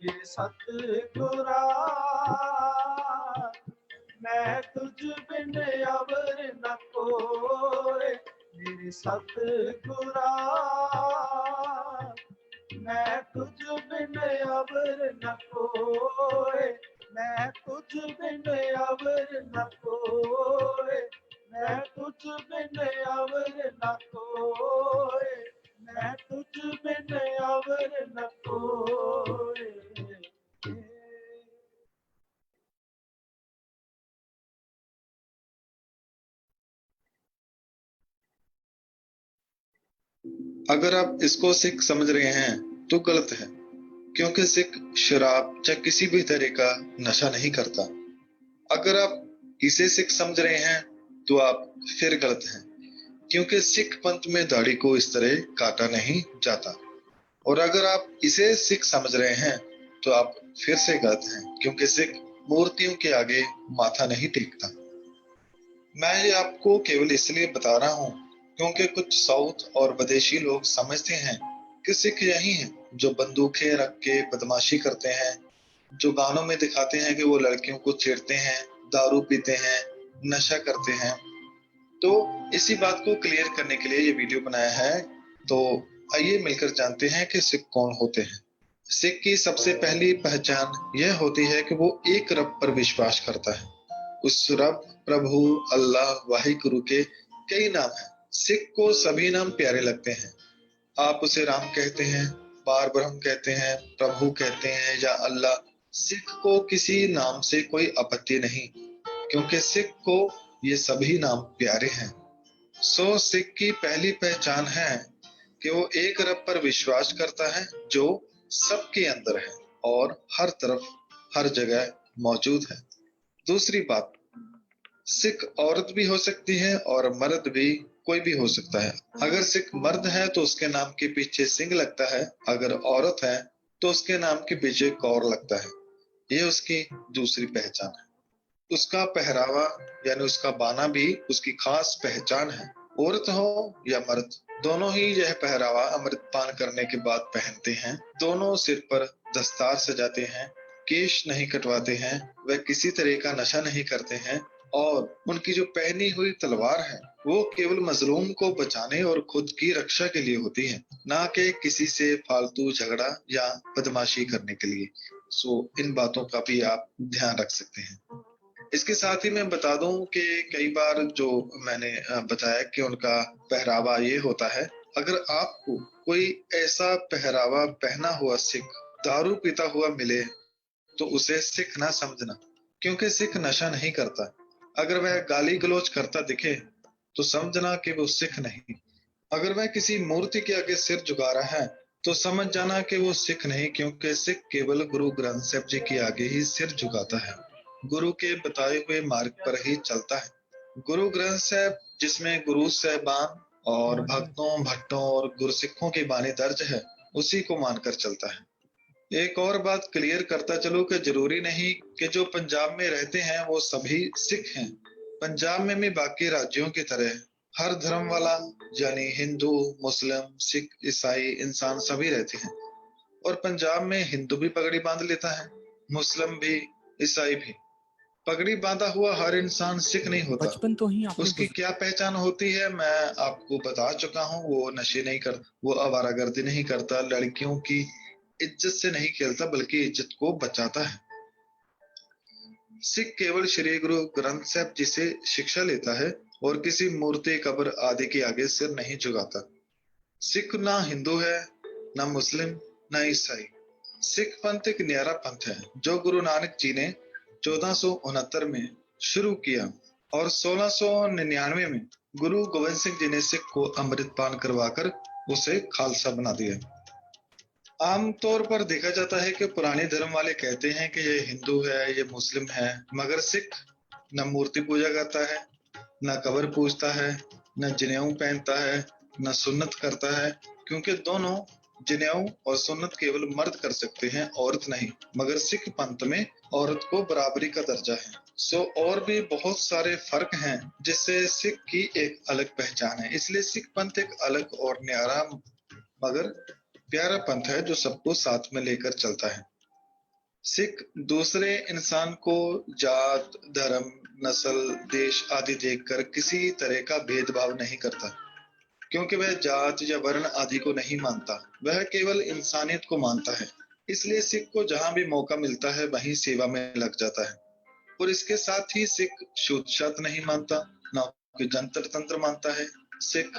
ये सतगुरा मैं तुझ बिन अवर न कोय, मेरे सतगुरा मैं तुझ बिन अवर न कोय, मैं तुझ बिन अवर न कोय, मैं तुझ बिन अवर न कोय, मैं तुझ बिन अवर न कोय। अगर आप इसको सिख समझ रहे हैं तो गलत है, क्योंकि सिख शराब या किसी भी तरह का नशा नहीं करता। अगर आप इसे सिख समझ रहे हैं तो आप फिर गलत हैं, क्योंकि सिख पंथ में दाढ़ी को इस तरह काटा नहीं जाता। और अगर आप इसे सिख समझ रहे हैं तो आप फिर से गलत हैं, क्योंकि सिख मूर्तियों के आगे माथा नहीं टेकता। मैं ये आपको केवल इसलिए बता रहा हूँ क्योंकि कुछ साउथ और विदेशी लोग समझते हैं कि सिख यही हैं जो बंदूकें रख के बदमाशी करते हैं, जो गानों में दिखाते हैं कि वो लड़कियों को छेड़ते हैं, दारू पीते हैं, नशा करते हैं। तो इसी बात को क्लियर करने के लिए ये वीडियो बनाया है। तो आइए मिलकर जानते हैं कि सिख कौन होते हैं। सिख की सबसे पहली पहचान यह होती है कि वो एक रब पर विश्वास करता है। उस रब, प्रभु, अल्लाह, वाहिगुरु के कई नाम हैं। सिख को सभी नाम प्यारे लगते हैं। आप उसे राम कहते हैं, पार ब्रह्म कहते हैं, प्रभु कहते हैं या अल्लाह, सिख को किसी नाम से कोई आपत्ति नहीं, क्योंकि सिख को ये सभी नाम प्यारे हैं। सो सिख की पहली पहचान है कि वो एक रब पर विश्वास करता है जो सबके अंदर है और हर तरफ हर जगह मौजूद है। दूसरी बात, सिख औरत भी हो सकती है और मर्द भी, कोई भी हो सकता है। अगर सिख मर्द है तो उसके नाम के पीछे सिंह लगता है, अगर औरत है तो उसके नाम के पीछे कौर लगता है। ये उसकी दूसरी पहचान है। उसका पहरावा यानी उसका बाना भी उसकी खास पहचान है। औरत हो या मर्द, दोनों ही यह पहरावा अमृतपान करने के बाद पहनते हैं। दोनों सिर पर दस्तार सजाते हैं, केश नहीं कटवाते हैं, वह किसी तरह का नशा नहीं करते हैं, और उनकी जो पहनी हुई तलवार है वो केवल मजलूम को बचाने और खुद की रक्षा के लिए होती है, ना कि किसी से फालतू झगड़ा या बदमाशी करने के लिए। सो इन बातों का भी आप ध्यान रख सकते हैं। इसके साथ ही मैं बता दूं कि कई बार जो मैंने बताया कि उनका पहरावा ये होता है। अगर आपको कोई ऐसा पहरावा पहना हुआ सिख दारू पीता हुआ मिले तो उसे सिख ना समझना, क्योंकि सिख नशा नहीं करता। अगर वह गाली गलौज करता दिखे तो समझना कि वो सिख नहीं। अगर वह किसी मूर्ति के आगे सिर झुका रहा है तो समझ जाना कि वो सिख नहीं, क्योंकि सिख केवल गुरु ग्रंथ साहब जी के आगे ही सिर झुकाता है, गुरु के बताए हुए मार्ग पर ही चलता है। गुरु ग्रंथ साहब जिसमें गुरु साहबान और भक्तों, भट्टों और गुरसिखों की बानी दर्ज है, उसी को मानकर चलता है। एक और बात क्लियर करता चलो कि जरूरी नहीं कि जो पंजाब में रहते हैं वो सभी सिख हैं। पंजाब में भी बाकी राज्यों की तरह हर धर्म वाला, यानी हिंदू, मुस्लिम, सिख, ईसाई इंसान सभी रहते हैं। और पंजाब में हिंदू भी पगड़ी बांध लेता है, मुस्लिम भी, ईसाई भी। पगड़ी बांधा हुआ हर इंसान सिख नहीं होता। बचपन तो ही आपने उसकी क्या पहचान होती है मैं आपको बता चुका हूँ। वो नशे नहीं करता, वो आवारागर्दी नहीं करता, लड़कियों की इज्जत से नहीं खेलता, बल्कि इज्जत को बचाता है। सिख केवल श्री गुरु ग्रंथ साहब जी से शिक्षा लेता है और किसी मूर्ति, कब्र आदि के आगे सिर नहीं झुकाता। सिख ना हिंदू है, ना मुस्लिम, ना ईसाई। सिख पंथ एक न्यारा पंथ है जो गुरु नानक जी ने 1469 में शुरू किया और 1699 में गुरु गोविंद सिंह जी ने सिख को अमृतपान करवाकर उसे खालसा बना दिया। आमतौर पर देखा जाता है कि पुराने धर्म वाले कहते हैं कि ये हिंदू है, ये मुस्लिम है, मगर सिख न मूर्ति पूजा करता है, न कब्र पूजता है, न जनेऊ पहनता है, न सुन्नत करता है, क्योंकि दोनों जनेऊ और सुन्नत केवल मर्द कर सकते हैं, औरत नहीं। मगर सिख पंथ में औरत को बराबरी का दर्जा है। सो और भी बहुत सारे फर्क हैं जिससे सिख की एक अलग पहचान है। इसलिए सिख पंथ एक अलग और न्यारा मगर प्यारा पंथ है जो सबको साथ में लेकर चलता है। सिख दूसरे इंसान को जात, धर्म, नस्ल, देश आदि देखकर किसी तरह का भेदभाव नहीं करता, क्योंकि वह जात या वर्ण आदि को नहीं मानता, वह केवल इंसानियत को मानता है। इसलिए सिख को जहां भी मौका मिलता है वहीं सेवा में लग जाता है। और इसके साथ ही सिख छूत छात नहीं मानता, ना कोई जंतर तंत्र मानता है। सिख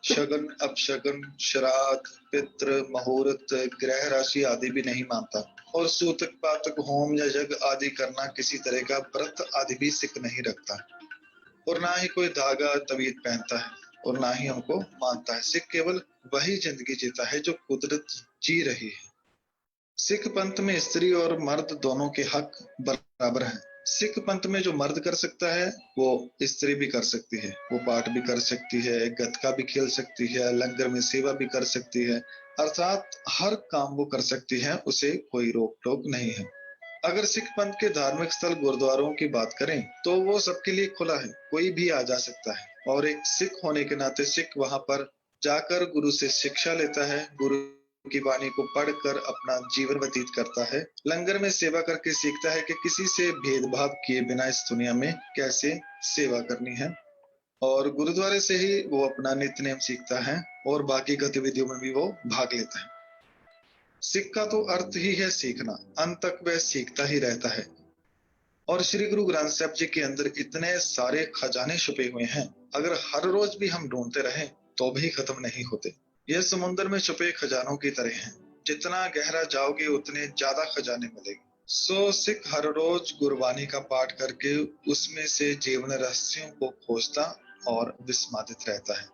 शगन, अपशगन, श्राद्ध, पितृ, मुहूर्त, ग्रह राशि आदि भी नहीं मानता। और सूतक पातक, होम या यज्ञ आदि करना, किसी तरह का व्रत आदि भी सिख नहीं रखता। और ना ही कोई धागा तवीत पहनता है और ना ही उनको मानता है। सिख केवल वही जिंदगी जीता है जो कुदरत जी रही है। सिख पंथ में स्त्री और मर्द दोनों के हक बराबर हैं। सिख पंथ में जो मर्द कर सकता है वो स्त्री भी कर सकती है। वो पाठ भी कर सकती है, गतका भी खेल सकती है, लंगर में सेवा भी कर सकती है, अर्थात हर काम वो कर सकती है, उसे कोई रोक टोक नहीं है। अगर सिख पंथ के धार्मिक स्थल गुरुद्वारों की बात करें तो वो सबके लिए खुला है, कोई भी आ जा सकता है। और एक सिख होने के नाते सिख वहां पर जाकर गुरु से शिक्षा लेता है, गुरु की वाणी को पढ़कर अपना जीवन व्यतीत करता है, लंगर में सेवा करके सीखता है कि किसी से भेदभाव किए बिना इस दुनिया में कैसे सेवा करनी है। और गुरुद्वारे से ही वो अपना नित्य नेम सीखता है और बाकी गतिविधियों में भी वो भाग लेता है। सिख का तो अर्थ ही है सीखना, अंत तक वह सीखता ही रहता है। और श्री गुरु ग्रंथ साहिब जी के अंदर इतने सारे खजाने छुपे हुए हैं, अगर हर रोज भी हम ढूंढते रहें तो भी खत्म नहीं होते। यह समुद्र में छुपे खजानों की तरह हैं, जितना गहरा जाओगे उतने ज्यादा खजाने मिलेंगे। सो सिख हर रोज गुरबानी का पाठ करके उसमें से जीवन रहस्यों को खोजता और विस्मादित रहता है।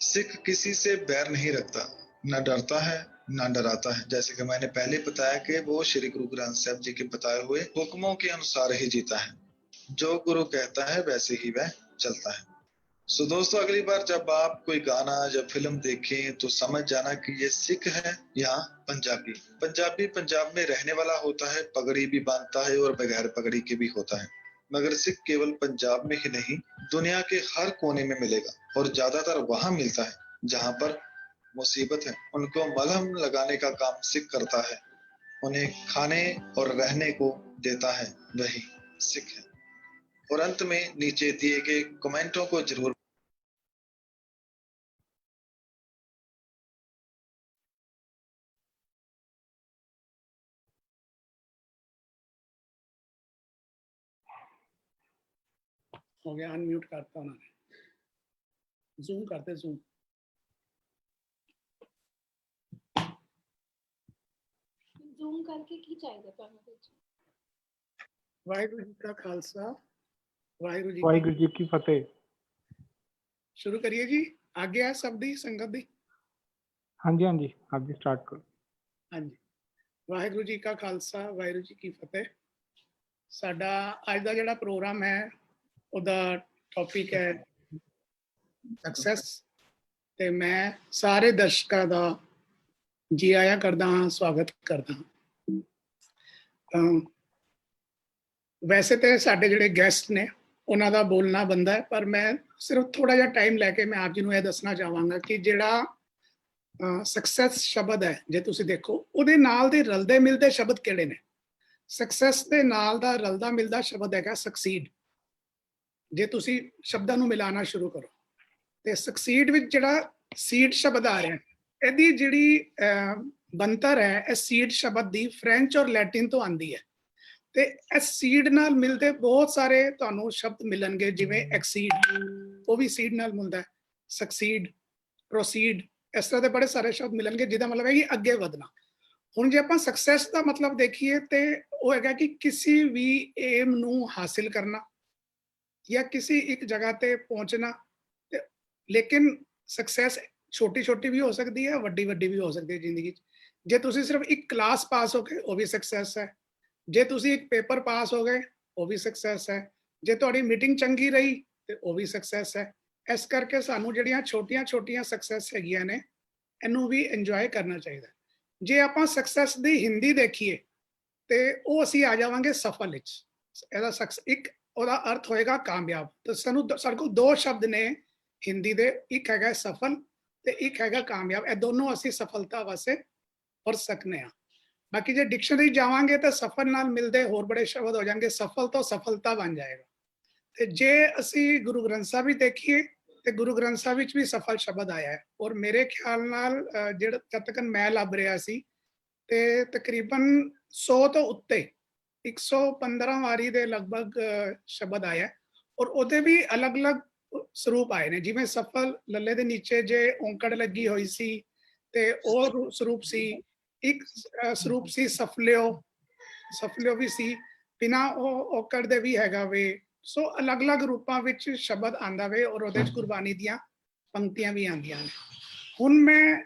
सिख किसी से बैर नहीं रखता, न डरता है न डराता है। जैसे कि मैंने पहले बताया कि वो श्री गुरु ग्रंथ साहिब जी के बताए हुए हुक्मों के अनुसार ही जीता है, जो गुरु कहता है वैसे ही वह चलता है। सो दोस्तों, अगली बार जब आप कोई गाना या फिल्म देखें तो समझ जाना कि ये सिख है या पंजाबी। पंजाबी पंजाब में रहने वाला होता है, पगड़ी भी बांधता है और बगैर पगड़ी के भी होता है, मगर सिख केवल पंजाब में ही नहीं, दुनिया के हर कोने में मिलेगा। और ज्यादातर वहां मिलता है जहां पर मुसीबत है। उनको मलहम लगाने का काम सिख करता है, उन्हें खाने और रहने को देता है, वही सिख है। और अंत में नीचे दिए गए कमेंटों को जरूर हो गया, अनम्यूट करता उन्होंने, जूम करते जूम। जूम करके की चाहिए ਤੁਹਾਨੂੰ वाहिगुरु जी का खालसा, वाहिगुरु जी की फतेह। शुरू करिए जी, आगे है सब दी संगत दी। हाँ जी आप जी स्टार्ट करो। हाँ जी, वाहिगुरु जी का खालसा, वाहिगुरु जी की फतेह। साडा अज का जिहड़ा प्रोग्राम है ਉਹਦਾ टॉपिक है सक्सैस। ते मैं सारे दर्शकों का जी आया करदा हाँ, स्वागत करदा हाँ। वैसे तो साडे जिहड़े गैस्ट ने उन्हां दा बोलना बनदा है, पर मैं सिर्फ थोड़ा जिहा टाइम लैके मैं आप जी नूं यह दसना चाहांगा कि जिहड़ा सक्सैस शब्द है, जे तुसीं देखो उहदे नाल दे रलदे मिलदे शब्द किहड़े ने। सक्सैस दे नाल दा रलदा मिलदा शब्द हैगा सक्सीड। जे तुसीं शब्दां नूं मिलाना शुरू करो ते सक्सीड विच जिहड़ा सीड शब्द आ रहा है, इहदी जिहड़ी बनतर है इस सीड शब्द दी फ्रेंच और लैटिन तो आंदी है। ते इस सीड नाल मिलते बहुत सारे तुहानूं शब्द मिलणगे, जिवें एक्सीड वो भी सीड नाल मिलदा है, सक्सीड, प्रोसीड, इस तरह के बड़े सारे शब्द मिलणगे जिहदा मतलब है कि अगे वधना। हुण जे आपां सक्सैस का मतलब देखिए तो वो हैगा कि किसी भी एम नूं हासिल करना या किसी एक जगह ते पहुंचना। लेकिन सक्सैस छोटी छोटी भी हो सकती है, वड्डी वड्डी भी हो सकती है जिंदगी। जे तुसीं सिर्फ एक क्लास पास हो गए वो भी सक्सैस है, जे तुसीं एक पेपर पास हो गए वो भी सक्सैस है, जे तुहाडी मीटिंग चंगी रही तो वो भी सक्सैस है। इस करके सानू जिहड़ियां छोटियां छोटियां सक्सैस हैगियां ने इनू भी इंजॉय करना चाहिए। जे आपां सक्सैस दी हिंदी देखिए तो वो असीं आ जावांगे सफल विच। इहदा एक ਉਹਦਾ अर्थ होएगा कामयाब। तो सानू को दो शब्द ने हिंदी दे, एक हैगा सफल ते एक हैगा कामयाब। ये दोनों असीं सफलता वास्ते वरत सकने आ। ਬਾਕੀ ਜੇ ਡਿਕਸ਼ਨਰੀ ਜਾਵਾਂਗੇ ਤਾਂ ਸਫਲ ਨਾਲ ਮਿਲਦੇ ਹੋਰ ਬੜੇ ਸ਼ਬਦ ਹੋ ਜਾਣਗੇ, ਸਫਲ ਤੋਂ ਸਫਲਤਾ ਬਣ ਜਾਏਗਾ। ਤੇ ਜੇ ਅਸੀਂ ਗੁਰੂ ਗ੍ਰੰਥ ਸਾਹਿਬ ਵੀ ਦੇਖੀਏ ਤੇ ਗੁਰੂ ਗ੍ਰੰਥ ਸਾਹਿਬ ਵਿੱਚ ਵੀ ਸਫਲ ਸ਼ਬਦ ਆਇਆ ਹੈ। ਔਰ ਮੇਰੇ ਖਿਆਲ ਨਾਲ ਜਿਹੜਾ ਜਦ ਤੱਕ ਮੈਂ ਲੱਭ ਰਿਹਾ ਸੀ ਤੇ ਤਕਰੀਬਨ 100 ਤੋਂ ਉੱਤੇ 115 ਵਾਰੀ ਦੇ ਲਗਭਗ ਸ਼ਬਦ ਆਇਆ। ਔਰ ਉਹਦੇ ਵੀ ਅਲੱਗ-ਅਲੱਗ ਸਰੂਪ ਆਏ ਨੇ। ਜਿਵੇਂ ਸਫਲ ਲੱਲੇ ਦੇ ਨੀਚੇ ਜੇ ਔਂਕੜ ਲੱਗੀ ਹੋਈ ਸੀ ਤੇ ਉਹ ਸਰੂਪ ਸੀ। ਇੱਕ ਸਰੂਪ ਸੀ ਸਫਲਿਓ, ਸਫਲਿਓ ਵੀ ਸੀ, ਬਿਨਾਂ ਉਹ ਔਕੜ ਦੇ ਵੀ ਹੈਗਾ ਵੇ। ਸੋ ਅਲੱਗ-ਅਲੱਗ ਰੂਪਾਂ ਵਿੱਚ ਸ਼ਬਦ ਆਂਦਾ ਵੇ ਔਰ ਉਹਦੇ ਚ ਗੁਰਬਾਣੀ ਦੀਆਂ ਪੰਕਤੀਆਂ ਵੀ ਆਂਦੀਆਂ ਨੇ। ਹੁਣ ਮੈਂ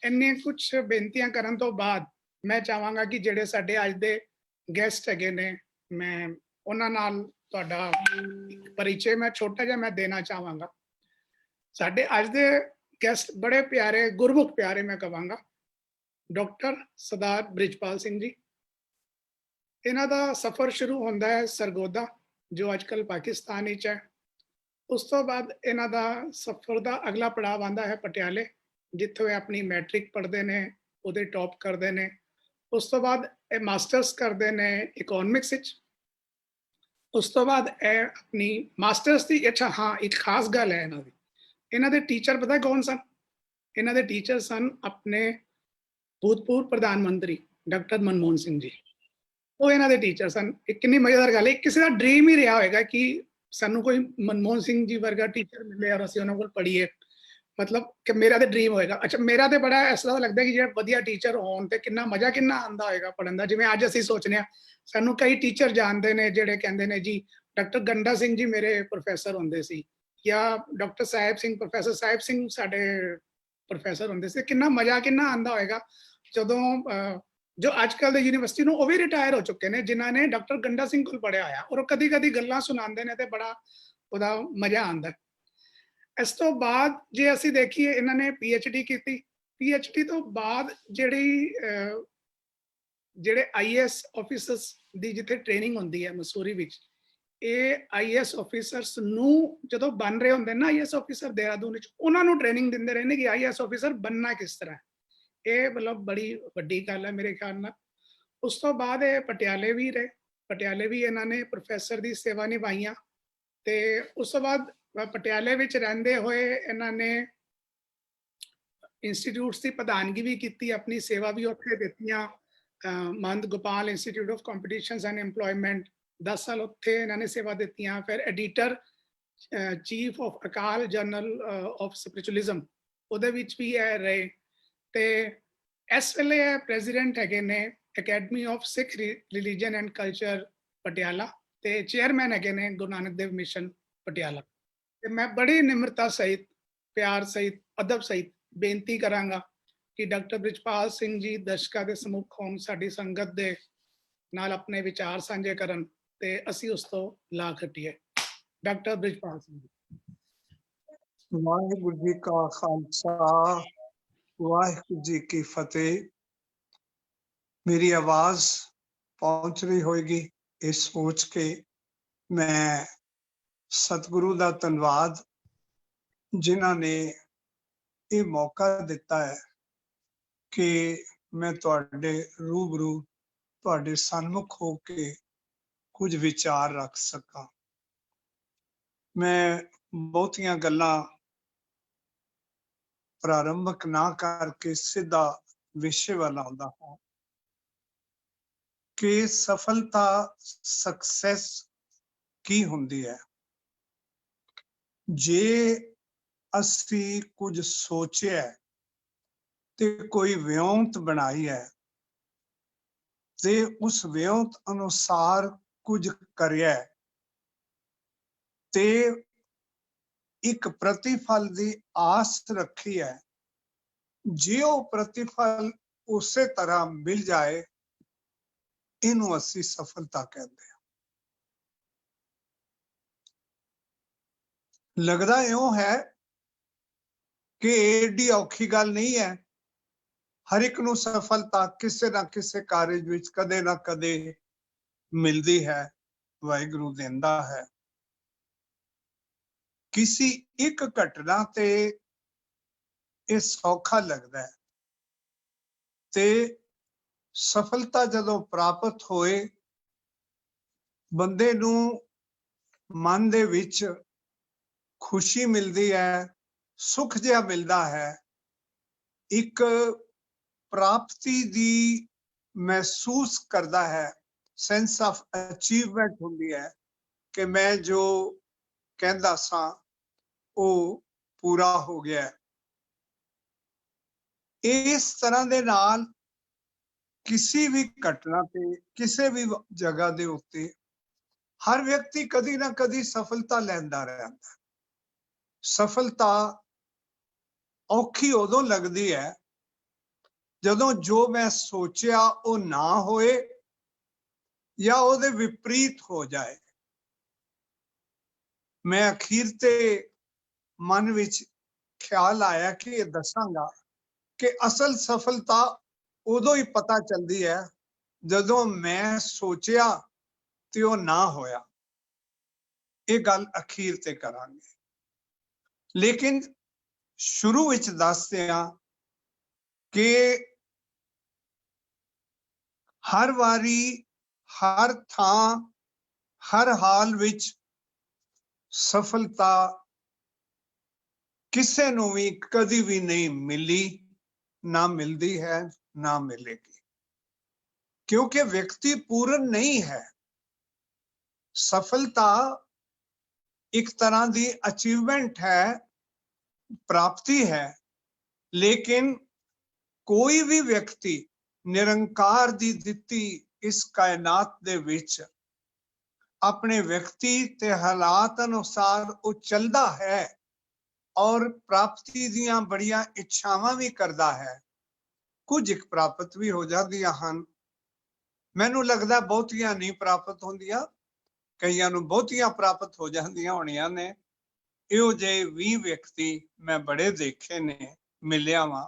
ਇੰਨੇ ਕੁਝ ਬੇਨਤੀਆਂ ਕਰਨ ਤੋਂ ਬਾਅਦ ਮੈਂ ਚਾਹਾਂਗਾ ਕਿ ਜਿਹੜੇ ਸਾਡੇ ਅੱਜ ਦੇ ਗੈਸਟ ਹੈਗੇ ਨੇ, ਮੈਂ ਉਹਨਾਂ ਨਾਲ ਤੁਹਾਡਾ ਪਰਿਚੈ ਮੈਂ ਛੋਟਾ ਜਿਹਾ ਮੈਂ ਦੇਣਾ ਚਾਹਾਂਗਾ। ਸਾਡੇ ਅੱਜ ਦੇ ਗੈਸਟ ਬੜੇ ਪਿਆਰੇ, ਗੁਰਮੁਖ ਪਿਆਰੇ ਮੈਂ ਕਹਾਂਗਾ, ਡਾਕਟਰ ਸਰਦਾਰ ਬ੍ਰਿਜਪਾਲ ਸਿੰਘ ਜੀ। ਇਹਨਾਂ ਦਾ ਸਫ਼ਰ ਸ਼ੁਰੂ ਹੁੰਦਾ ਹੈ ਸਰਗੋਦਾ, ਜੋ ਅੱਜ ਕੱਲ੍ਹ ਪਾਕਿਸਤਾਨ ਵਿੱਚ ਹੈ। ਉਸ ਤੋਂ ਬਾਅਦ ਇਹਨਾਂ ਦਾ ਸਫ਼ਰ ਦਾ ਅਗਲਾ ਪੜਾਅ ਆਉਂਦਾ ਹੈ ਪਟਿਆਲੇ, ਜਿੱਥੋਂ ਇਹ ਆਪਣੀ ਮੈਟ੍ਰਿਕ ਪੜ੍ਹਦੇ ਨੇ, ਉਹਦੇ ਟੌਪ ਕਰਦੇ ਨੇ। ਉਸ ਤੋਂ ਬਾਅਦ ਇਹ ਮਾਸਟਰਸ ਕਰਦੇ ਨੇ ਇਕਨੋਮਿਕਸ ਵਿੱਚ। ਉਸ ਤੋਂ ਬਾਅਦ ਇਹ ਆਪਣੀ ਮਾਸਟਰਸ ਦੀ, ਅੱਛਾ ਹਾਂ, ਇੱਕ ਖਾਸ ਗੱਲ ਹੈ ਇਹਨਾਂ ਦੀ, ਇਹਨਾਂ ਦੇ ਟੀਚਰ ਪਤਾ ਕੌਣ ਸਨ? ਇਹਨਾਂ ਦੇ ਟੀਚਰ ਸਨ ਆਪਣੇ ਭੂਤਪੂਰਵ ਪ੍ਰਧਾਨ ਮੰਤਰੀ ਡਾਕਟਰ ਮਨਮੋਹਨ ਸਿੰਘ ਜੀ। ਉਹ ਇਹਨਾਂ ਦੇ ਟੀਚਰ ਸਨ। ਇੱਕ ਕਿੰਨੀ ਮਜ਼ੇਦਾਰ ਗੱਲ ਹੈ, ਕਿਸੇ ਦਾ ਡ੍ਰੀਮ ਹੀ ਰਿਹਾ ਹੋਏਗਾ ਕਿ ਸਾਨੂੰ ਕੋਈ ਮਨਮੋਹਨ ਸਿੰਘ ਜੀ ਵਰਗਾ ਟੀਚਰ ਮਿਲੇ ਔਰ ਅਸੀਂ ਉਹਨਾਂ ਕੋਲ ਪੜ੍ਹੀਏ। ਮਤਲਬ ਕਿ ਮੇਰਾ ਤੇ ਡ੍ਰੀਮ ਹੋਏਗਾ। ਅੱਛਾ, ਮੇਰਾ ਤੇ ਬੜਾ ਇਸ ਤਰ੍ਹਾਂ ਲੱਗਦਾ ਕਿ ਜੇ ਵਧੀਆ ਟੀਚਰ ਹੋਣ ਤੇ ਕਿੰਨਾ ਮਜ਼ਾ ਕਿੰਨਾ ਆਉਂਦਾ ਹੋਏਗਾ ਪੜ੍ਹਨ ਦਾ। ਜਿਵੇਂ ਅੱਜ ਅਸੀਂ ਸੋਚਦੇ ਹਾਂ, ਸਾਨੂੰ ਕਈ ਟੀਚਰ ਜਾਣਦੇ ਨੇ ਜਿਹੜੇ ਕਹਿੰਦੇ ਨੇ ਜੀ ਡਾਕਟਰ ਗੰਡਾ ਸਿੰਘ ਜੀ ਮੇਰੇ ਪ੍ਰੋਫੈਸਰ ਹੁੰਦੇ ਸੀ, ਜਾਂ ਡਾਕਟਰ ਸਾਹਿਬ ਸਿੰਘ, ਪ੍ਰੋਫੈਸਰ ਸਾਹਿਬ ਸਿੰਘ ਸਾਡੇ ਪ੍ਰੋਫੈਸਰ ਹੁੰਦੇ ਸੀ। ਕਿੰਨਾ ਮਜ਼ਾ ਕਿੰਨਾ ਆਉਂਦਾ ਹੋਏਗਾ ਜਦੋਂ ਜੋ ਅੱਜ ਕੱਲ੍ਹ ਦੇ ਯੂਨੀਵਰਸਿਟੀ ਨੂੰ ਉਹ ਵੀ ਰਿਟਾਇਰ ਹੋ ਚੁੱਕੇ ਨੇ, ਜਿਨ੍ਹਾਂ ਨੇ ਡਾਕਟਰ ਗੰਡਾ ਸਿੰਘ ਕੋਲ ਪੜ੍ਹਿਆ ਹੋਇਆ, ਔਰ ਉਹ ਕਦੀ ਕਦੀ ਗੱਲਾਂ ਸੁਣਾਉਂਦੇ ਨੇ ਤੇ ਬੜਾ ਉਹਦਾ ਮਜ਼ਾ ਆਉਂਦਾ। ਇਸ ਤੋਂ ਬਾਅਦ ਜੇ ਅਸੀਂ ਦੇਖੀਏ, ਇਹਨਾਂ ਨੇ PhD ਕੀਤੀ। PhD ਤੋਂ ਬਾਅਦ ਜਿਹੜੇ IAS ਆਫਿਸਰਸ ਦੀ ਜਿੱਥੇ ਟ੍ਰੇਨਿੰਗ ਹੁੰਦੀ ਹੈ ਮਸੂਰੀ ਵਿੱਚ, ਇਹ IAS ਆਫਿਸਰਸ ਨੂੰ ਜਦੋਂ ਬਣ ਰਹੇ ਹੁੰਦੇ ਨਾ IAS ਆਫਿਸਰ ਦੇਹਰਾਦੂਨ ਵਿੱਚ, ਉਹਨਾਂ ਨੂੰ ਟ੍ਰੇਨਿੰਗ ਦਿੰਦੇ ਰਹੇ ਨੇ ਕਿ IAS ਆਫਿਸਰ ਬਣਨਾ ਕਿਸ ਤਰ੍ਹਾਂ। ਇਹ ਮਤਲਬ ਬੜੀ ਵੱਡੀ ਗੱਲ ਹੈ ਮੇਰੇ ਖਿਆਲ ਨਾਲ। ਉਸ ਤੋਂ ਬਾਅਦ ਇਹ ਪਟਿਆਲੇ ਵੀ ਰਹੇ। ਪਟਿਆਲੇ ਵੀ ਇਹਨਾਂ ਨੇ ਪ੍ਰੋਫੈਸਰ ਦੀ ਸੇਵਾ ਨਿਭਾਈਆਂ। ਤੇ ਉਸ ਤੋਂ ਬਾਅਦ ਪਟਿਆਲੇ ਵਿੱਚ ਰਹਿੰਦੇ ਹੋਏ ਇਹਨਾਂ ਨੇ ਇੰਸਟੀਚਿਊਟਸ ਦੀ ਪ੍ਰਧਾਨਗੀ ਵੀ ਕੀਤੀ, ਆਪਣੀ ਸੇਵਾ ਵੀ ਉੱਥੇ ਦਿੱਤੀਆਂ। ਮੰਦ Gopal institute of competitions and employment 10 ਸਾਲ ਉੱਥੇ ਇਹਨਾਂ ਨੇ ਸੇਵਾ ਦਿੱਤੀਆਂ। ਫਿਰ editor chief of Akal journal of spiritualism, ਉਹਦੇ ਵਿੱਚ ਵੀ ਇਹ ਰਹੇ। ਤੇ ਇਸ ਵੇਲੇ ਇਹ ਪ੍ਰੈਜ਼ੀਡੈਂਟ ਹੈਗੇ ਨੇ academy of Sikh religion and culture Patiala, ਤੇ ਚੇਅਰਮੈਨ ਹੈਗੇ ਨੇ ਗੁਰੂ ਨਾਨਕ ਦੇਵ ਮਿਸ਼ਨ ਪਟਿਆਲਾ। ਤੇ ਮੈਂ ਬੜੀ ਨਿਮਰਤਾ ਸਹਿਤ, ਪਿਆਰ ਸਹਿਤ, ਅਦਬ ਸਹਿਤ ਬੇਨਤੀ ਕਰਾਂਗਾ ਕਿ ਡਾਕਟਰ ਬ੍ਰਿਜਪਾਲ ਸਿੰਘ ਜੀ ਦਰਸ਼ਕਾਂ ਦੇ ਸਮੁਖ ਹੋਣ, ਸਾਡੀ ਸੰਗਤ ਦੇ ਨਾਲ ਆਪਣੇ ਵਿਚਾਰ ਸਾਂਝੇ ਕਰਨ ਤੇ ਅਸੀਂ ਉਸ ਤੋਂ ਲਾਭ ਖੱਟੀਏ। ਡਾਕਟਰ ਬ੍ਰਿਜਪਾਲ ਸਿੰਘ ਜੀ। ਵਾਹਿਗੁਰੂ ਜੀ ਕਾ ਖਾਲਸਾ, ਵਾਹਿਗੁਰੂ ਜੀ ਕੀ ਫਤਿਹ। ਮੇਰੀ ਆਵਾਜ਼ ਪਹੁੰਚ ਰਹੀ ਹੋਏਗੀ ਇਹ ਸੋਚ ਕੇ ਮੈਂ ਸਤਿਗੁਰੂ ਦਾ ਧੰਨਵਾਦ, ਜਿਨ੍ਹਾਂ ਨੇ ਇਹ ਮੌਕਾ ਦਿੱਤਾ ਹੈ ਕਿ ਮੈਂ ਤੁਹਾਡੇ ਰੂਬਰੂ, ਤੁਹਾਡੇ ਸਨਮੁਖ ਹੋ ਕੇ ਕੁਝ ਵਿਚਾਰ ਰੱਖ ਸਕਾਂ। ਮੈਂ ਬਹੁਤੀਆਂ ਗੱਲਾਂ ਪ੍ਰਾਰੰਭਕ ਨਾ ਕਰਕੇ ਸਿੱਧਾ ਵਿਸ਼ੇ ਵੱਲ ਆਉਂਦਾ ਹਾਂ ਕਿ ਸਫਲਤਾ, ਸਕਸੈਸ ਕੀ ਹੁੰਦੀ ਹੈ। ਜੇ ਅਸੀਂ ਕੁਝ ਸੋਚਿਆ ਤੇ ਕੋਈ ਵਿਉਂਤ ਬਣਾਈ ਹੈ ਤੇ ਉਸ ਵਿਉਂਤ ਅਨੁਸਾਰ ਕੁਝ ਕਰਿਆ ਤੇ ਇੱਕ ਪ੍ਰਤੀਫਲ ਦੀ ਆਸ ਰੱਖੀ ਹੈ, ਜੇ ਉਹ ਪ੍ਰਤੀਫਲ ਉਸੇ ਤਰ੍ਹਾਂ ਮਿਲ ਜਾਏ, ਇਹਨੂੰ ਅਸੀਂ ਸਫਲਤਾ ਕਹਿੰਦੇ ਹਾਂ। ਲੱਗਦਾ ਇਉਂ ਹੈ ਕਿ ਏਡੀ ਔਖੀ ਗੱਲ ਨਹੀਂ ਹੈ। ਹਰ ਇੱਕ ਨੂੰ ਸਫਲਤਾ ਕਿਸੇ ਨਾ ਕਿਸੇ ਕਾਰਜ ਵਿੱਚ ਕਦੇ ਨਾ ਕਦੇ ਮਿਲਦੀ ਹੈ, ਵਾਹਿਗੁਰੂ ਦਿੰਦਾ ਹੈ। ਕਿਸੇ ਇੱਕ ਘਟਨਾ ਤੇ ਇਹ ਸੌਖਾ ਲੱਗਦਾ ਹੈ ਤੇ ਸਫਲਤਾ ਜਦੋਂ ਪ੍ਰਾਪਤ ਹੋਏ, ਬੰਦੇ ਨੂੰ ਮਨ ਦੇ ਵਿੱਚ ਖੁਸ਼ੀ ਮਿਲਦੀ ਹੈ, ਸੁਖ ਜਿਹਾ ਮਿਲਦਾ ਹੈ, ਇੱਕ ਪ੍ਰਾਪਤੀ ਦੀ ਮਹਿਸੂਸ ਕਰਦਾ ਹੈ, ਸੈਂਸ ਆਫ ਅਚੀਵਮੈਂਟ ਹੁੰਦੀ ਹੈ ਕਿ ਮੈਂ ਜੋ ਕਹਿੰਦਾ ਸਾਂ ਉਹ ਪੂਰਾ ਹੋ ਗਿਆ। ਇਸ ਤਰ੍ਹਾਂ ਦੇ ਨਾਲ ਕਿਸੇ ਵੀ ਘਟਨਾ ਤੇ, ਕਿਸੇ ਵੀ ਜਗ੍ਹਾ ਦੇ ਉੱਤੇ ਹਰ ਵਿਅਕਤੀ ਕਦੀ ਨਾ ਕਦੀ ਸਫਲਤਾ ਲੈਂਦਾ ਰਹਿੰਦਾ। ਸਫਲਤਾ ਔਖੀ ਉਦੋਂ ਲੱਗਦੀ ਹੈ ਜਦੋਂ ਜੋ ਮੈਂ ਸੋਚਿਆ ਉਹ ਨਾ ਹੋਏ ਜਾਂ ਉਹਦੇ ਵਿਪਰੀਤ ਹੋ ਜਾਏ। ਮੈਂ ਅਖੀਰ ਤੇ ਮਨ ਵਿੱਚ ਖਿਆਲ ਆਇਆ ਕਿ ਇਹ ਦੱਸਾਂਗਾ ਕਿ ਅਸਲ ਸਫਲਤਾ ਉਦੋਂ ਹੀ ਪਤਾ ਚੱਲਦੀ ਹੈ ਜਦੋਂ ਮੈਂ ਸੋਚਿਆ ਤੇ ਉਹ ਨਾ ਹੋਇਆ। ਇਹ ਗੱਲ ਅਖੀਰ ਤੇ ਕਰਾਂਗੇ, ਲੇਕਿਨ ਸ਼ੁਰੂ ਵਿੱਚ ਦੱਸਦੇ ਹਾਂ ਕਿ ਹਰ ਵਾਰੀ, ਹਰ ਥਾਂ, ਹਰ ਹਾਲ ਵਿੱਚ ਸਫਲਤਾ ਕਿਸੇ ਨੂੰ ਵੀ ਕਦੀ ਵੀ ਨਹੀਂ ਮਿਲੀ, ਨਾ ਮਿਲਦੀ ਹੈ, ਨਾ ਮਿਲੇਗੀ, ਕਿਉਂਕਿ ਵਿਅਕਤੀ ਪੂਰਨ ਨਹੀਂ ਹੈ। ਸਫਲਤਾ ਇੱਕ ਤਰ੍ਹਾਂ ਦੀ ਅਚੀਵਮੈਂਟ ਹੈ, ਪ੍ਰਾਪਤੀ ਹੈ, ਲੇਕਿਨ ਕੋਈ ਵੀ ਵਿਅਕਤੀ ਨਿਰੰਕਾਰ ਦੀ ਦਿੱਤੀ ਇਸ ਕਾਇਨਾਤ ਦੇ ਵਿੱਚ ਆਪਣੇ ਵਿਅਕਤੀ ਤੇ ਹਾਲਾਤ ਅਨੁਸਾਰ ਉਹ ਚੱਲਦਾ ਹੈ ਔਰ ਪ੍ਰਾਪਤੀ ਦੀਆਂ ਬੜੀਆਂ ਇੱਛਾਵਾਂ ਵੀ ਕਰਦਾ ਹੈ। ਕੁਝ ਇੱਕ ਪ੍ਰਾਪਤ ਵੀ ਹੋ ਜਾਂਦੀਆਂ ਹਨ, ਮੈਨੂੰ ਲੱਗਦਾ ਬਹੁਤੀਆਂ ਨਹੀਂ ਪ੍ਰਾਪਤ ਹੁੰਦੀਆਂ, ਕਈਆਂ ਨੂੰ ਬਹੁਤੀਆਂ ਪ੍ਰਾਪਤ ਹੋ ਜਾਂਦੀਆਂ ਹੋਣੀਆਂ ਨੇ। ਇਹੋ ਜਿਹੇ 20 ਵਿਅਕਤੀ ਮੈਂ ਬੜੇ ਦੇਖੇ ਨੇ, ਮਿਲਿਆ ਵਾਂ,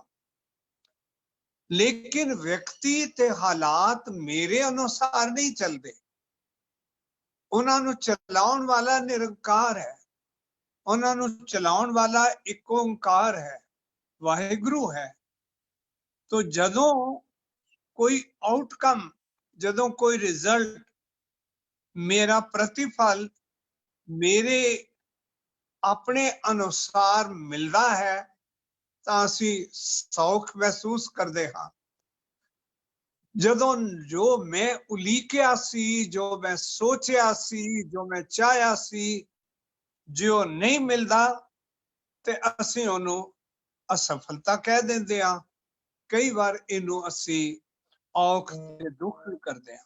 ਲੇਕਿਨ ਵਿਅਕਤੀ ਤੇ ਹਾਲਾਤ ਮੇਰੇ ਅਨੁਸਾਰ ਨਹੀਂ ਚੱਲਦੇ। ਉਹਨਾਂ ਨੂੰ ਚਲਾਉਣ ਵਾਲਾ ਨਿਰੰਕਾਰ ਹੈ, ਉਹਨਾਂ ਨੂੰ ਚਲਾਉਣ ਵਾਲਾ ਇੱਕ ਓੰਕਾਰ ਹੈ, ਵਾਹਿਗੁਰੂ ਹੈ। ਤੋ ਜਦੋਂ ਕੋਈ ਆਊਟਕਮ, ਜਦੋਂ ਕੋਈ ਰਿਜ਼ਲਟ, ਮੇਰਾ ਪ੍ਰਤੀਫਲ ਮੇਰੇ ਆਪਣੇ ਅਨੁਸਾਰ ਮਿਲਦਾ ਹੈ ਤਾਂ ਅਸੀਂ ਸੌਖ ਮਹਿਸੂਸ ਕਰਦੇ ਹਾਂ। ਜਦੋਂ ਜੋ ਮੈਂ ਉਲੀਕਿਆ ਸੀ, ਜੋ ਮੈਂ ਸੋਚਿਆ ਸੀ, ਜੋ ਮੈਂ ਚਾਹਿਆ ਸੀ, ਜੋ ਨਹੀਂ ਮਿਲਦਾ ਤੇ ਅਸੀਂ ਉਹਨੂੰ ਅਸਫਲਤਾ ਕਹਿ ਦਿੰਦੇ ਹਾਂ। ਕਈ ਵਾਰ ਇਹਨੂੰ ਅਸੀਂ ਔਖ ਤੇ ਦੁੱਖ ਵੀ ਕਰਦੇ ਹਾਂ।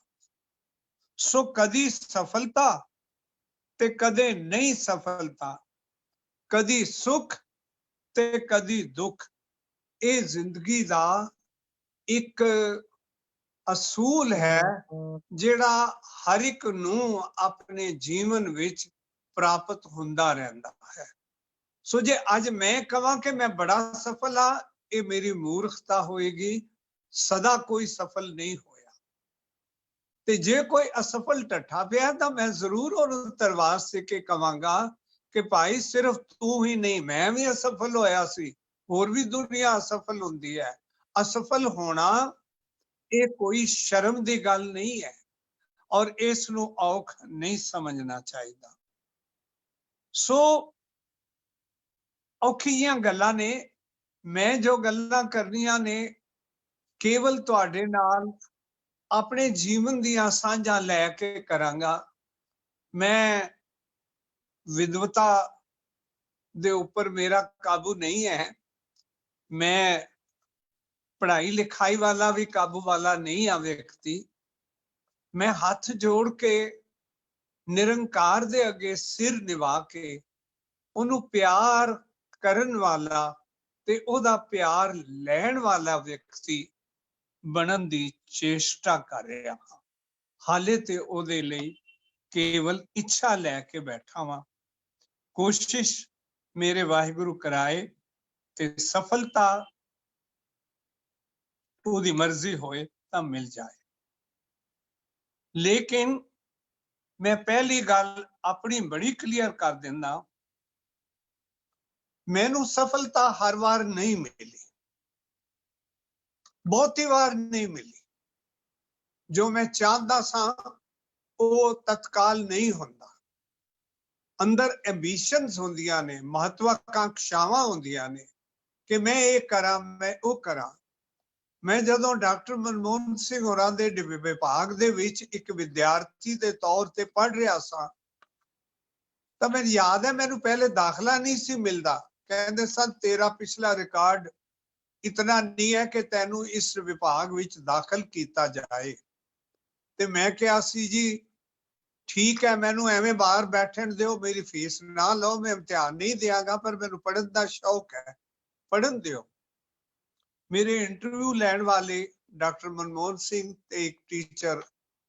ਸੋ ਕਦੀ ਸਫਲਤਾ ਤੇ ਕਦੇ ਨਹੀਂ ਸਫਲਤਾ, ਕਦੀ ਸੁਖ ਤੇ ਕਦੀ ਦੁੱਖ, ਇਹ ਜ਼ਿੰਦਗੀ ਦਾ ਇੱਕ ਅਸੂਲ ਹੈ ਜਿਹੜਾ ਹਰ ਇੱਕ ਨੂੰ ਆਪਣੇ ਜੀਵਨ ਵਿੱਚ ਪ੍ਰਾਪਤ ਹੁੰਦਾ ਰਹਿੰਦਾ ਹੈ। ਸੋ ਜੇ ਅੱਜ ਮੈਂ ਕਹਾਂ ਕਿ ਮੈਂ ਬੜਾ ਸਫਲ ਹਾਂ, ਇਹ ਮੇਰੀ ਮੂਰਖਤਾ ਹੋਏਗੀ, ਸਦਾ ਕੋਈ ਸਫਲ ਨਹੀਂ ਹੋਇਆ। ਤੇ ਜੇ ਕੋਈ ਅਸਫਲ ਟੱਠਾ ਪਿਆ ਤਾਂ ਮੈਂ ਜ਼ਰੂਰ ਉਹਨੂੰ ਤਰਵਾਰ ਸੇ ਕੇ ਕਵਾਂਗਾ ਕਿ ਭਾਈ ਸਿਰਫ ਤੂੰ ਹੀ ਨਹੀਂ, ਮੈਂ ਵੀ ਅਸਫਲ ਹੋਇਆ ਸੀ, ਹੋਰ ਵੀ ਦੁਨੀਆ ਅਸਫਲ ਹੁੰਦੀ ਹੈ। ਅਸਫਲ ਹੋਣਾ ਇਹ ਕੋਈ ਸ਼ਰਮ ਦੀ ਗੱਲ ਨਹੀਂ ਹੈ ਔਰ ਇਸ ਨੂੰ ਔਖ ਨਹੀਂ ਸਮਝਣਾ ਚਾਹੀਦਾ। ਸੋ ਔਖੀਆਂ ਗੱਲਾਂ ਨੇ, ਮੈਂ ਜੋ ਗੱਲਾਂ ਕਰਨੀਆਂ ਨੇ ਕੇਵਲ ਤੁਹਾਡੇ ਨਾਲ ਆਪਣੇ ਜੀਵਨ ਦੀਆਂ ਸਾਂਝਾਂ ਲੈ ਕੇ ਕਰਾਂਗਾ। ਮੈਂ ਵਿਦਵਤਾ ਦੇ ਉੱਪਰ ਮੇਰਾ ਕਾਬੂ ਨਹੀਂ ਹੈ, ਮੈਂ ਪੜ੍ਹਾਈ ਲਿਖਾਈ ਵਾਲਾ ਵੀ ਕਾਬੂ ਵਾਲਾ ਨਹੀਂ ਆ ਵਿਅਕਤੀ। ਮੈਂ ਹੱਥ ਜੋੜ ਕੇ ਨਿਰੰਕਾਰ ਦੇ ਅੱਗੇ ਸਿਰ ਨਿਵਾ ਕੇ ਉਹਨੂੰ ਪਿਆਰ ਕਰਨ ਵਾਲਾ ਤੇ ਉਹਦਾ ਪਿਆਰ ਲੈਣ ਵਾਲਾ ਵਿਅਕਤੀ ਬਣਨ ਦੀ ਚੇਸ਼ਟਾ ਕਰ ਰਿਹਾ ਹਾਂ। ਹਾਲੇ ਤੇ ਉਹਦੇ ਲਈ ਕੇਵਲ ਇੱਛਾ ਲੈ ਕੇ ਬੈਠਾ ਵਾਂ। ਕੋਸ਼ਿਸ਼ ਮੇਰੇ ਵਾਹਿਗੁਰੂ ਕਰਾਏ ਤੇ ਸਫਲਤਾ ਉਹਦੀ ਮਰਜ਼ੀ ਹੋਏ ਤਾਂ ਮਿਲ ਜਾਏ। ਲੇਕਿਨ ਮੈਂ ਪਹਿਲੀ ਗੱਲ ਆਪਣੀ ਬੜੀ ਕਲੀਅਰ ਕਰ ਦਿੰਦਾ, ਮੈਨੂੰ ਸਫਲਤਾ ਹਰ ਵਾਰ ਨਹੀਂ ਮਿਲੀ, ਬਹੁਤੀ ਵਾਰ ਨਹੀਂ ਮਿਲੀ। ਜੋ ਮੈਂ ਚਾਹੁੰਦਾ ਸਾਂ ਉਹ ਤਤਕਾਲ ਨਹੀਂ ਹੁੰਦਾ। ਅੰਦਰ ਐਂਬੀਸ਼ਨਸ ਹੁੰਦੀਆਂ ਨੇ, ਮਹੱਤਵਾਕਾਂਖਸ਼ਾਵਾਂ ਹੁੰਦੀਆਂ ਨੇ ਕਿ ਮੈਂ ਇਹ ਕਰਾਂ, ਮੈਂ ਉਹ ਕਰਾਂ। ਮੈਂ ਜਦੋਂ ਡਾਕਟਰ ਮਨਮੋਹਨ ਸਿੰਘ ਹੋਰਾਂ ਦੇ ਵਿਭਾਗ ਦੇ ਵਿੱਚ ਇੱਕ ਵਿਦਿਆਰਥੀ ਦੇ ਤੌਰ ਤੇ ਪੜ੍ਹ ਰਿਹਾ ਸਾਂ ਤਾਂ ਮੈਨੂੰ ਯਾਦ ਹੈ, ਮੈਨੂੰ ਪਹਿਲੇ ਦਾਖਲਾ ਨਹੀਂ ਸੀ ਮਿਲਦਾ। ਕਹਿੰਦੇ ਸਨ ਤੇਰਾ ਪਿਛਲਾ ਰਿਕਾਰਡ ਇਤਨਾ ਨਹੀਂ ਹੈ ਕਿ ਤੈਨੂੰ ਇਸ ਵਿਭਾਗ ਵਿੱਚ ਦਾਖਲ ਕੀਤਾ ਜਾਏ। ਤੇ ਮੈਂ ਕਿਹਾ ਸੀ ਜੀ ਠੀਕ ਹੈ, ਮੈਨੂੰ ਐਵੇਂ ਬਾਹਰ ਬੈਠਣ ਦਿਓ, ਮੇਰੀ ਫੀਸ ਨਾ ਲਓ, ਮੈਂ ਇਮਤਿਹਾਨ ਨਹੀਂ ਦਿਆਂਗਾ, ਪਰ ਮੈਨੂੰ ਪੜ੍ਹਨ ਦਾ ਸ਼ੌਕ ਹੈ, ਪੜ੍ਹਨ ਦਿਓ। ਮੇਰੇ ਇੰਟਰਵਿਊ ਲੈਣ ਵਾਲੇ ਡਾਕਟਰ ਮਨਮੋਹਨ ਸਿੰਘ ਤੇ ਇੱਕ ਟੀਚਰ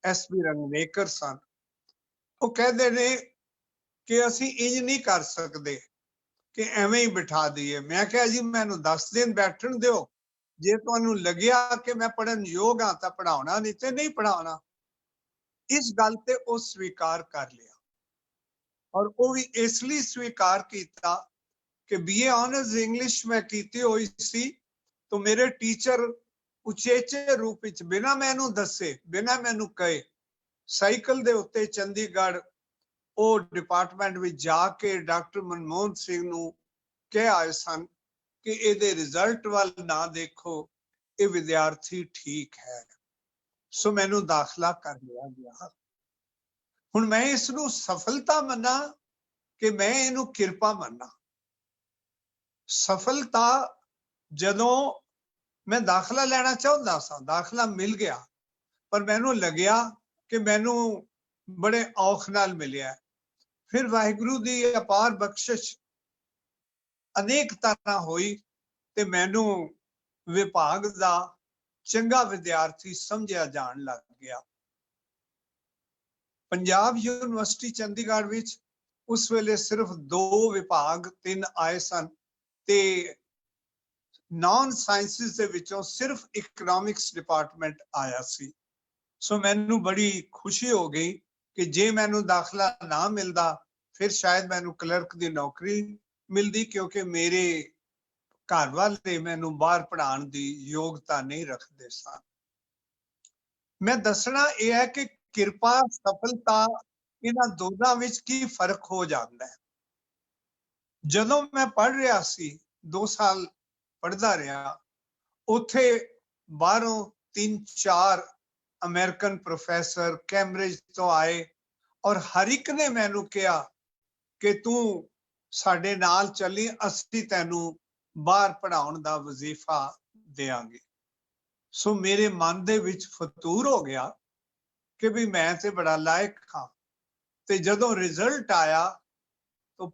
ਐਸ.ਬੀ. ਰੰਗਨੇਕਰ ਸਨ। ਉਹ ਕਹਿੰਦੇ ਨੇ ਕਿ ਅਸੀਂ ਇੰਜ ਨਹੀਂ ਕਰ ਸਕਦੇ ਕਿ ਐਵੇਂ ਹੀ ਬਿਠਾ ਦਈਏ। ਮੈਂ ਕਿਹਾ ਜੀ ਮੈਨੂੰ 10 ਦਿਨ ਬੈਠਣ ਦਿਓ, ਜੇ ਤੁਹਾਨੂੰ ਲੱਗਿਆ ਕਿ ਮੈਂ ਪੜ੍ਹਨ ਯੋਗ ਹਾਂ ਤਾਂ ਪੜ੍ਹਾਉਣਾ, ਨਹੀਂ ਤੇ ਨਹੀਂ ਪੜ੍ਹਾਉਣਾ। ਇਸ ਗੱਲ ਤੇ ਉਹ ਸਵੀਕਾਰ ਕਰ ਲਿਆ, ਔਰ ਉਹ ਵੀ ਇਸ ਲਈ ਸਵੀਕਾਰ ਕੀਤਾ ਕਿ BA ਆਨਰਸ ਇੰਗਲਿਸ਼ ਮੈਂ ਕੀਤੀ ਹੋਈ ਸੀ। तो मेरे टीचर उचेचे रूप विच बिना मैनू दसे, बिना मैनू कहे साइकिल दे उत्ते चंडीगढ़ ओ डिपार्टमेंट विच जाके डॉक्टर मनमोहन सिंह नू कह आए सन कि इहदे रिजल्ट वाल ना देखो, ये विद्यार्थी ठीक है। सो मैनू दाखला कर लिया गया। हुण मैं इसनू सफलता मन्ना कि मैं इहनू किरपा मन्ना। सफलता ਜਦੋਂ ਮੈਂ ਦਾਖਲਾ ਲੈਣਾ ਚਾਹੁੰਦਾ ਸਾਂ, ਦਾਖਲਾ ਮਿਲ ਗਿਆ, ਪਰ ਮੈਨੂੰ ਲੱਗਿਆ ਕਿ ਮੈਨੂੰ ਬੜੇ ਔਖ ਨਾਲ ਮਿਲਿਆ। ਫਿਰ ਵਾਹਿਗੁਰੂ ਦੀ ਅਪਾਰ ਬਖਸ਼ਿਸ਼ ਅਨੇਕ ਤਰ੍ਹਾਂ ਹੋਈ ਤੇ ਮੈਨੂੰ ਵਿਭਾਗ ਦਾ ਚੰਗਾ ਵਿਦਿਆਰਥੀ ਸਮਝਿਆ ਜਾਣ ਲੱਗ ਗਿਆ। ਪੰਜਾਬ ਯੂਨੀਵਰਸਿਟੀ ਚੰਡੀਗੜ੍ਹ ਵਿੱਚ ਉਸ ਵੇਲੇ ਸਿਰਫ 2 ਵਿਭਾਗ 3 ਆਏ ਸਨ ਤੇ नॉन साइंसिस ਦੇ ਵਿੱਚੋਂ ਸਿਰਫ ਇਕਨੋਮਿਕਸ ਡਿਪਾਰਟਮੈਂਟ ਆਇਆ ਸੀ। ਸੋ ਮੈਨੂੰ ਬੜੀ ਖੁਸ਼ੀ ਹੋ ਗਈ ਕਿ ਜੇ ਮੈਨੂੰ ਦਾਖਲਾ ਨਾ ਮਿਲਦਾ ਫਿਰ ਸ਼ਾਇਦ ਮੈਨੂੰ ਕਲਰਕ ਦੀ ਨੌਕਰੀ ਮਿਲਦੀ, ਕਿਉਂਕਿ ਮੇਰੇ ਘਰ ਵਾਲੇ ਮੈਨੂੰ ਬਾਹਰ ਪੜ੍ਹਾਉਣ ਦੀ ਯੋਗਤਾ ਨਹੀਂ ਰੱਖਦੇ ਸਨ। ਮੈਂ ਦੱਸਣਾ ਇਹ ਹੈ ਕਿ ਕਿਰਪਾ, ਸਫਲਤਾ, ਇਹਨਾਂ ਦੋਨਾਂ ਵਿੱਚ ਕੀ ਫਰਕ ਹੋ ਜਾਂਦਾ ਹੈ। ਜਦੋਂ ਮੈਂ ਪੜ੍ਹ ਰਿਹਾ ਸੀ, 2 ਸਾਲ ਪੜ੍ਹਦਾ ਰਿਹਾ, ਉੱਥੇ ਬਾਹਰੋਂ 3-4 ਅਮਰੀਕਨ ਪ੍ਰੋਫੈਸਰ ਕੈਂਬਰਿਜ ਤੋਂ ਆਏ ਔਰ ਹਰ ਇੱਕ ਨੇ ਮੈਨੂੰ ਕਿਹਾ ਕਿ ਤੂੰ ਸਾਡੇ ਨਾਲ ਚੱਲੀ, ਅਸੀਂ ਤੈਨੂੰ ਬਾਹਰ ਪੜ੍ਹਾਉਣ ਦਾ ਵਜ਼ੀਫਾ ਦੇਵਾਂਗੇ। ਸੋ ਮੇਰੇ ਮਨ ਦੇ ਵਿੱਚ ਫਤੂਰ ਹੋ ਗਿਆ ਕਿ ਵੀ ਮੈਂ ਤੇ ਬੜਾ ਲਾਇਕ ਹਾਂ। ਤੇ ਜਦੋਂ ਰਿਜ਼ਲਟ ਆਇਆ ਤਾਂ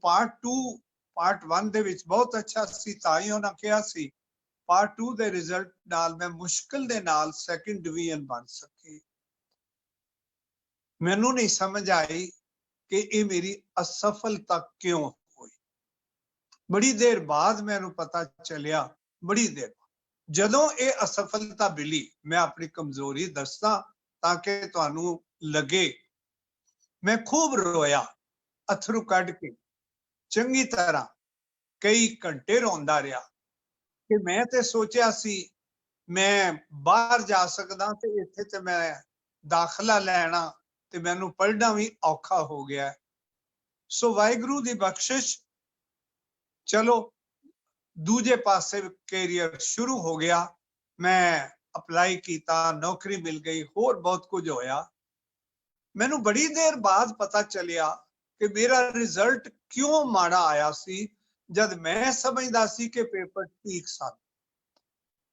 ਪਾਰਟ 1 ਦੇ ਵਿੱਚ ਬਹੁਤ ਅੱਛਾ ਸੀ, ਤਾਂ ਹੀ ਉਹਨਾਂ ਕਿਹਾ ਸੀ। ਪਾਰਟ 2 ਦੇ ਰਿਜ਼ਲਟ ਨਾਲ ਮੈਂ ਮੁਸ਼ਕਿਲ ਦੇ ਨਾਲ 2nd ਡਿਵੀਜ਼ਨ ਬਣ ਸਕੀ। ਮੈਨੂੰ ਨਹੀਂ ਸਮਝ ਆਈ ਕਿ ਇਹ ਮੇਰੀ ਅਸਫਲਤਾ ਕਿਉਂ ਹੋਈ। ਬੜੀ ਦੇਰ ਬਾਅਦ ਮੈਨੂੰ ਪਤਾ ਚੱਲਿਆ, ਬੜੀ ਦੇਰ ਜਦੋਂ ਇਹ ਅਸਫਲਤਾ ਮਿਲੀ। ਮੈਂ ਆਪਣੀ ਕਮਜ਼ੋਰੀ ਦੱਸਦਾ ਤਾਂ ਕਿ ਤੁਹਾਨੂੰ ਲੱਗੇ। ਮੈਂ ਖੂਬ ਰੋਇਆ, ਅਥਰੂ ਕੱਢ ਕੇ ਚੰਗੀ ਤਰ੍ਹਾਂ, ਕਈ ਘੰਟੇ ਰੋਂਦਾ ਰਿਹਾ ਕਿ ਮੈਂ ਤੇ ਸੋਚਿਆ ਸੀ ਮੈਂ ਬਾਹਰ ਜਾ ਸਕਦਾ ਤੇ ਇੱਥੇ ਤੇ ਮੈਂ ਦਾਖਲਾ ਲੈਣਾ ਤੇ ਮੈਨੂੰ ਪੜ੍ਹਨਾ ਵੀ ਔਖਾ ਹੋ ਗਿਆ। ਸੋ ਵਾਹਿਗੁਰੂ ਦੀ ਬਖਸ਼ਿਸ਼, ਚਲੋ ਦੂਜੇ ਪਾਸੇ ਕੈਰੀਅਰ ਸ਼ੁਰੂ ਹੋ ਗਿਆ। ਮੈਂ ਅਪਲਾਈ ਕੀਤਾ, ਨੌਕਰੀ ਮਿਲ ਗਈ, ਹੋਰ ਬਹੁਤ ਕੁਝ ਹੋਇਆ। ਮੈਨੂੰ ਬੜੀ ਦੇਰ ਬਾਅਦ ਪਤਾ ਚੱਲਿਆ ਕਿ ਮੇਰਾ ਰਿਜ਼ਲਟ ਕਿਉਂ ਮਾੜਾ ਆਇਆ ਸੀ, ਜਦ ਮੈਂ ਸਮਝਦਾ ਸੀ ਕਿ ਪੇਪਰ ਠੀਕ ਸਨ।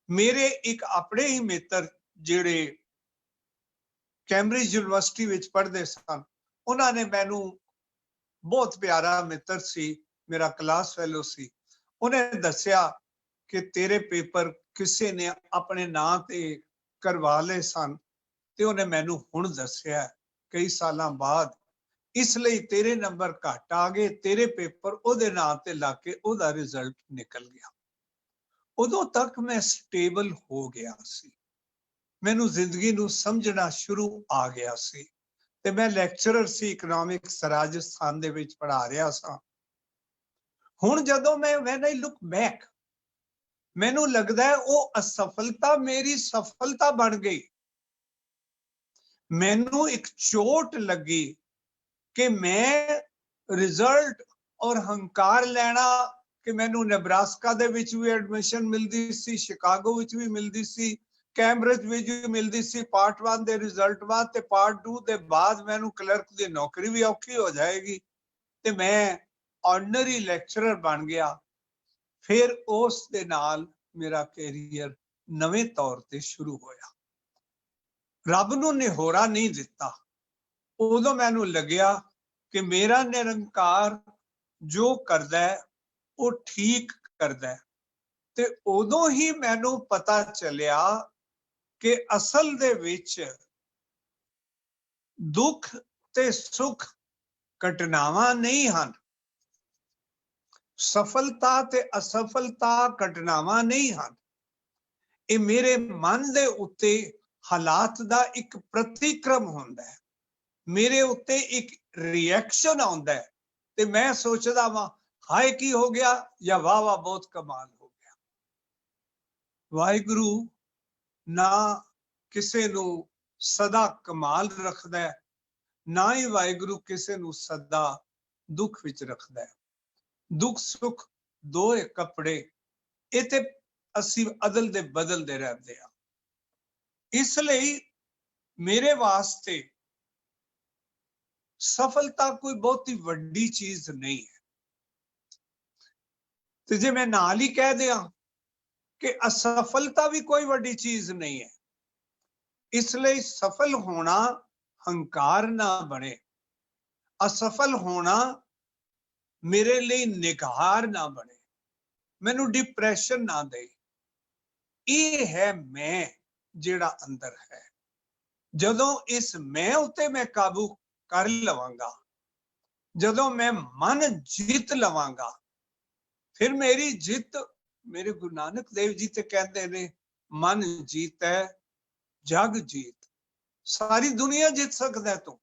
ਮੇਰੇ ਇੱਕ ਆਪਣੇ ਹੀ ਮਿੱਤਰ ਜਿਹੜੇ ਕੈਂਬਰਿਜ ਯੂਨੀਵਰਸਿਟੀ ਵਿੱਚ ਪੜ੍ਹਦੇ ਸਨ, ਉਹਨਾਂ ਨੇ ਮੈਨੂੰ, ਬਹੁਤ ਪਿਆਰਾ ਮਿੱਤਰ ਸੀ, ਮੇਰਾ ਕਲਾਸ ਫੈਲੋ ਸੀ, ਉਹਨੇ ਦੱਸਿਆ ਕਿ ਤੇਰੇ ਪੇਪਰ ਕਿਸੇ ਨੇ ਆਪਣੇ ਨਾਂ ਤੇ ਕਰਵਾ ਲਏ ਸਨ ਤੇ ਉਹਨੇ ਮੈਨੂੰ ਹੁਣ ਦੱਸਿਆ ਕਈ ਸਾਲਾਂ ਬਾਅਦ, ਇਸ ਲਈ ਤੇਰੇ ਨੰਬਰ ਘੱਟ ਆ ਗਏ, ਤੇਰੇ ਪੇਪਰ ਉਹਦੇ ਨਾਂ ਤੇ ਲਾ ਕੇ ਉਹਦਾ ਰਿਜ਼ਲਟ ਨਿਕਲ ਗਿਆ। ਉਦੋਂ ਤੱਕ ਮੈਂ ਸਟੇਬਲ ਹੋ ਗਿਆ ਸੀ, ਮੈਨੂੰ ਜ਼ਿੰਦਗੀ ਨੂੰ ਸਮਝਣਾ ਸ਼ੁਰੂ ਆ ਗਿਆ ਸੀ ਤੇ ਮੈਂ ਲੈਕਚਰਰ ਸੀ ਇਕਨੋਮਿਕਸ ਰਾਜਸਥਾਨ ਦੇ ਵਿੱਚ ਪੜ੍ਹਾ ਰਿਹਾ ਸਾਂ। ਹੁਣ ਜਦੋਂ when I look back, ਮੈਨੂੰ ਲੱਗਦਾ ਹੈ ਉਹ ਅਸਫਲਤਾ ਮੇਰੀ ਸਫਲਤਾ ਬਣ ਗਈ। ਮੈਨੂੰ ਇੱਕ ਚੋਟ ਲੱਗੀ ਕਿ ਮੈਂ ਰਿਜ਼ਲਟ ਔਰ ਹੰਕਾਰ ਲੈਣਾ ਕਿ ਮੈਨੂੰ ਨੇਬਰਾਸਕਾ ਦੇ ਵਿੱਚ ਵੀ ਐਡਮਿਸ਼ਨ ਮਿਲਦੀ ਸੀ, ਸ਼ਿਕਾਗੋ ਵਿੱਚ ਵੀ ਮਿਲਦੀ ਸੀ, ਕੈਂਬਰਿਜ ਵਿੱਚ ਵੀ ਮਿਲਦੀ ਸੀ ਪਾਰਟ 1 ਦੇ ਰਿਜ਼ਲਟ ਬਾਅਦ, ਤੇ ਪਾਰਟ 2 ਦੇ ਬਾਅਦ ਮੈਨੂੰ ਕਲਰਕ ਦੀ ਨੌਕਰੀ ਵੀ ਔਖੀ ਹੋ ਜਾਏਗੀ ਤੇ ਮੈਂ ਆਰਡੀਨਰੀ ਲੈਕਚਰਰ ਬਣ ਗਿਆ। ਫਿਰ ਉਸ ਦੇ ਨਾਲ ਮੇਰਾ ਕੈਰੀਅਰ ਨਵੇਂ ਤੌਰ ਤੇ ਸ਼ੁਰੂ ਹੋਇਆ। ਰੱਬ ਨੂੰ ਨਿਹੋਰਾ ਨਹੀਂ ਦਿੱਤਾ। ਉਦੋਂ ਮੈਨੂੰ ਲੱਗਿਆ ਕਿ ਮੇਰਾ ਨਿਰੰਕਾਰ ਜੋ ਕਰਦਾ ਹੈ ਉਹ ਠੀਕ ਕਰਦਾ ਹੈ, ਤੇ ਉਦੋਂ ਹੀ ਮੈਨੂੰ ਪਤਾ ਚੱਲਿਆ ਕਿ ਅਸਲ ਦੇ ਵਿੱਚ ਦੁੱਖ ਤੇ ਸੁੱਖ ਘਟਨਾਵਾਂ ਨਹੀਂ ਹਨ, ਸਫਲਤਾ ਤੇ ਅਸਫਲਤਾ ਘਟਨਾਵਾਂ ਨਹੀਂ ਹਨ। ਇਹ ਮੇਰੇ ਮਨ ਦੇ ਉੱਤੇ ਹਾਲਾਤ ਦਾ ਇੱਕ ਪ੍ਰਤੀਕਰਮ ਹੁੰਦਾ ਹੈ, ਮੇਰੇ ਉੱਤੇ ਇੱਕ ਰਿਐਕਸ਼ਨ ਆਉਂਦਾ ਹੈ ਤੇ ਮੈਂ ਸੋਚਦਾ ਵਾਂ ਹਾਏ ਕੀ ਹੋ ਗਿਆ, ਜਾਂ ਵਾਹ ਵਾਹ ਬਹੁਤ ਕਮਾਲ ਹੋ ਗਿਆ। ਵਾਹਿਗੁਰੂ ਨਾ ਕਿਸੇ ਨੂੰ ਸਦਾ ਕਮਾਲ ਰੱਖਦਾ ਹੈ, ਨਾ ਹੀ ਵਾਹਿਗੁਰੂ ਕਿਸੇ ਨੂੰ ਸਦਾ ਦੁੱਖ ਵਿੱਚ ਰੱਖਦਾ ਹੈ। ਦੁੱਖ ਸੁੱਖ ਦੋਏ ਕੱਪੜੇ, ਇਹ ਤੇ ਅਸੀਂ ਅਦਲ ਦੇ ਬਦਲਦੇ ਰਹਿੰਦੇ ਹਾਂ। ਇਸ ਲਈ ਮੇਰੇ ਵਾਸਤੇ ਸਫਲਤਾ ਕੋਈ ਬਹੁਤੀ ਵੱਡੀ ਚੀਜ਼ ਨਹੀਂ ਹੈ। ਤੇ ਜੇ ਮੈਂ ਨਾਲ ਹੀ ਕਹਿ ਦਿਆਂ ਕਿ ਅਸਫਲਤਾ ਵੀ ਕੋਈ ਵੱਡੀ ਚੀਜ਼ ਨਹੀਂ ਹੈ, ਇਸ ਲਈ ਸਫਲ ਹੋਣਾ ਹੰਕਾਰ ਨਾ ਬਣੇ, ਅਸਫਲ ਹੋਣਾ ਮੇਰੇ ਲਈ ਨਿਗਾਰ ਨਾ ਬਣੇ, ਮੈਨੂੰ ਡਿਪਰੈਸ਼ਨ ਨਾ ਦੇ। ਇਹ ਹੈ ਮੈਂ ਜਿਹੜਾ ਅੰਦਰ ਹੈ। ਜਦੋਂ ਇਸ ਮੈਂ ਉੱਤੇ ਮੈਂ ਕਾਬੂ ਕਰ ਲਵਾਂਗਾ, ਜਦੋਂ ਮੈਂ ਮਨ ਜਿੱਤ ਲਵਾਂਗਾ, ਫਿਰ ਮੇਰੀ ਜਿੱਤ, ਮੇਰੇ ਗੁਰੂ ਨਾਨਕ ਦੇਵ ਜੀ ਤੇ ਕਹਿੰਦੇ ਨੇ ਮਨ ਜੀਤ ਹੈ ਜਗ ਜੀਤ। ਸਾਰੀ ਦੁਨੀਆ ਜਿੱਤ ਸਕਦਾ ਤੂੰ।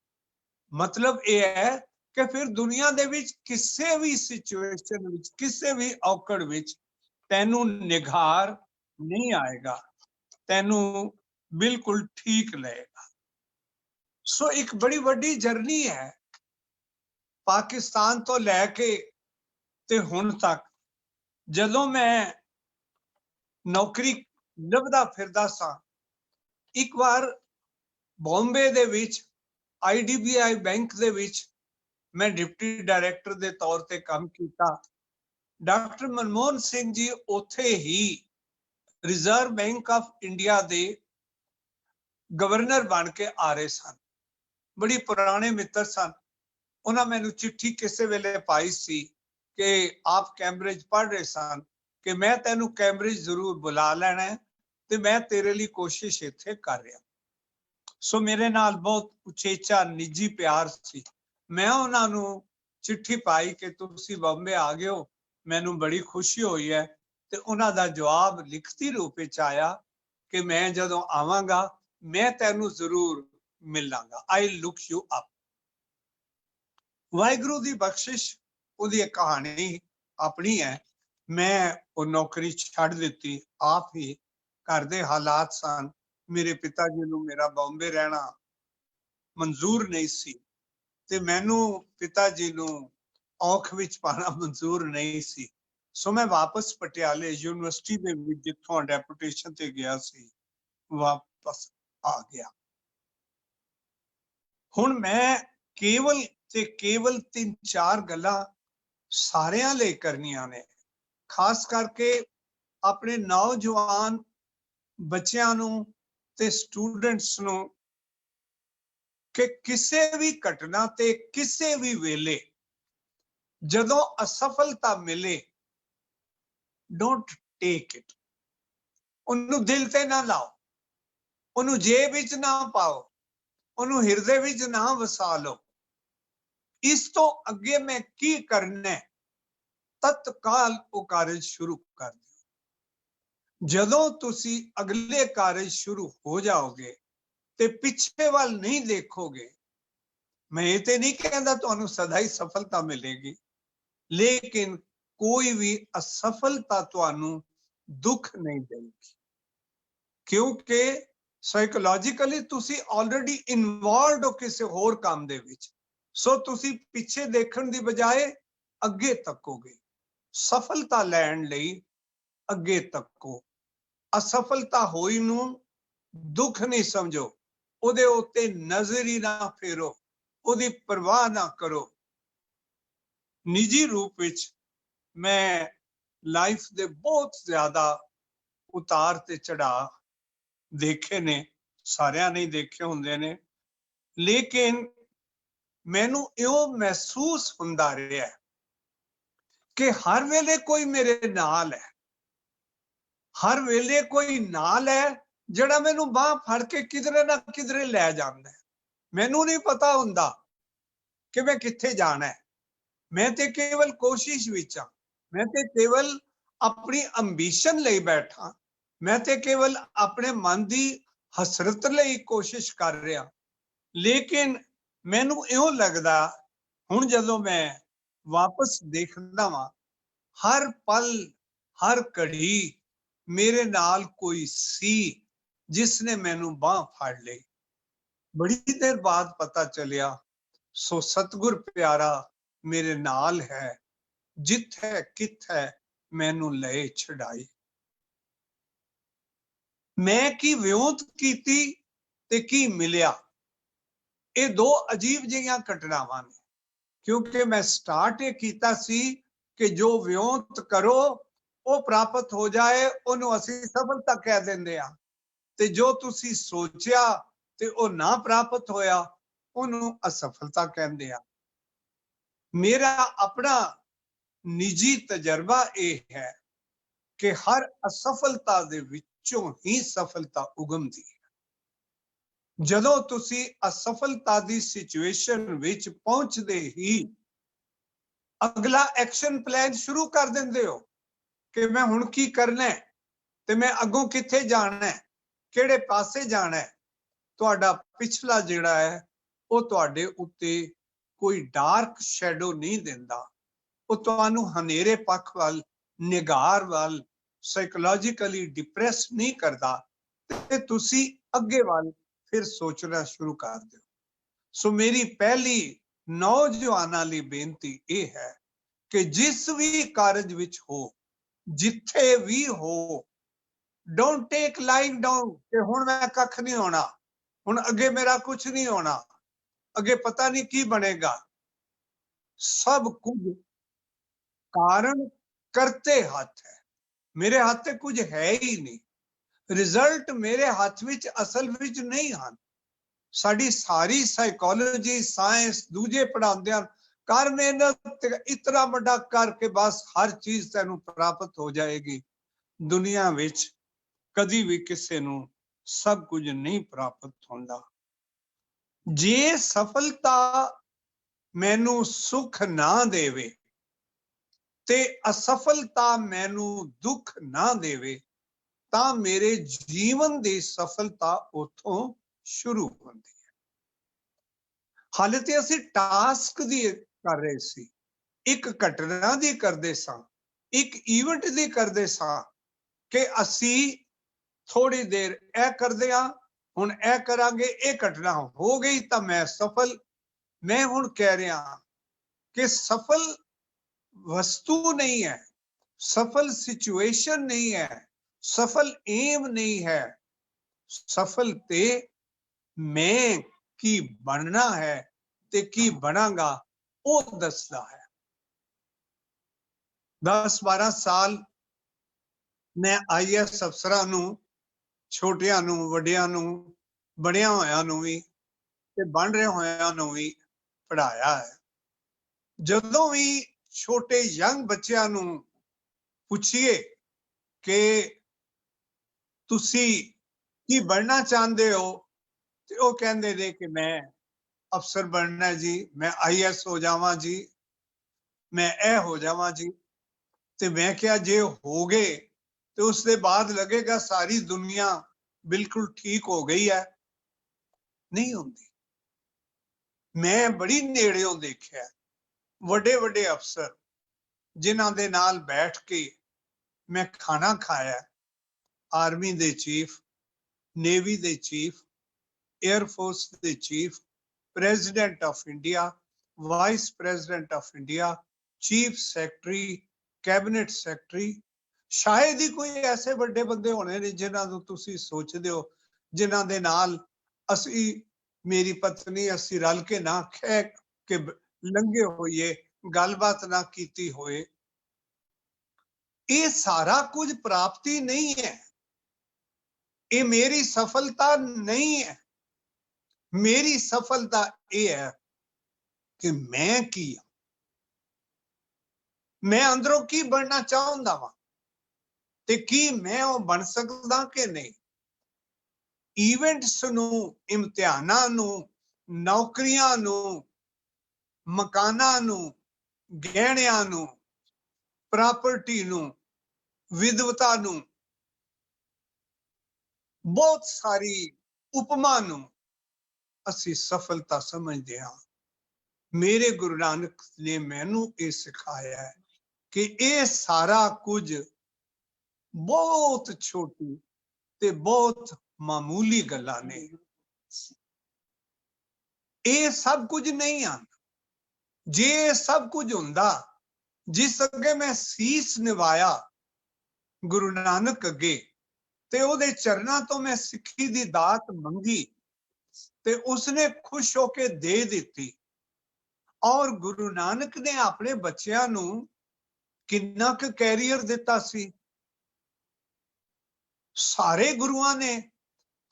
ਮਤਲਬ ਇਹ ਹੈ ਕਿ ਫਿਰ ਦੁਨੀਆ ਦੇ ਵਿੱਚ ਕਿਸੇ ਵੀ ਸਿਚੁਏਸ਼ਨ ਵਿੱਚ, ਕਿਸੇ ਵੀ ਔਕੜ ਵਿੱਚ ਤੈਨੂੰ ਨਿਘਾਰ ਨਹੀਂ ਆਏਗਾ, ਤੈਨੂੰ ਬਿਲਕੁਲ ਠੀਕ ਲਏਗਾ। ਸੋ ਇੱਕ ਬੜੀ ਵੱਡੀ ਜਰਨੀ ਹੈ ਪਾਕਿਸਤਾਨ ਤੋਂ ਲੈ ਕੇ ਤੇ ਹੁਣ ਤੱਕ। ਜਦੋਂ ਮੈਂ ਨੌਕਰੀ ਲੱਭਦਾ ਫਿਰਦਾ ਸਾਂ, ਇੱਕ ਵਾਰ ਬੰਬੇ ਦੇ ਵਿੱਚ IDBI ਬੈਂਕ ਦੇ ਵਿੱਚ ਮੈਂ ਡਿਪਟੀ ਡਾਇਰੈਕਟਰ ਦੇ ਤੌਰ ਤੇ ਕੰਮ ਕੀਤਾ। ਡਾਕਟਰ ਮਨਮੋਹਨ ਸਿੰਘ ਜੀ ਉੱਥੇ ਹੀ ਰਿਜ਼ਰਵ ਬੈਂਕ ਆਫ ਇੰਡੀਆ ਦੇ ਗਵਰਨਰ ਬਣ ਕੇ ਆ ਰਹੇ ਸਨ। ਬੜੀ ਪੁਰਾਣੇ ਮਿੱਤਰ ਸਨ। ਉਹਨਾਂ ਮੈਨੂੰ ਚਿੱਠੀ ਕਿਸੇ ਵੇਲੇ ਪਾਈ ਸੀ ਕਿ ਆਪ ਕੈਂਬਰਿਜ ਪੜ੍ਹ ਰਹੇ ਸਨ ਕਿ ਮੈਂ ਤੈਨੂੰ ਕੈਂਬਰਿਜ ਜ਼ਰੂਰ ਬੁਲਾ ਲੈਣਾ ਹੈ ਤੇ ਮੈਂ ਤੇਰੇ ਲਈ ਕੋਸ਼ਿਸ਼ ਇੱਥੇ ਕਰ ਰਿਹਾ। ਸੋ ਮੇਰੇ ਨਾਲ ਬਹੁਤ ਉਚੇਚਾ ਨਿੱਜੀ ਪਿਆਰ ਸੀ। ਮੈਂ ਉਹਨਾਂ ਨੂੰ ਚਿੱਠੀ ਪਾਈ ਕਿ ਤੁਸੀਂ ਬੰਬੇ ਆ ਗਏ ਹੋ, ਮੈਨੂੰ ਬੜੀ ਖੁਸ਼ੀ ਹੋਈ ਹੈ। ਤੇ ਉਹਨਾਂ ਦਾ ਜਵਾਬ ਲਿਖਤੀ ਰੂਪ ਵਿੱਚ ਆਇਆ ਕਿ ਮੈਂ ਜਦੋਂ ਆਵਾਂਗਾ ਮੈਂ ਤੈਨੂੰ ਜ਼ਰੂਰ ਮਿਲਾਂਗਾ। I look you up. Waheguru ਦੀ ਬਖਸ਼ਿਸ਼, ਉਹਦੀ ਇੱਕ ਕਹਾਣੀ ਆਪਣੀ ਹੈ। ਮੈਂ ਉਹ ਨੌਕਰੀ ਛੱਡ ਦਿੱਤੀ। ਆਪ ਹੀ ਘਰ ਦੇ ਹਾਲਾਤ ਸਨ। ਮੇਰੇ ਪਿਤਾ ਜੀ ਨੂੰ ਮੇਰਾ ਬੰਬੇ ਰਹਿਣਾ ਮਨਜ਼ੂਰ ਨਹੀਂ ਸੀ ਤੇ ਮੈਨੂੰ ਪਿਤਾ ਜੀ ਨੂੰ ਔਖ ਵਿੱਚ ਪਾਣਾ ਮਨਜ਼ੂਰ ਨਹੀਂ ਸੀ। ਸੋ ਮੈਂ ਵਾਪਸ ਪਟਿਆਲੇ ਯੂਨੀਵਰਸਿਟੀ ਦੇ ਵਿੱਚ, ਜਿੱਥੋਂ ਡੈਪੂਟੇਸ਼ਨ ਤੇ ਗਿਆ ਸੀ, ਵਾਪਸ ਆ ਗਿਆ। ਹੁਣ ਮੈਂ ਕੇਵਲ ਤੇ ਕੇਵਲ 3-4 ਗੱਲਾਂ ਸਾਰਿਆਂ ਲਈ ਕਰਨੀਆਂ ਨੇ, ਖਾਸ ਕਰਕੇ ਆਪਣੇ ਨੌਜਵਾਨ ਬੱਚਿਆਂ ਨੂੰ ਤੇ ਸਟੂਡੈਂਟਸ ਨੂੰ, ਕਿ ਕਿਸੇ ਵੀ ਘਟਨਾ ਤੇ ਕਿਸੇ ਵੀ ਵੇਲੇ ਜਦੋਂ ਅਸਫਲਤਾ ਮਿਲੇ, ਡੋਂਟ ਟੇਕ ਇਟ। ਉਹਨੂੰ ਦਿਲ ਤੇ ਨਾ ਲਾਓ, ਉਹਨੂੰ ਜੇਬ ਵਿੱਚ ਨਾ ਪਾਓ, ਉਹਨੂੰ ਹਿਰਦੇ ਵਿੱਚ ਨਾ ਵਸਾ ਲਓ। ਇਸ ਤੋਂ ਅੱਗੇ ਮੈਂ ਕੀ ਕਰਨਾ, ਤਤਕਾਲ ਉਹ ਕਾਰਜ ਸ਼ੁਰੂ ਕਰ ਦਿਓ। ਜਦੋਂ ਤੁਸੀਂ ਅਗਲੇ ਕਾਰਜ ਸ਼ੁਰੂ ਹੋ ਜਾਓਗੇ ਤੇ ਪਿੱਛੇ ਵੱਲ ਨਹੀਂ ਦੇਖੋਗੇ, ਮੈਂ ਇਹ ਤੇ ਨਹੀਂ ਕਹਿੰਦਾ ਤੁਹਾਨੂੰ ਸਦਾ ਹੀ ਸਫਲਤਾ ਮਿਲੇਗੀ, ਲੇਕਿਨ ਕੋਈ ਵੀ ਅਸਫਲਤਾ ਤੁਹਾਨੂੰ ਦੁੱਖ ਨਹੀਂ ਦੇਗੀ, ਕਿਉਂਕਿ ਸਾਈਕੋਲੋਜੀਕਲੀ ਤੁਸੀਂ ਆਲਰੇਡੀ ਇਨਵੋਲਵਡ ਹੋ ਕਿਸੇ ਹੋਰ ਕੰਮ ਦੇ ਵਿੱਚ। ਸੋ ਤੁਸੀਂ ਪਿੱਛੇ ਦੇਖਣ ਦੀ ਬਜਾਏ ਅੱਗੇ ਤੱਕੋਗੇ। ਸਫਲਤਾ ਲੈਣ ਲਈ ਅੱਗੇ ਤੱਕੋ। ਅਸਫਲਤਾ ਹੋਈ ਨੂੰ ਦੁੱਖ ਨਹੀਂ ਸਮਝੋ, ਉਹਦੇ ਉੱਤੇ ਨਜ਼ਰ ਹੀ ਨਾ ਫੇਰੋ, ਉਹਦੀ ਪਰਵਾਹ ਨਾ ਕਰੋ। ਨਿੱਜੀ ਰੂਪ ਵਿੱਚ ਮੈਂ ਲਾਈਫ ਦੇ ਬਹੁਤ ਜ਼ਿਆਦਾ ਉਤਾਰ ਤੇ ਚੜਾਅ ਦੇਖੇ ਨੇ, ਸਾਰਿਆਂ ਨੇ ਦੇਖੇ ਹੁੰਦੇ ਨੇ, ਲੇਕਿਨ ਮੈਨੂੰ ਇਉਂ ਮਹਿਸੂਸ ਹੁੰਦਾ ਰਿਹਾ ਕਿ ਹਰ ਵੇਲੇ ਕੋਈ ਮੇਰੇ ਨਾਲ ਹੈ, ਹਰ ਵੇਲੇ ਕੋਈ ਨਾਲ ਹੈ ਜਿਹੜਾ ਮੈਨੂੰ ਬਾਹ ਫੜ ਕੇ ਕਿਧਰੇ ਨਾ ਕਿਧਰੇ ਲੈ ਜਾਂਦਾ ਹੈ। ਮੈਨੂੰ ਨਹੀਂ ਪਤਾ ਹੁੰਦਾ ਕਿ ਮੈਂ ਕਿੱਥੇ ਜਾਣਾ ਹੈ। ਮੈਂ ਤੇ ਕੇਵਲ ਕੋਸ਼ਿਸ਼ ਵਿੱਚ ਹਾਂ, ਮੈਂ ਤੇ ਕੇਵਲ ਆਪਣੀ ਅੰਬੀਸ਼ਨ ਲਈ ਬੈਠਾ, ਮੈਂ ਤੇ ਕੇਵਲ ਆਪਣੇ ਮਨ ਦੀ ਹਸਰਤ ਲਈ ਕੋਸ਼ਿਸ਼ ਕਰ ਰਿਹਾ। ਲੇਕਿਨ ਮੈਨੂੰ ਇਉਂ ਲੱਗਦਾ ਹੁਣ ਜਦੋਂ ਮੈਂ ਵਾਪਸ ਦੇਖਦਾ ਵਾਂ, ਹਰ ਪਲ ਹਰ ਘੜੀ ਮੇਰੇ ਨਾਲ ਕੋਈ ਸੀ ਜਿਸ ਨੇ ਮੈਨੂੰ ਬਾਹ ਫੜ ਲਈ। ਬੜੀ ਦੇਰ ਬਾਅਦ ਪਤਾ ਚੱਲਿਆ ਸੋ ਸਤਿਗੁਰ ਪਿਆਰਾ ਮੇਰੇ ਨਾਲ ਹੈ, ਜਿੱਥੇ ਕਿੱਥੇ ਮੈਨੂੰ ਲਏ ਛਡਾਈ। ਮੈਂ ਕੀ ਵਿਉਂਤ ਕੀਤੀ ਤੇ ਕੀ ਮਿਲਿਆ, ਇਹ ਦੋ ਅਜੀਬ ਜਿਹੀਆਂ ਘਟਨਾਵਾਂ ਨੇ। ਕਿਉਂਕਿ ਮੈਂ ਸਟਾਰਟ ਇਹ ਕੀਤਾ ਸੀ ਕਿ ਜੋ ਵਿਉਂਤ ਕਰੋ ਉਹ ਪ੍ਰਾਪਤ ਹੋ ਜਾਏ, ਉਹਨੂੰ ਅਸੀਂ ਸਫਲਤਾ ਕਹਿ ਦਿੰਦੇ ਆ, ਤੇ ਜੋ ਤੁਸੀਂ ਸੋਚਿਆ ਤੇ ਉਹ ਨਾ ਪ੍ਰਾਪਤ ਹੋਇਆ ਉਹਨੂੰ ਅਸਫਲਤਾ ਕਹਿੰਦੇ ਆ। ਮੇਰਾ ਆਪਣਾ ਨਿੱਜੀ ਤਜਰਬਾ ਇਹ ਹੈ ਕਿ ਹਰ ਅਸਫਲਤਾ ਦੇ ਵਿੱਚੋਂ ਹੀ ਸਫਲਤਾ ਉਗਮਦੀ ਹੈ। ਜਦੋਂ ਤੁਸੀਂ ਅਸਫਲਤਾ ਦੀ ਸਿਚੁਏਸ਼ਨ ਵਿੱਚ ਪਹੁੰਚਦੇ ਹੀ ਅਗਲਾ ਐਕਸ਼ਨ ਪਲਾਨ ਸ਼ੁਰੂ ਕਰ ਦਿੰਦੇ ਹੋ ਕਿ ਮੈਂ ਹੁਣ ਕੀ ਕਰਨਾ ਹੈ ਤੇ ਮੈਂ ਅੱਗੋਂ ਕਿੱਥੇ ਜਾਣਾ ਹੈ, ਕਿਹੜੇ ਪਾਸੇ ਜਾਣਾ ਹੈ। ਤੁਹਾਡਾ ਪਿਛਲਾ ਜਿਹੜਾ ਹੈ ਉਹ ਤੁਹਾਡੇ ਉੱਤੇ ਕੋਈ ਡਾਰਕ ਸ਼ੈਡੋ ਨਹੀਂ ਦਿੰਦਾ, ਉਹ ਤੁਹਾਨੂੰ ਹਨੇਰੇ ਪੱਖ ਵੱਲ, ਨਿਗਾਰ ਵੱਲ ਸਾਈਕੋਲੋਜੀਕਲੀ ਡਿਪਰੈਸ ਨਹੀਂ ਕਰਦਾ ਤੇ ਤੁਸੀਂ ਅੱਗੇ ਵੱਲ ਫਿਰ ਸੋਚਣਾ ਸ਼ੁਰੂ ਕਰ ਦਿਓ। ਸੋ ਮੇਰੀ ਪਹਿਲੀ ਨੌਜਵਾਨਾਂ ਲਈ ਬੇਨਤੀ ਇਹ ਹੈ ਕਿ ਜਿਸ ਵੀ ਕਾਰਜ ਵਿੱਚ ਹੋ, ਜਿੱਥੇ ਵੀ ਹੋ, ਡੋਂਟ ਟੇਕ ਲਾਈਫ ਡਾਊਨ ਕਿ ਹੁਣ ਮੈਂ ਕੱਖ ਨਹੀਂ ਹੋਣਾ, ਹੁਣ ਅੱਗੇ ਮੇਰਾ ਕੁਝ ਨਹੀਂ ਹੋਣਾ, ਅੱਗੇ ਪਤਾ ਨਹੀਂ ਕੀ ਬਣੇਗਾ। ਸਭ ਕੁਝ ਕਾਰਨ ਕਰਤੇ ਹੱਥ ਹੈ, ਮੇਰੇ ਹੱਥ ਤੇ ਕੁਝ ਹੈ ਹੀ ਨਹੀਂ। ਰਿਜ਼ਲਟ ਮੇਰੇ ਹੱਥ ਵਿੱਚ ਅਸਲ ਵਿੱਚ ਨਹੀਂ ਹਨ। ਸਾਡੀ ਸਾਰੀ ਸਾਈਕੋਲੋਜੀ, ਸਾਇੰਸ, ਦੂਜੇ ਪੜ੍ਹਾਉਂਦੇ ਹਨ ਕਰ ਮਿਹਨਤ, ਇਤਨਾ ਵੱਡਾ ਕਰਕੇ ਬਸ ਹਰ ਚੀਜ਼ ਤੈਨੂੰ ਪ੍ਰਾਪਤ ਹੋ ਜਾਏਗੀ। ਦੁਨੀਆ ਵਿੱਚ ਕਦੀ ਵੀ ਕਿਸੇ ਨੂੰ ਸਭ ਕੁਝ ਨਹੀਂ ਪ੍ਰਾਪਤ ਹੁੰਦਾ। ਜੇ ਸਫਲਤਾ ਮੈਨੂੰ ਸੁਖ ਨਾ ਦੇਵੇ ਤੇ ਅਸਫਲਤਾ ਮੈਨੂੰ ਦੁੱਖ ਨਾ ਦੇਵੇ ਤਾਂ ਮੇਰੇ ਜੀਵਨ ਦੀ ਸਫਲਤਾ ਉੱਥੋਂ ਸ਼ੁਰੂ ਹੁੰਦੀ ਹੈ। ਹਾਲੇ ਤੇ ਅਸੀਂ ਟਾਸਕ ਦੀ ਕਰ ਰਹੇ ਸੀ, ਇੱਕ ਘਟਨਾ ਦੀ ਕਰਦੇ ਸਾਂ, ਇੱਕ ਇਵੈਂਟ ਦੀ ਕਰਦੇ ਸਾਂ ਕਿ ਅਸੀਂ ਥੋੜੀ ਦੇਰ ਇਹ ਕਰਦੇ ਆ, ਹੁਣ ਇਹ ਕਰਾਂਗੇ, ਇਹ ਘਟਨਾ ਹੋ ਗਈ ਤਾਂ ਮੈਂ ਸਫਲ। ਮੈਂ ਹੁਣ ਕਹਿ ਰਿਹਾ ਕਿ ਸਫਲ ਵਸਤੂ ਨਹੀਂ ਹੈ, ਸਫਲ ਸਿਚੁਏਸ਼ਨ ਨਹੀਂ ਹੈ, ਸਫਲ ਏਮ ਨਹੀਂ ਹੈ। ਸਫਲ ਤੇ ਮੈਂ ਕੀ ਬਣਨਾ ਹੈ ਤੇ ਕੀ ਬਣਾਂਗਾ ਉਹ ਦੱਸਦਾ ਹੈ। 10-12 ਸਾਲ ਮੈਂ IAS ਅਫਸਰਾਂ ਨੂੰ, ਛੋਟਿਆਂ ਨੂੰ, ਵੱਡਿਆਂ ਨੂੰ, ਬਣਿਆ ਹੋਇਆਂ ਨੂੰ ਵੀ ਤੇ ਬਣ ਰਹੇ ਹੋਇਆਂ ਨੂੰ ਵੀ ਪੜ੍ਹਾਇਆ ਹੈ। ਜਦੋਂ ਵੀ ਛੋਟੇ ਯੰਗ ਬੱਚਿਆਂ ਨੂੰ ਪੁੱਛੀਏ ਕਿ ਤੁਸੀਂ ਕੀ ਬਣਨਾ ਚਾਹੁੰਦੇ ਹੋ ਤੇ ਉਹ ਕਹਿੰਦੇ ਨੇ ਕਿ ਮੈਂ ਅਫਸਰ ਬਣਨਾ ਜੀ, ਮੈਂ IAS ਹੋ ਜਾਵਾਂ ਜੀ, ਮੈਂ ਇਹ ਹੋ ਜਾਵਾਂ ਜੀ। ਤੇ ਮੈਂ ਕਿਹਾ ਜੇ ਹੋ ਗਏ ਤੇ ਉਸ ਦੇ ਬਾਅਦ ਲੱਗੇਗਾ ਸਾਰੀ ਦੁਨੀਆ ਬਿਲਕੁਲ ਠੀਕ ਹੋ ਗਈ ਹੈ। ਨਹੀਂ ਹੁੰਦੀ। ਮੈਂ ਬੜੀ ਨੇੜਿਓਂ ਦੇਖਿਆ ਵੱਡੇ ਵੱਡੇ ਅਫਸਰ ਜਿਨ੍ਹਾਂ ਦੇ ਨਾਲ ਬੈਠ ਕੇ ਮੈਂ ਖਾਣਾ ਖਾਇਆ, ਆਰਮੀ ਦੇ chief, navy they chief, air force they chief, president of India, vice president of India, chief secretary, cabinet secretary. शायद ही कोई ऐसे बड़े बंदे होने ने जिन्हां नूं तुसीं सोचदे हो जिन्हां दे नाल असी मेरी पत्नी असी रल के ना खै के लंघे होइए, गलबात ना कीती होए। ये सारा कुछ प्राप्ति नहीं है, ये मेरी सफलता नहीं है। मेरी सफलता ये है कि मैं की हां, मैं अंदरों की बनना चाहुंदा वां ते की मैं वो बन सकदा कि नहीं। इवेंट्स नूं, इम्तिहानां नूं, नौकरियां नूं, मकानां नूं, गहणियां नूं, प्रॉपर्टी नूं, विधवता नूं, बहुत सारी उपमा नूं असी सफलता समझदे हां। मेरे गुरु नानक ने मैनू ये सिखाया है कि ये सारा कुछ बहुत छोटी ते बहुत मामूली गल्लां ने। ये सब कुछ नहीं आंदा। जे सब कुछ हुंदा, जिस अगे मैं सीस निवाया गुरु नानक अगे ते ओदे चरनां तो मैं सिक्खी दी दात मंगी ते उसने खुश होके दे दिती। और गुरु नानक ने अपने बच्चों नूं किन्ना क कैरियर दिता सी। सारे गुरुआं ने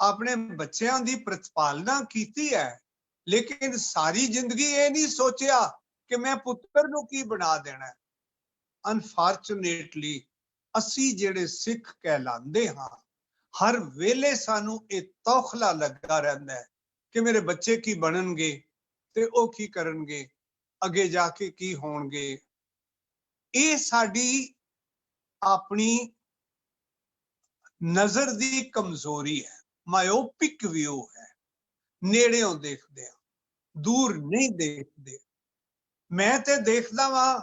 अपने बच्चों की प्रतिपालना की है, लेकिन सारी जिंदगी ये नहीं सोचा कि मैं पुत्र नूं की बना देना है। अनफॉर्चुनेटली असी जेड़े सिख कहलांदे हां, हर वेले सानू ये तौखला लगा रहंदा है कि मेरे बच्चे की बननगे ते ओ की करनगे, अगे जाके की होणगे। ये साडी अपनी नजर दी कमजोरी है, मायोपिक व्यू है। नेड़ेों देखदे हां, दूर नहीं देखदे। मैं ते देखदा वां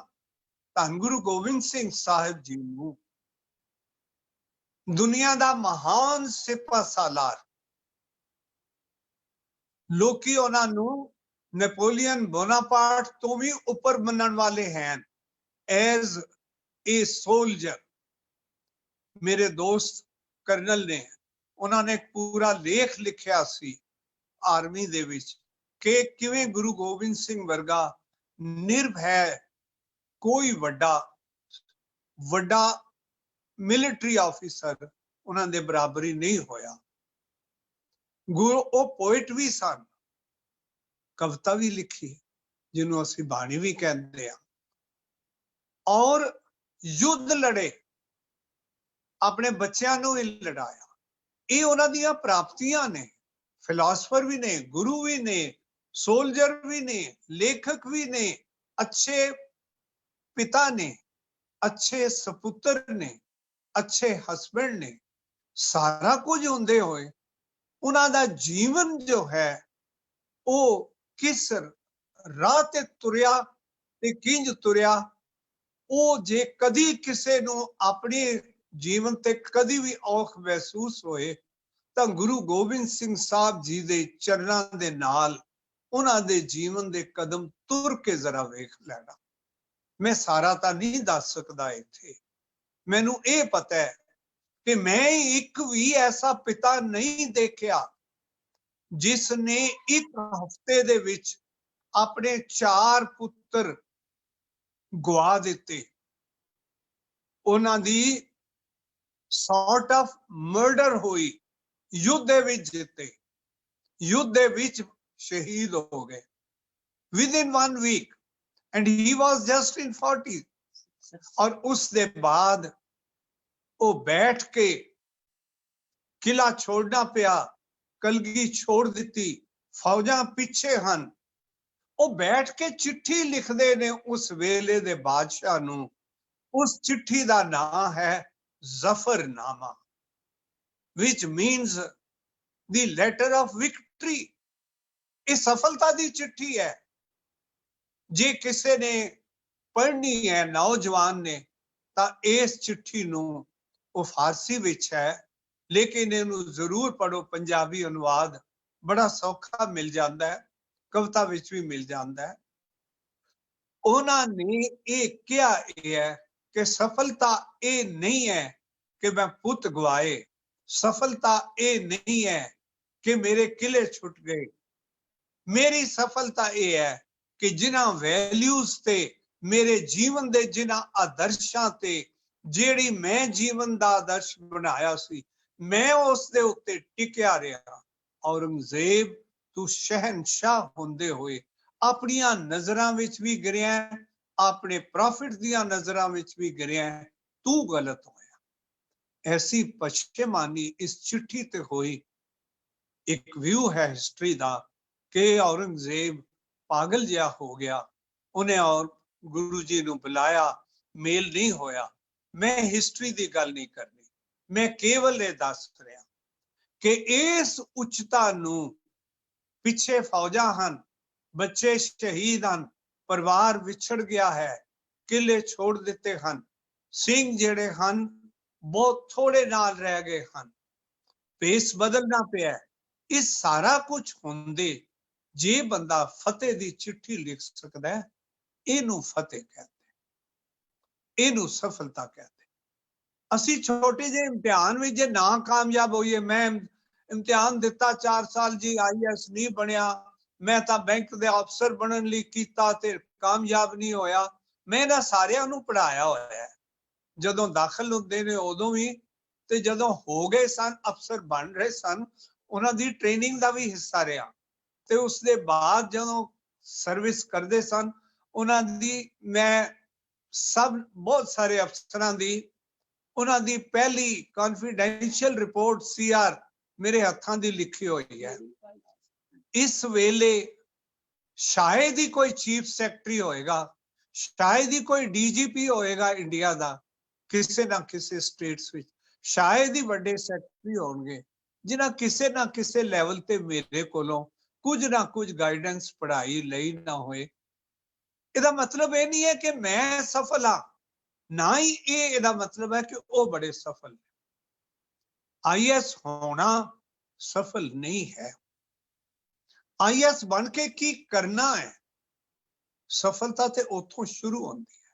धन गुरु गोबिंद सिंह साहिब जी नूं, दुनिया दा महान सिपा सालार। लोकी उन्हां नूं नेपोलियन बोनापार्ट तो भी ऊपर मनण वाले हैं एज ए सोल्जर। मेरे दोस्त कर्नल ने उन्होंने एक पूरा लेख लिखिया सी आर्मी दे विच कि किवें गुरु गोबिंद सिंह वर्गा निर्भय कोई वड्डा मिलिटरी ऑफिसर उन्हां दे बराबरी नहीं होया। गुरु ओ पोइट भी सन, कविता भी लिखी जिन्हों असी बाणी भी कहते हैं, और युद्ध लड़े, अपने बच्चों नूं ही लड़ाया। ये उन्हां दीयां प्राप्तियां ने। फिलोसफर भी ने, गुरु भी ने, सोल्जर भी ने, लेखक भी ने, अच्छे पिता ने, अच्छे सपुत्र ने, अच्छे हस्बैंड ने। सारा कुछ होंदे होए उन्हां दा जीवन जो है वो किस राह ते तुरिया ते किंज तुरिया, वो जे कदी किसे नूं अपने जीवन ते कदी भी औख महसूस होए तां गुरु गोबिंद सिंह साहब जी दे चरनां दे नाल उन्हां दे जीवन दे कदम तुर के जरा वेख लेना। मैं सारा तां नहीं दस सकदा इत्थे। मैनू ये पता है कि मैं एक भी ऐसा पिता नहीं देखिया जिसने एक हफ्ते दे विच अपने 4 पुत्र गवा दिते। उन्हां दी सॉर्ट ऑफ मर्डर हुई, युद्ध दे विच जिते, युद्ध दे विच शहीद हो गए within 1 week and he was just in 40। और उस दे बाद वो बैठ के किला छोड़ना पिया, कलगी छोड़ दी, फौजा पीछे हन। वो बैठ के चिट्ठी लिखते ने उस वेले दे बादशाह नूं। उस चिट्ठी दा नाम है Zafarnama, which means the letter of victory. ये सफलता दी चिट्ठी है। जे किसे ने पढ़नी है नौजवान ने, तां इस चिट्ठी नूं, वो फारसी विच है, लेकिन इनू जरूर पढ़ो, पंजाबी अनुवाद बड़ा सौखा मिल जाता है, कविता विच भी मिल जाता है। उन्होंने ये क्या है कि सफलता ये नहीं है कि मैं पुत गवाए, सफलता ये नहीं है कि मेरे किले छुट गए। मेरी सफलता ये है कि जिन्हां वैल्यूज ते मेरे जीवन दे जिन्हां आदर्शां ते जेड़ी मैं जीवन दा आदर्श बनाया सी, मैं उस दे उत्ते टिकिया रहा। औरंगजेब तू शहनशाह होंदे होए अपनियां नजरां विच भी गिरिया, अपने प्रॉफिट दियां नजरां विच भी गिरिया, तू गलत होया। ऐसी पछेमानी इस चिट्ठी ते होई। एक व्यू है हिस्ट्री दा कि औरंगजेब पागल जिहा हो गया, उन्हें और गुरु जी नूं बुलाया, मेल नहीं होया। मैं हिस्ट्री दी गल नहीं करनी, मैं केवल ये दस रहा कि इस उच्चता नूं पिछे फौजां हन, बच्चे शहीद हन, परिवार विछड़ गया है, किले छोड़ दिते हन, सिंह जेड़े हन बहुत थोड़े नाल रह गए हन, पेस बदलना पिया। इस सारा कुछ होंदे जे बंदा फतेह दी चिट्ठी लिख सकदा है, इनू फतेह कहते, इनू सफलता कहते। असी छोटे जे इम्तिहान में जे ना कामयाब होइए, मैं इम्तिहान दिता 4 साल जी, IAS नहीं बनया, मैं तां बैंक दे अफसर बनन लई कीता ते कामयाब नहीं होया। मैं इन्हां सारियां नूं पढ़ाया होया है, जदों दाखल हुंदे ने उदों भी ते जदों हो गए सन, अफसर बन रहे सन, उन्हां दी ट्रेनिंग दा भी हिस्सा रहा ते उस दे बाद जदों सर्विस करदे सन, उन्हां दी मैं सब बहुत सारे अफसरां दी उन्हां दी पहली कॉन्फिडेंशियल रिपोर्ट CR मेरे हत्थां दी लिखी हुई है। इस वेले शायद ही कोई चीफ सेक्रेटरी होएगा, शायद ही कोई DGP होएगा इंडिया दा किसी ना किसी स्टेट्स विच, शायद ही बड़े सेक्रेटरी होंगे जिन्हां किसी ना किसी लेवल ते मेरे कोलों कुछ ना कुछ गाइडेंस पढ़ाई लई ना होए। इहदा मतलब ये नहीं है कि मैं सफल हाँ, ना ही ये मतलब है कि वो बड़े सफल है। IAS होना सफल नहीं है। IAS बन के की करना है, सफलता ते उथों शुरू होती है।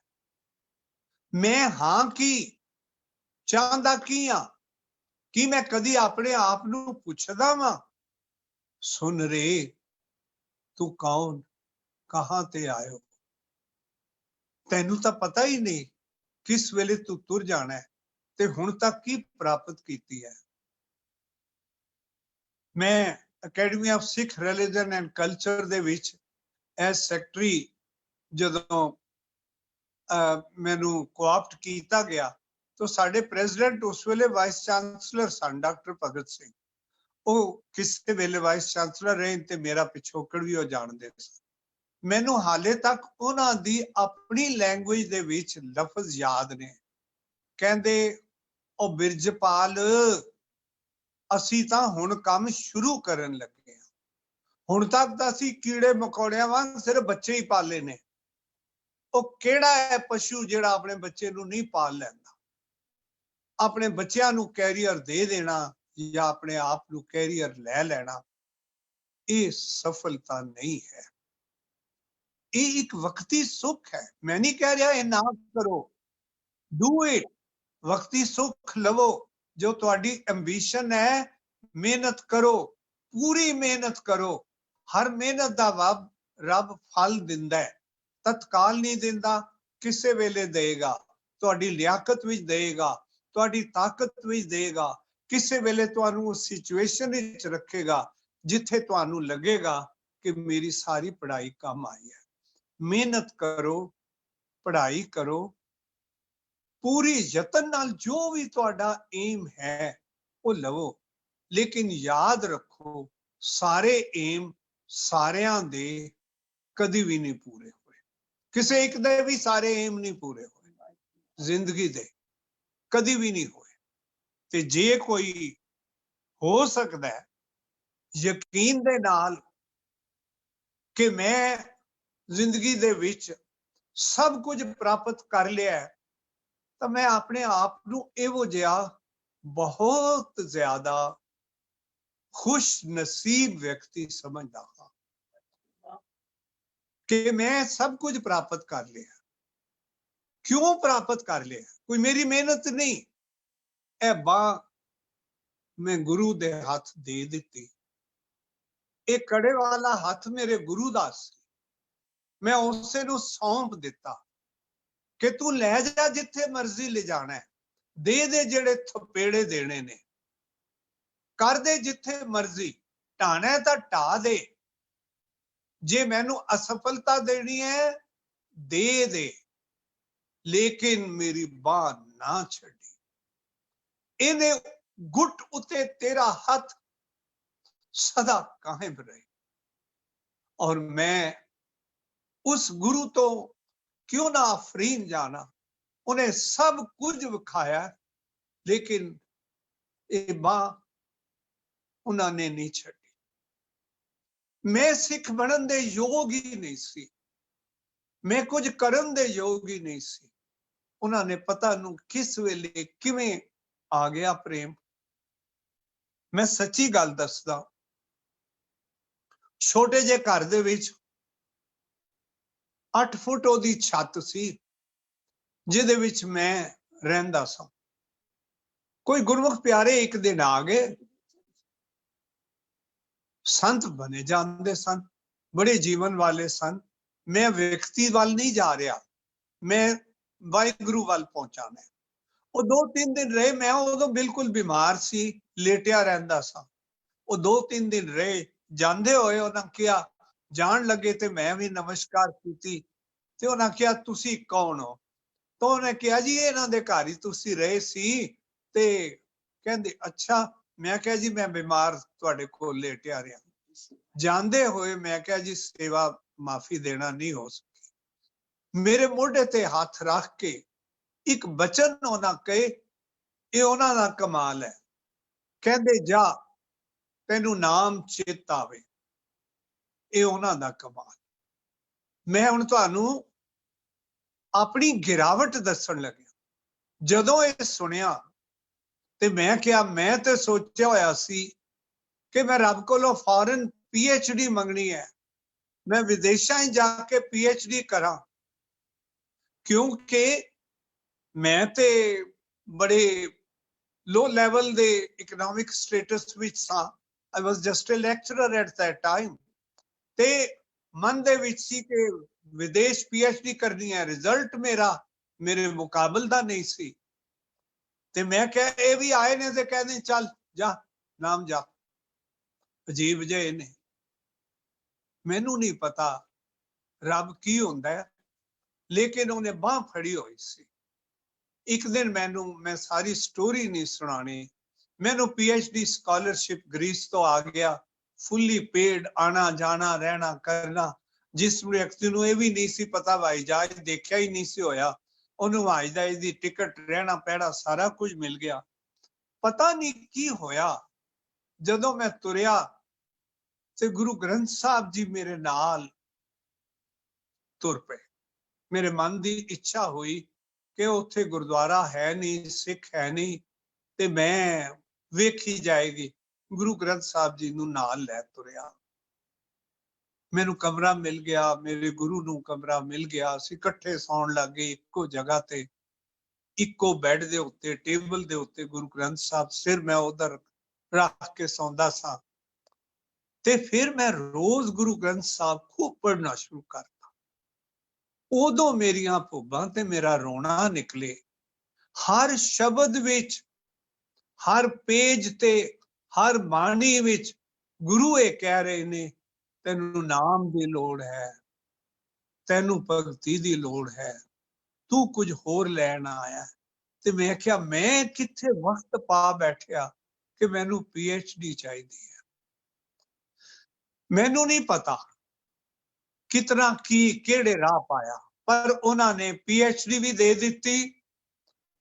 मैं हां की चाहता की हां कि मैं कदी अपने आप नूं पुछदा वां, सुन रे तू कौन, कहां ते आयो, तैनू तां पता ही नहीं किस वेले तू तुर जाना है ते हुण तक की प्राप्त कीती है। मैं academy of Sikh religion and culture दे विच एज सैकटरी जदों मैनू कोआप्ट किया गया तो साडे प्रेजिडेंट उस वेले वाइस चांसलर सन डॉक्टर भगत सिंह, वो किसी वेले वाइस चांसलर रहे ते मेरा पिछोकड़ भी वो जानते। मैनू हाले तक उन्हां दी अपनी लैंग्वेज दे विच लफज याद ने, कहंदे ओ बिरजपाल असी तां हुण काम शुरू करन लगे हां, हुण तक तां असी कीड़े मकोड़ियां वांग सिर्फ बच्चे ही पाले ने। ओ केड़ा है पशु जिहड़ा अपने बच्चे नूं नहीं पाल लैंदा, अपने बच्चों नूं कैरियर दे देना या अपने आप नूं कैरियर लै लेना, ये सफलता नहीं है। ये एक वक्ती सुख है। मैं नहीं कह रहा ये ना करो, डू इट, वक्ती सुख लवो, जो तुहाडी एंबिशन है मेहनत करो, पूरी मेहनत करो। हर मेहनत दा रब फल दिंदा है, तत्काल नहीं दिंदा, किसे वेले देगा, तुहाडी लियाकत विच देगा, तुहाडी ताकत विच देगा, किसे वेले तुहानू उस सिचुएशन विच रखेगा जिथे तुहानू लगेगा कि मेरी सारी पढ़ाई काम आई है। मेहनत करो, पढ़ाई करो, पूरी यतन नाल जो भी तुहाडा एम है वो लवो, लेकिन याद रखो सारे एम सारियां दे कदी भी नहीं पूरे होए, किसे एक दे भी सारे एम नहीं पूरे होए जिंदगी दे, कदी भी नहीं होए। ते जे कोई हो सकता है यकीन दे नाल कि मैं जिंदगी दे विच सब कुछ प्राप्त कर लिया है, तो मैं अपने आप नूं इहो जिहा बहुत ज्यादा खुश नसीब व्यक्ति समझदा हां कि मैं सब कुछ प्राप्त कर लिया। क्यों प्राप्त कर लिया? कोई मेरी मेहनत नहीं, ए बांह मैं गुरु दे हाथ दे दिती। एक कड़े वाला हाथ मेरे गुरु दा सी, मैं उसे नूं सौंप दिता कि तू लै जा जिथे मर्जी ले जाना है, दे जेड़े थपेड़े देने ने, कर दे जिथे मर्जी, ढाना है तां ढा दे, जे मैनू असफलता देनी है दे, लेकिन मेरी बांह ना छड़ी। इन्हें गुट उते तेरा हाथ सदा कायम रहे। और मैं उस गुरु तो क्यों ना आफरीन जाना, उन्हें सब कुछ विखाया, लेकिन ये बांह उन्होंने नहीं छड़ी। मैं सिख बनन दे योग ही नहीं सी, मैं कुछ करन दे योग ही नहीं सी। उन्होंने पता नूं किस वेले किवें आ गया प्रेम। मैं सच्ची गल दसदा, छोटे जे घर दे विच 8 फुट ओदी छत सी, जिहदे विच मैं रहिंदा सां। कोई गुरमुख प्यारे एक दिन आ गए, संत बने जाते सन, बड़े जीवन वाले सन। मैं व्यक्ति वाल नहीं जा रहा, मैं वाहिगुरु वाल पहुंचाना। वो 2-3 दिन रहे, मैं उदों बिल्कुल बीमार सी, लेटिया रहिंदा सा। वो 2-3 दिन रहे, जांदे होए उन्हां कहा, जान लगे ते मैं भी नमस्कार कीती ते उन्हां कहा तुसी कौन हो? तो उन्हें कहा जी इन्हां दे घर ही तुसी रहे सी ते कहंदे अच्छा। मैं कहा जी मैं बीमार तुहाडे कोल लेटिया रहा। जानदे होए मैं कहा जी सेवा माफी देना नहीं हो सकी। मेरे मोढे ते हाथ रख के एक बचन उन्हां कहे, ये उन्हां दा कमाल है। कहंदे जा तैनू नाम चेता आवे, ये उन्हां दा कमाल। मैं हुण तुहानू अपनी गिरावट दसन लगे। जदों ये सुनिया ते मैं क्या, मैं ते सोचा होया सी कि मैं रब कोलों फॉरन PhD मंगनी है, मैं विदेशां जाके PhD करा, क्योंकि मैं ते बड़े लो लेवल दे इकोनॉमिक स्टेटस विच सा। I was just a lecturer at that time. ते मन दे विच सी कि विदेश PhD करनी है। रिजल्ट मेरा मेरे मुकाबल दा नहीं सी। ते मैं कहा ये भी आए ने ते कहने चल जा नाम जा। अजीब जे ने, मैनू नहीं पता रब की हुंदा है, लेकिन उन्हें बांह फड़ी हुई सी। एक दिन मैं सारी स्टोरी नहीं सुनानी, मैनू PhD स्कॉलरशिप ग्रीस तो आ गया, फुली पेड, आना जाना रहना करना। जिस व्यक्ति नूं ये भी नहीं सी पता हवाई जहाज देखिया ही नहीं सी होया, उन्होंने हवाई जहाज दी टिकट, रहना पैड़ा सारा कुछ मिल गया। पता नहीं की होया, जदों मैं तुरिया ते गुरु ग्रंथ साहब जी मेरे नाल तुर पे। मेरे मन की इच्छा हुई कि उत्थे गुरुद्वारा है नहीं, सिख है नहीं, ते मैं वेखी जाएगी। गुरु ग्रंथ साहब जी नूं नाल लै तुरिया। मैनू कमरा मिल गया, मेरे गुरु नूं कमरा मिल गया। असीं इकट्ठे सौण लग गए इक्को जगह ते, इक्को बैड दे उत्ते, टेबल दे उत्ते गुरु ग्रंथ साहब, सिर मैं उधर रख के सौंदा सा। ते फिर मैं रोज गुरु ग्रंथ साहब खूब पढ़ना शुरू करता। उदों मेरियां भुब्बां ते मेरा रोना निकले। हर शब्द विच, हर पेज ते, हर बाणी विच गुरु ये कह रहे ने, तैनू नाम दी लोड़ है, तैनू भगती दी लोड़ है, तू कुछ होर लैण आया। ते मैं क्या, मैं किथे वक्त पा बैठिया कि मैनू PhD चाहिदी है। मैनू नहीं पता कितना की केड़े राह पाया, पर उन्होंने PhD भी दे दिती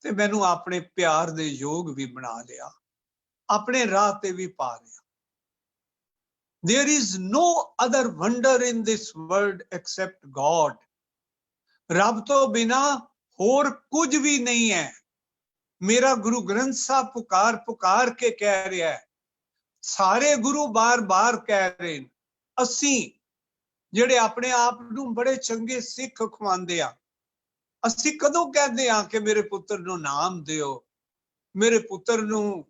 ते मैनू अपने प्यार दे योग भी बना लिया, अपने राह ते भी पा लिया। There is no other wonder in this world except God. रब तो बिना होर कुछ भी नहीं है। मेरा गुरु ग्रंथ साहब पुकार पुकार के कह रहा है, सारे गुरु बार बार कह रहे हैं, ਅਸੀਂ ਜਿਹੜੇ ਆਪਣੇ ਆਪ ਨੂੰ ਬੜੇ ਚੰਗੇ ਸਿੱਖ ਖਵਾਉਂਦੇ ਆ, ਅਸੀਂ ਕਦੋਂ ਕਹਿੰਦੇ ਆ ਕਿ ਮੇਰੇ ਪੁੱਤਰ ਨੂੰ ਨਾਮ ਦਿਓ, ਮੇਰੇ ਪੁੱਤਰ ਨੂੰ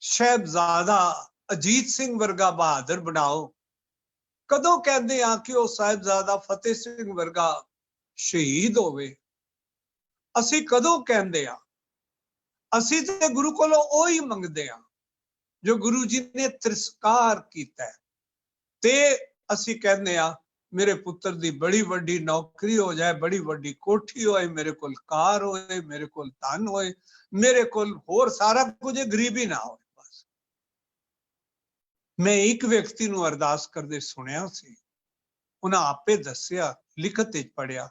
ਸਾਹਿਬਜ਼ਾਦਾ ਅਜੀਤ ਸਿੰਘ ਵਰਗਾ ਬਹਾਦਰ ਬਣਾਓ, ਕਦੋਂ ਕਹਿੰਦੇ ਆ ਕਿ ਉਹ ਸਾਹਿਬਜ਼ਾਦਾ ਫਤਿਹ ਸਿੰਘ ਵਰਗਾ ਸ਼ਹੀਦ ਹੋਵੇ, ਅਸੀਂ ਕਦੋਂ ਕਹਿੰਦੇ ਆ? ਅਸੀਂ ਤੇ ਗੁਰੂ ਕੋਲੋਂ ਉਹੀ ਮੰਗਦੇ ਆ ਜੋ ਗੁਰੂ ਜੀ ਨੇ ਤਿਰਸਕਾਰ ਕੀਤਾ, ਤੇ ਅਸੀਂ ਕਹਿੰਦੇ ਆ ਮੇਰੇ ਪੁੱਤਰ ਦੀ ਬੜੀ ਵੱਡੀ ਨੌਕਰੀ ਹੋ ਜਾਏ, ਬੜੀ ਵੱਡੀ ਕੋਠੀ ਹੋਏ, ਮੇਰੇ ਕੋਲ ਕਾਰ ਹੋਏ, ਮੇਰੇ ਕੋਲ ਧਨ ਹੋਏ, ਮੇਰੇ ਕੋਲ ਹੋਰ ਸਾਰਾ ਕੁਝ, ਗਰੀਬੀ ਨਾ ਹੋਏ। ਬਸ ਮੈਂ ਇੱਕ ਵਿਅਕਤੀ ਨੂੰ ਅਰਦਾਸ ਕਰਦੇ ਸੁਣਿਆ ਸੀ, ਉਹਨਾਂ ਆਪੇ ਦੱਸਿਆ, ਲਿਖਤ ਵਿੱਚ ਪੜਿਆ,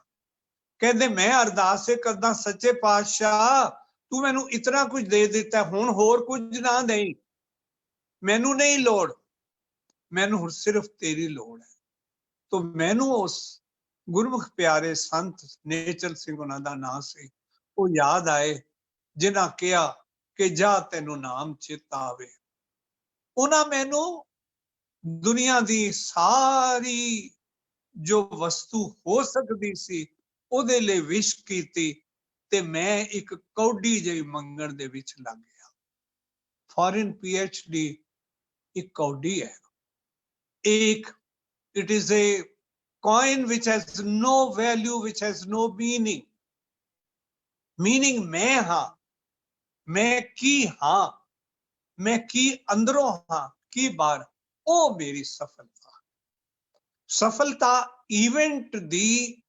ਕਹਿੰਦੇ ਮੈਂ ਅਰਦਾਸ ਕਰਦਾ ਸੱਚੇ ਪਾਤਸ਼ਾਹ ਤੂੰ ਮੈਨੂੰ ਇਤਨਾ ਕੁਝ ਦੇ ਦਿੱਤਾ, ਹੁਣ ਹੋਰ ਕੁਝ ਨਾ ਦੇਈ, ਮੈਨੂੰ ਨਹੀਂ ਲੋੜ, ਮੈਨੂੰ ਹੁਣ ਸਿਰਫ ਤੇਰੀ ਲੋੜ ਹੈ। ਤੋ ਮੈਨੂੰ ਉਸ ਗੁਰਮੁਖ ਪਿਆਰੇ ਸੰਤ ਨੇਚਰ ਸਿੰਘ ਉਹਨਾਂ ਦਾ ਨਾਂ ਸੀ, ਉਹ ਯਾਦ ਆਏ ਜਿਨ੍ਹਾਂ ਕਿਹਾ ਕਿ ਜਾ ਤੈਨੂੰ ਨਾਮ ਚੇਤਾ ਆਵੇ। ਉਹਨਾਂ ਮੈਨੂੰ ਦੁਨੀਆ ਦੀ ਸਾਰੀ ਜੋ ਵਸਤੂ ਹੋ ਸਕਦੀ ਸੀ ਉਹਦੇ ਲਈ ਵਿਸ਼ ਕੀਤੀ, ਤੇ ਮੈਂ ਇੱਕ ਕੌਡੀ ਜਿਹੀ ਮੰਗਣ ਦੇ ਵਿੱਚ ਲੱਗ ਗਿਆ। ਫੋਰਨ PhD ਇੱਕ ਕੌਡੀ ਹੈ, ਇੱਕ it is a coin which has no value, which has no meaning. Meaning मैं हाँ, मैं की हाँ, मैं की अंदरों हाँ, की बार ਉਹ ਮੇਰੀ ਸਫਲਤਾ। ਸਫਲਤਾ ਇਵੈਂਟ ਦੀ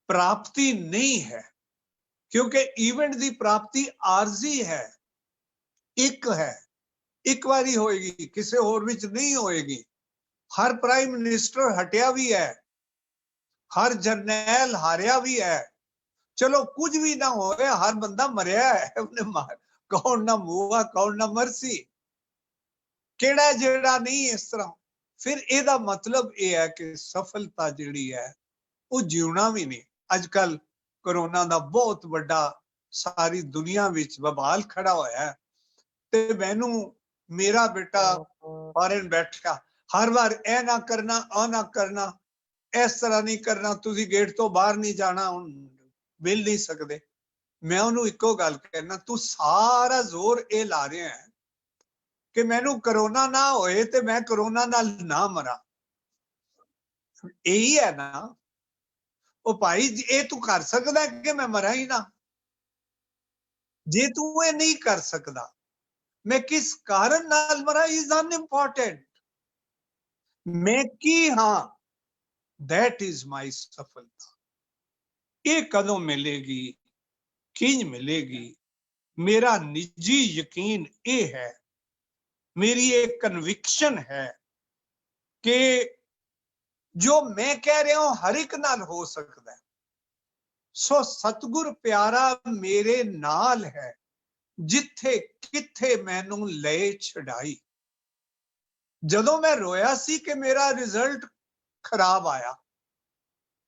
ਪ੍ਰਾਪਤੀ ਨਹੀਂ ਹੈ, ਕਿਉਂਕਿ ਇਵੈਂਟ ਦੀ ਪ੍ਰਾਪਤੀ ਆਰਜ਼ੀ ਹੈ, ਇੱਕ ਹੈ, ਇੱਕ ਵਾਰੀ ਹੋਏਗੀ, ਕਿਸੇ ਹੋਰ ਵਿੱਚ ਨਹੀਂ ਹੋਏਗੀ। ਹਰ ਪ੍ਰਾਈਮ ਮਿਨਿਸਟਰ ਹਟਿਆ ਵੀ ਹੈ, ਹਰ ਜਰਨੈਲ ਹਾਰਿਆ ਵੀ ਹੈ, ਚਲੋ ਕੁਝ ਵੀ ਨਾ ਹੋਵੇ, ਹਰ ਬੰਦਾ ਮਰਿਆ ਹੈ, ਉਹਨੇ ਮਾਰ, ਕੌਣ ਨਾ ਮੂਆ ਕੌਣ ਨਾ ਮਰਸੀ, ਕਿਹੜਾ ਜਿਹੜਾ ਨਹੀਂ ਇਸ ਤਰ੍ਹਾਂ। ਫਿਰ ਇਹਦਾ ਮਤਲਬ ਇਹ ਹੈ ਕਿ ਸਫਲਤਾ ਜਿਹੜੀ ਹੈ ਉਹ ਜਿਉਣਾ ਵੀ ਨਹੀਂ। ਅੱਜ ਕੱਲ ਕਰੋਨਾ ਦਾ ਬਹੁਤ ਵੱਡਾ ਸਾਰੀ ਦੁਨੀਆ ਵਿੱਚ ਵਬਾਲ ਖੜਾ ਹੋਇਆ ਹੈ, ਤੇ ਮੈਨੂੰ ਮੇਰਾ ਬੇਟਾ ਫਾਰਨ ਬੈਠਾ, ਹਰ ਵਾਰ ਇਹ ਨਾ ਕਰਨਾ, ਆ ਨਾ ਕਰਨਾ, ਇਸ ਤਰ੍ਹਾਂ ਨਹੀਂ ਕਰਨਾ, ਤੁਸੀਂ ਗੇਟ ਤੋਂ ਬਾਹਰ ਨਹੀਂ ਜਾਣਾ, ਹੁਣ ਮਿਲ ਨਹੀਂ ਸਕਦੇ। ਮੈਂ ਉਹਨੂੰ ਇੱਕੋ ਗੱਲ ਕਹਿਣਾ, ਤੂੰ ਸਾਰਾ ਜ਼ੋਰ ਇਹ ਲਾ ਰਿਹਾ ਹੈ ਕਿ ਮੈਨੂੰ ਕਰੋਨਾ ਨਾ ਹੋਏ ਤੇ ਮੈਂ ਕਰੋਨਾ ਨਾਲ ਨਾ ਮਰਾਂ। ਇਹੀ ਹੈ ਨਾ ਉਹ ਭਾਈ, ਇਹ ਤੂੰ ਕਰ ਸਕਦਾ ਕਿ ਮੈਂ ਮਰਾਂ ਹੀ ਨਾ? ਜੇ ਤੂੰ ਇਹ ਨਹੀਂ ਕਰ ਸਕਦਾ, ਮੈਂ ਕਿਸ ਕਾਰਨ ਨਾਲ ਮਰਾਂ ਇਜ਼ ਅਨਇੰਪੋਰਟੈਂਟ। ਮੈਂ ਕੀ ਹਾਂ, that is my ਸਫਲਤਾ। ਇਹ ਕਦੋਂ ਮਿਲੇਗੀ, ਕਿੰਜ ਮਿਲੇਗੀ? ਮੇਰਾ ਨਿੱਜੀ ਯਕੀਨ ਇਹ ਹੈ, ਮੇਰੀ ਇਹ ਕਨਵਿਕਸ਼ਨ ਹੈ ਕਿ ਜੋ ਮੈਂ ਕਹਿ ਰਿਹਾ ਹਾਂ ਹਰ ਇੱਕ ਨਾਲ ਹੋ ਸਕਦਾ ਹੈ। ਸੋ ਸਤਿਗੁਰ ਪਿਆਰਾ ਮੇਰੇ ਨਾਲ ਹੈ, ਜਿੱਥੇ ਕਿੱਥੇ ਮੈਨੂੰ ਲੈ ਛਡਾਈ। ਜਦੋਂ ਮੈਂ ਰੋਇਆ ਸੀ ਕਿ ਮੇਰਾ ਰਿਜ਼ਲਟ ਖਰਾਬ ਆਇਆ,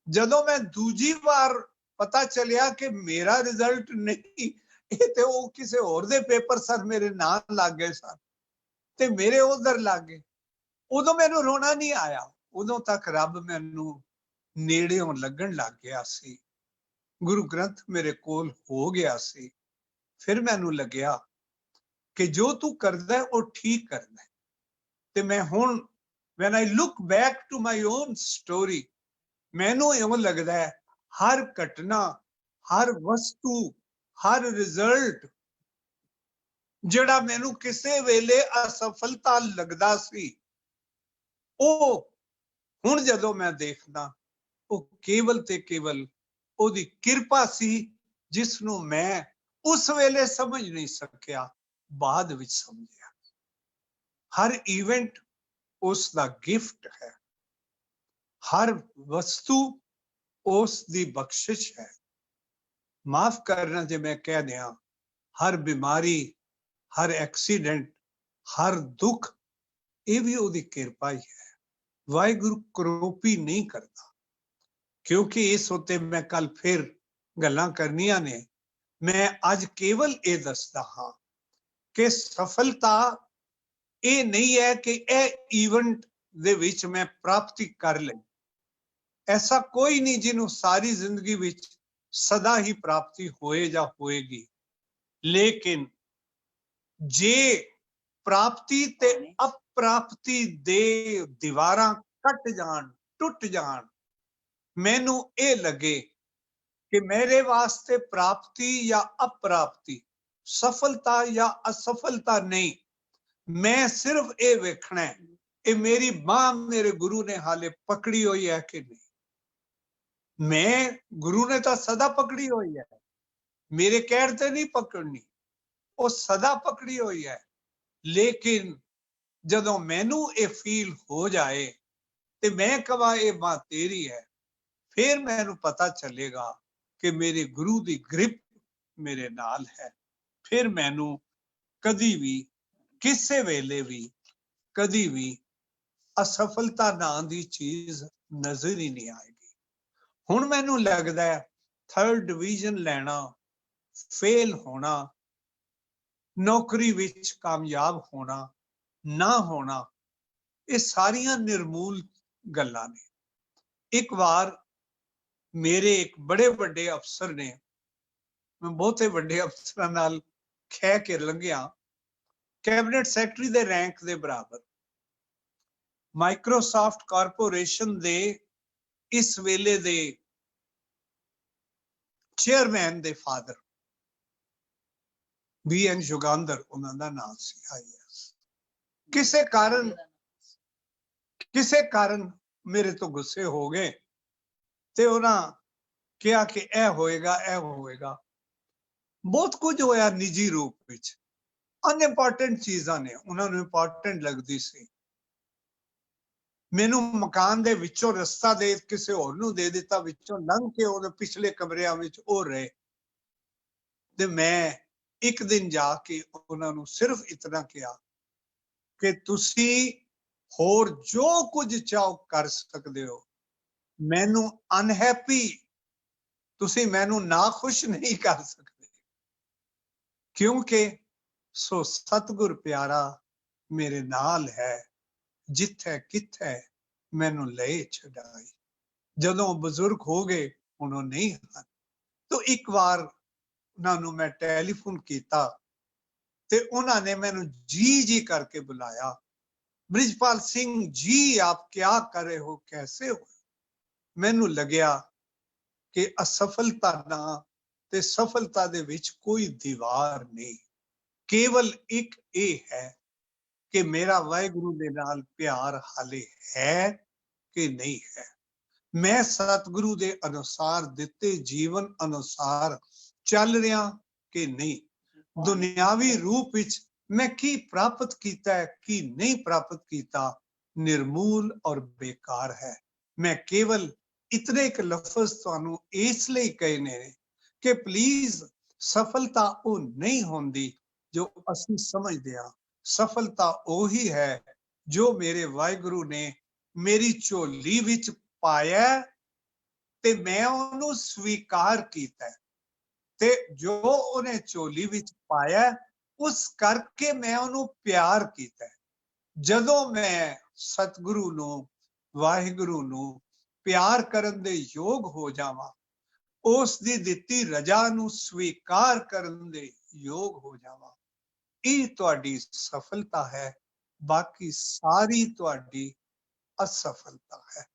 ਜਦੋਂ ਮੈਂ ਦੂਜੀ ਵਾਰ ਪਤਾ ਚੱਲਿਆ ਕਿ ਮੇਰਾ ਰਿਜ਼ਲਟ ਨਹੀਂ, ਇਹ ਤੇ ਉਹ ਕਿਸੇ ਹੋਰ ਦੇ ਪੇਪਰ ਸਨ, ਮੇਰੇ ਨਾਲ ਲੱਗ ਗਏ ਸਨ ਤੇ ਮੇਰੇ ਉਧਰ ਲੱਗ ਗਏ, ਉਦੋਂ ਮੈਨੂੰ ਰੋਣਾ ਨਹੀਂ ਆਇਆ। ਉਦੋਂ ਤੱਕ ਰੱਬ ਮੈਨੂੰ ਨੇੜਿਓਂ ਲੱਗਣ ਲੱਗ ਗਿਆ ਸੀ, ਗੁਰੂ ਗ੍ਰੰਥ ਮੇਰੇ ਕੋਲ ਹੋ ਗਿਆ ਸੀ। ਫਿਰ ਮੈਨੂੰ ਲੱਗਿਆ ਕਿ ਜੋ ਤੂੰ ਕਰਦਾ ਉਹ ਠੀਕ ਕਰਦਾ। ਤੇ ਮੈਂ ਹੁਣ when I look back to my own story, ਮੈਨੂੰ ਇਉਂ ਲੱਗਦਾ ਹੈ ਹਰ ਘਟਨਾ, ਹਰ ਵਸਤੂ, ਹਰ ਰਿਜ਼ਲਟ ਜਿਹੜਾ ਮੈਨੂੰ ਕਿਸੇ ਵੇਲੇ ਅਸਫਲਤਾ ਲੱਗਦਾ ਸੀ, ਉਹ ਹੁਣ ਜਦੋਂ ਮੈਂ ਦੇਖਦਾ ਉਹ ਕੇਵਲ ਤੇ ਕੇਵਲ ਉਹਦੀ ਕਿਰਪਾ ਸੀ, ਜਿਸ ਨੂੰ ਮੈਂ ਉਸ ਵੇਲੇ ਸਮਝ ਨਹੀਂ ਸਕਿਆ, ਬਾਅਦ ਵਿੱਚ ਸਮਝਿਆ। ਹਰ ਇਵੈਂਟ ਉਸ ਦਾ ਗਿਫਟ ਹੈ, ਹਰ ਵਸਤੂ ਉਸ ਦੀ ਬਖਸ਼ਿਸ਼ ਹੈ। ਮਾਫ ਕਰਨਾ ਜੇ ਮੈਂ ਕਹਿ ਦਿਆਂ, ਹਰ ਬਿਮਾਰੀ, ਹਰ ਐਕਸੀਡੈਂਟ, ਹਰ ਦੁੱਖ, ਇਹ ਵੀ ਉਹਦੀ ਕਿਰਪਾ ਹੀ ਹੈ। ਵਾਹਿਗੁਰੂ ਕਰੋਪੀ ਨਹੀਂ ਕਰਦਾ, ਕਿਉਂਕਿ ਇਸ ਉੱਤੇ ਮੈਂ ਕੱਲ ਫਿਰ ਗੱਲਾਂ ਕਰਨੀਆਂ ਨੇ। मैं अज केवल ये दसदा हाँ कि सफलता ये नहीं है कि इवेंट दे विच मैं प्राप्ति कर ले। ऐसा कोई नहीं जिन्हों सारी जिंदगी विच सदा ही प्राप्ति होए या होएगी, लेकिन जे प्राप्ति ते अप्राप्ति दे दीवारां कट जान, टुट जान, मैनू ये लगे कि मेरे वास्ते प्राप्ति या अप्राप्ति, सफलता या असफलता नहीं, मैं सिर्फ ये वेखना है कि मेरी बांह मेरे गुरु ने हाले पकड़ी हुई है कि नहीं। मैं गुरु ने तो सदा पकड़ी हुई है, मेरे कहते नहीं पकड़नी, वो सदा पकड़ी हुई है। लेकिन जदों मैनू ये फील हो जाए तो मैं कहा ये बांह तेरी है, फिर मैनू पता चलेगा कि मेरे गुरु दी ग्रिप मेरे नाल है। फिर मैनू कदी भी किसी वेले भी कदी भी असफलता नाम दी चीज नजर ही नहीं आएगी। हुण मैनू लगदा है 3rd डिवीजन लेना, फेल होना, नौकरी विच कामयाब होना ना होना, ये सारियां निर्मूल गल्लां ने। एक बार मेरे एक बड़े बड़े अफसर ने, मैं बहुते बड़े अफसरां नाल खै के लंघिया, कैबिनेट सैकटरी दे रैंक दे बराबर, माइक्रोसॉफ्ट कारपोरेशन दे इस वेले दे चेयरमैन दे फादर BN युगांधर उन्हां दा नाम सी IAS। किसे कारण मेरे तो गुस्से हो गए ते उन्हां कहा कि ए होएगा। बहुत कुछ होया निजी रूप विच, अनइंपोर्टेंट चीजां ने उन्होंने इंपोर्टेंट लगदी सी। मैनू मकान दे विचों रस्ता दे किसी होर नूं दे दिता, विचों लंघ के उहदे पिछले कमरियां विच ओ रहे ते मैं एक दिन जाके उन्हां नूं सिर्फ इतना कहा कि तुसी होर जो कुछ चाहो कर सकदे हो, मैनू अनहैप्पी तुसी मैनू नाखुश नहीं कर सकते, क्योंकि सो सतगुर प्यारा मेरे नाल है, जिथे किथे मैनू ले छड़ाई। जदों बुजुर्ग हो गए उन्होंने नहीं हन, तो एक बार उन्होंने मैं टेलीफोन किया ते उन्होंने मैनू जी जी करके बुलाया, बृजपाल सिंह जी आप क्या कर रहे हो, कैसे हो। मैनू लग्या कि असफलता ना ते सफलता दे विच कोई दीवार नहीं, केवल एक ये है कि मेरा वाहिगुरु दे नाल प्यार हाले है कि नहीं है। मैं सतगुरु दे अनुसार दिते जीवन अनुसार चल रहा कि नहीं। दुनियावी रूप विच मैं की प्राप्त किया है की नहीं प्राप्त किया, निर्मूल और बेकार है। मैं केवल इतने एक लफ्ज तुहानू इसलिए कहने कि प्लीज सफलता वो नहीं होंदी जो असी समझदे हां। सफलता वही है जो मेरे वाहिगुरु ने मेरी झोली विच पाया ते मैं उन्होंने स्वीकार किया, ते जो उन्हें झोली विच पाया उस करके मैं उन्होंने प्यार किया। जदों मैं सतगुरु नूं वाहिगुरु नूं प्यार करन दे योग हो जावां, उस दी दित्ती रजा नूं स्वीकार करन दे योग हो जावां, ये तुहाडी सफलता है, बाकी सारी तुहाडी असफलता है।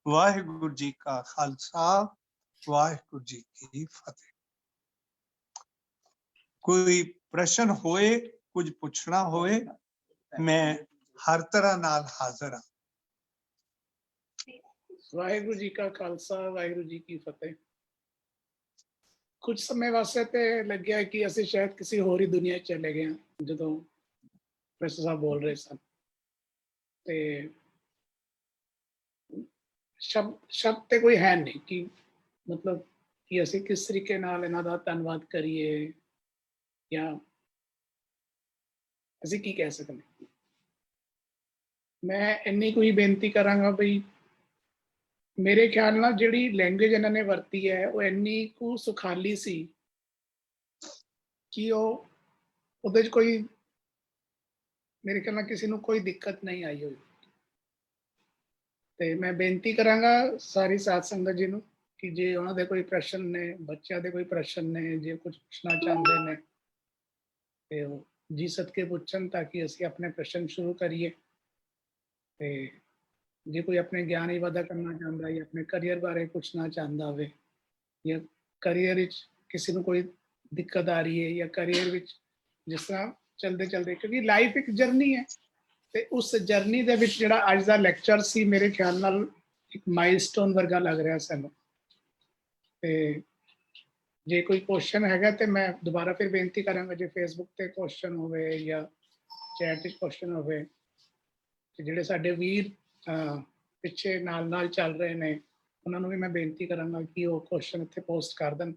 वाहिगुरु जी का खालसा, वाहिगुरु जी की फतेह। कोई प्रश्न होए, कुछ पूछना होए, मैं हर तरह नाल हाजिर हाँ। वाहिगुरु जी का खालसा, वाहिगुरु जी की फतेह। कुछ समय वास्ते ते लग्या कि असी शायद किसी होर ही दुनिया चले गए हैं जदों प्रोफेसर साहब बोल रहे सन, ते शब्द ते कोई है नहीं कि मतलब कि असी किस तरीके नाल इन्हां दा धन्नवाद करिए या असी की कह सकते। मैं इन्नी कोई बेनती करांगा बई मेरे ख्याल नाल जिहड़ी लैंग्वेज इन्हां ने वरती है वो इन्नी को सुखाली सी ਕਿ ਉਹ ਉਹਦੇ 'ਚ ਕੋਈ ਮੇਰੇ ਖਿਆਲ ਨਾਲ ਕਿਸੇ ਨੂੰ ਕੋਈ ਦਿੱਕਤ ਨਹੀਂ ਆਈ ਹੋਈ। ਤੇ ਮੈਂ ਬੇਨਤੀ ਕਰਾਂਗਾ ਸਾਰੀ ਸਾਧ ਸੰਗਤ ਜੀ ਨੂੰ ਕਿ ਜੇ ਉਹਨਾਂ ਦੇ ਕੋਈ ਪ੍ਰਸ਼ਨ ਨੇ, ਬੱਚਿਆਂ ਦੇ ਕੋਈ ਪ੍ਰਸ਼ਨ ਨੇ, ਜੇ ਕੁਝ ਪੁੱਛਣਾ ਚਾਹੁੰਦੇ ਨੇ ਤੇ ਉਹ ਜੀ ਸਦਕੇ ਪੁੱਛਣ, ਤਾਂ ਕਿ ਅਸੀਂ ਆਪਣੇ ਪ੍ਰਸ਼ਨ ਸ਼ੁਰੂ ਕਰੀਏ। ਤੇ ਜੇ ਕੋਈ ਆਪਣੇ ਗਿਆਨ ਹੀ ਵਾਧਾ ਕਰਨਾ ਚਾਹੁੰਦਾ ਜਾਂ ਆਪਣੇ ਕਰੀਅਰ ਬਾਰੇ ਪੁੱਛਣਾ ਚਾਹੁੰਦਾ ਹੋਵੇ, ਜਾਂ ਕਰੀਅਰ ਵਿੱਚ ਕਿਸੇ ਨੂੰ ਕੋਈ ਦਿੱਕਤ ਆ ਰਹੀ ਹੈ, ਜਾਂ ਕਰੀਅਰ ਵਿੱਚ ਜਿਸ ਤਰ੍ਹਾਂ ਚਲਦੇ ਚਲਦੇ, ਕਿਉਂਕਿ ਲਾਈਫ ਇੱਕ ਜਰਨੀ ਹੈ, ਤੇ ਉਸ ਜਰਨੀ ਦੇ ਵਿੱਚ ਜਿਹੜਾ ਅੱਜ ਦਾ ਲੈਕਚਰ ਸੀ ਮੇਰੇ ਖਿਆਲ ਨਾਲ ਇੱਕ ਮਾਈਲਸਟੋਨ ਵਰਗਾ ਲੱਗ ਰਿਹਾ ਸਾਨੂੰ। ਤੇ ਜੇ ਕੋਈ ਕੁਐਸਚਨ ਹੈਗਾ ਤੇ ਮੈਂ ਦੁਬਾਰਾ ਫਿਰ ਬੇਨਤੀ ਕਰਾਂਗਾ, ਜੇ ਫੇਸਬੁੱਕ ਤੇ ਕੁਐਸਚਨ ਹੋਵੇ ਜਾਂ ਚੈਟ ਵਿੱਚ ਕੁਐਸਚਨ ਹੋਵੇ, ਤੇ ਜਿਹੜੇ ਸਾਡੇ ਵੀਰ ਪਿੱਛੇ ਨਾਲ ਨਾਲ ਚੱਲ ਰਹੇ ਨੇ ਉਹਨਾਂ ਨੂੰ ਵੀ ਮੈਂ ਬੇਨਤੀ ਕਰਾਂਗਾ ਕਿ ਉਹ ਕੁਐਸਚਨ ਇੱਥੇ ਪੋਸਟ ਕਰ ਦੇਣ।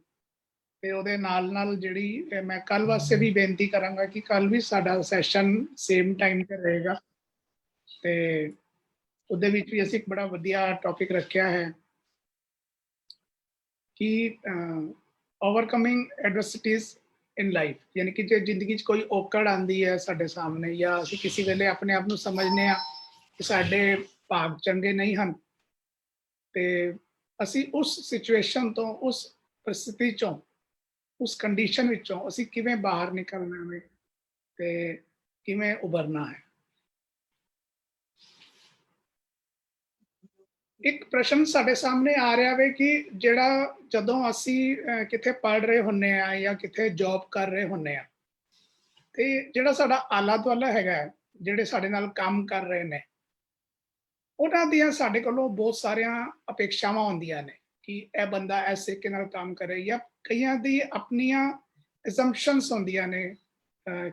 ਤੇ ਉਹਦੇ ਨਾਲ ਨਾਲ ਜਿਹੜੀ ਮੈਂ ਕੱਲ ਵਾਸਤੇ ਵੀ ਬੇਨਤੀ ਕਰਾਂਗਾ ਕਿ ਕੱਲ ਵੀ ਸਾਡਾ ਸੈਸ਼ਨ ਸੇਮ ਟਾਈਮ ਤੇ ਰਹੇਗਾ, ਤੇ ਉਹਦੇ ਵਿੱਚ ਵੀ ਅਸੀਂ ਇੱਕ ਬੜਾ ਵਧੀਆ ਟੌਪਿਕ ਰੱਖਿਆ ਹੈ ਕਿ ਓਵਰਕਮਿੰਗ ਐਡਵਰਸਿਟੀਜ਼ ਇਨ ਲਾਈਫ, ਯਾਨੀ ਕਿ ਜੇ ਜ਼ਿੰਦਗੀ 'ਚ ਕੋਈ ਔਕੜ ਆਉਂਦੀ ਹੈ ਸਾਡੇ ਸਾਹਮਣੇ, ਜਾਂ ਅਸੀਂ ਕਿਸੇ ਵੇਲੇ ਆਪਣੇ ਆਪ ਨੂੰ ਸਮਝਦੇ ਹਾਂ ਕਿ ਸਾਡੇ ਭਾਗ ਚੰਗੇ ਨਹੀਂ ਹਨ, ਤੇ ਅਸੀਂ ਉਸ ਸਿਚੁਏਸ਼ਨ ਤੋਂ, ਉਸ ਪਰਿਸਥਿਤੀ ਚੋਂ, ਉਸ ਕੰਡੀਸ਼ਨ ਵਿੱਚੋਂ ਅਸੀਂ ਕਿਵੇਂ ਬਾਹਰ ਨਿਕਲਣਾ ਹੈ ਤੇ ਕਿਵੇਂ ਉਭਰਨਾ ਹੈ। ਇੱਕ ਪ੍ਰਸ਼ਨ ਸਾਡੇ ਸਾਹਮਣੇ ਆ ਰਿਹਾ ਵੇ ਕਿ ਜਿਹੜਾ ਜਦੋਂ ਅਸੀਂ ਕਿਤੇ ਪੜ੍ਹ ਰਹੇ ਹੁੰਨੇ ਆ ਜਾਂ ਕਿਤੇ ਜੌਬ ਕਰ ਰਹੇ ਹੁੰਨੇ ਆ, ਤੇ ਜਿਹੜਾ ਸਾਡਾ ਆਲਾ ਦੁਆਲਾ ਹੈਗਾ, ਜਿਹੜੇ ਸਾਡੇ ਨਾਲ ਕੰਮ ਕਰ ਰਹੇ ਨੇ, ਉਹਨਾਂ ਦੀਆਂ ਸਾਡੇ ਕੋਲੋਂ ਬਹੁਤ ਸਾਰੀਆਂ ਅਪੇਖਸ਼ਾਵਾਂ ਹੁੰਦੀਆਂ ਨੇ ਕਿ ਇਹ ਬੰਦਾ ਇਸ ਤਰੀਕੇ ਨਾਲ ਕੰਮ ਕਰੇ, ਜਾਂ ਕਈਆਂ ਦੀ ਆਪਣੀਆਂ ਅਸੰਪਸ਼ਨਸ ਹੁੰਦੀਆਂ ਨੇ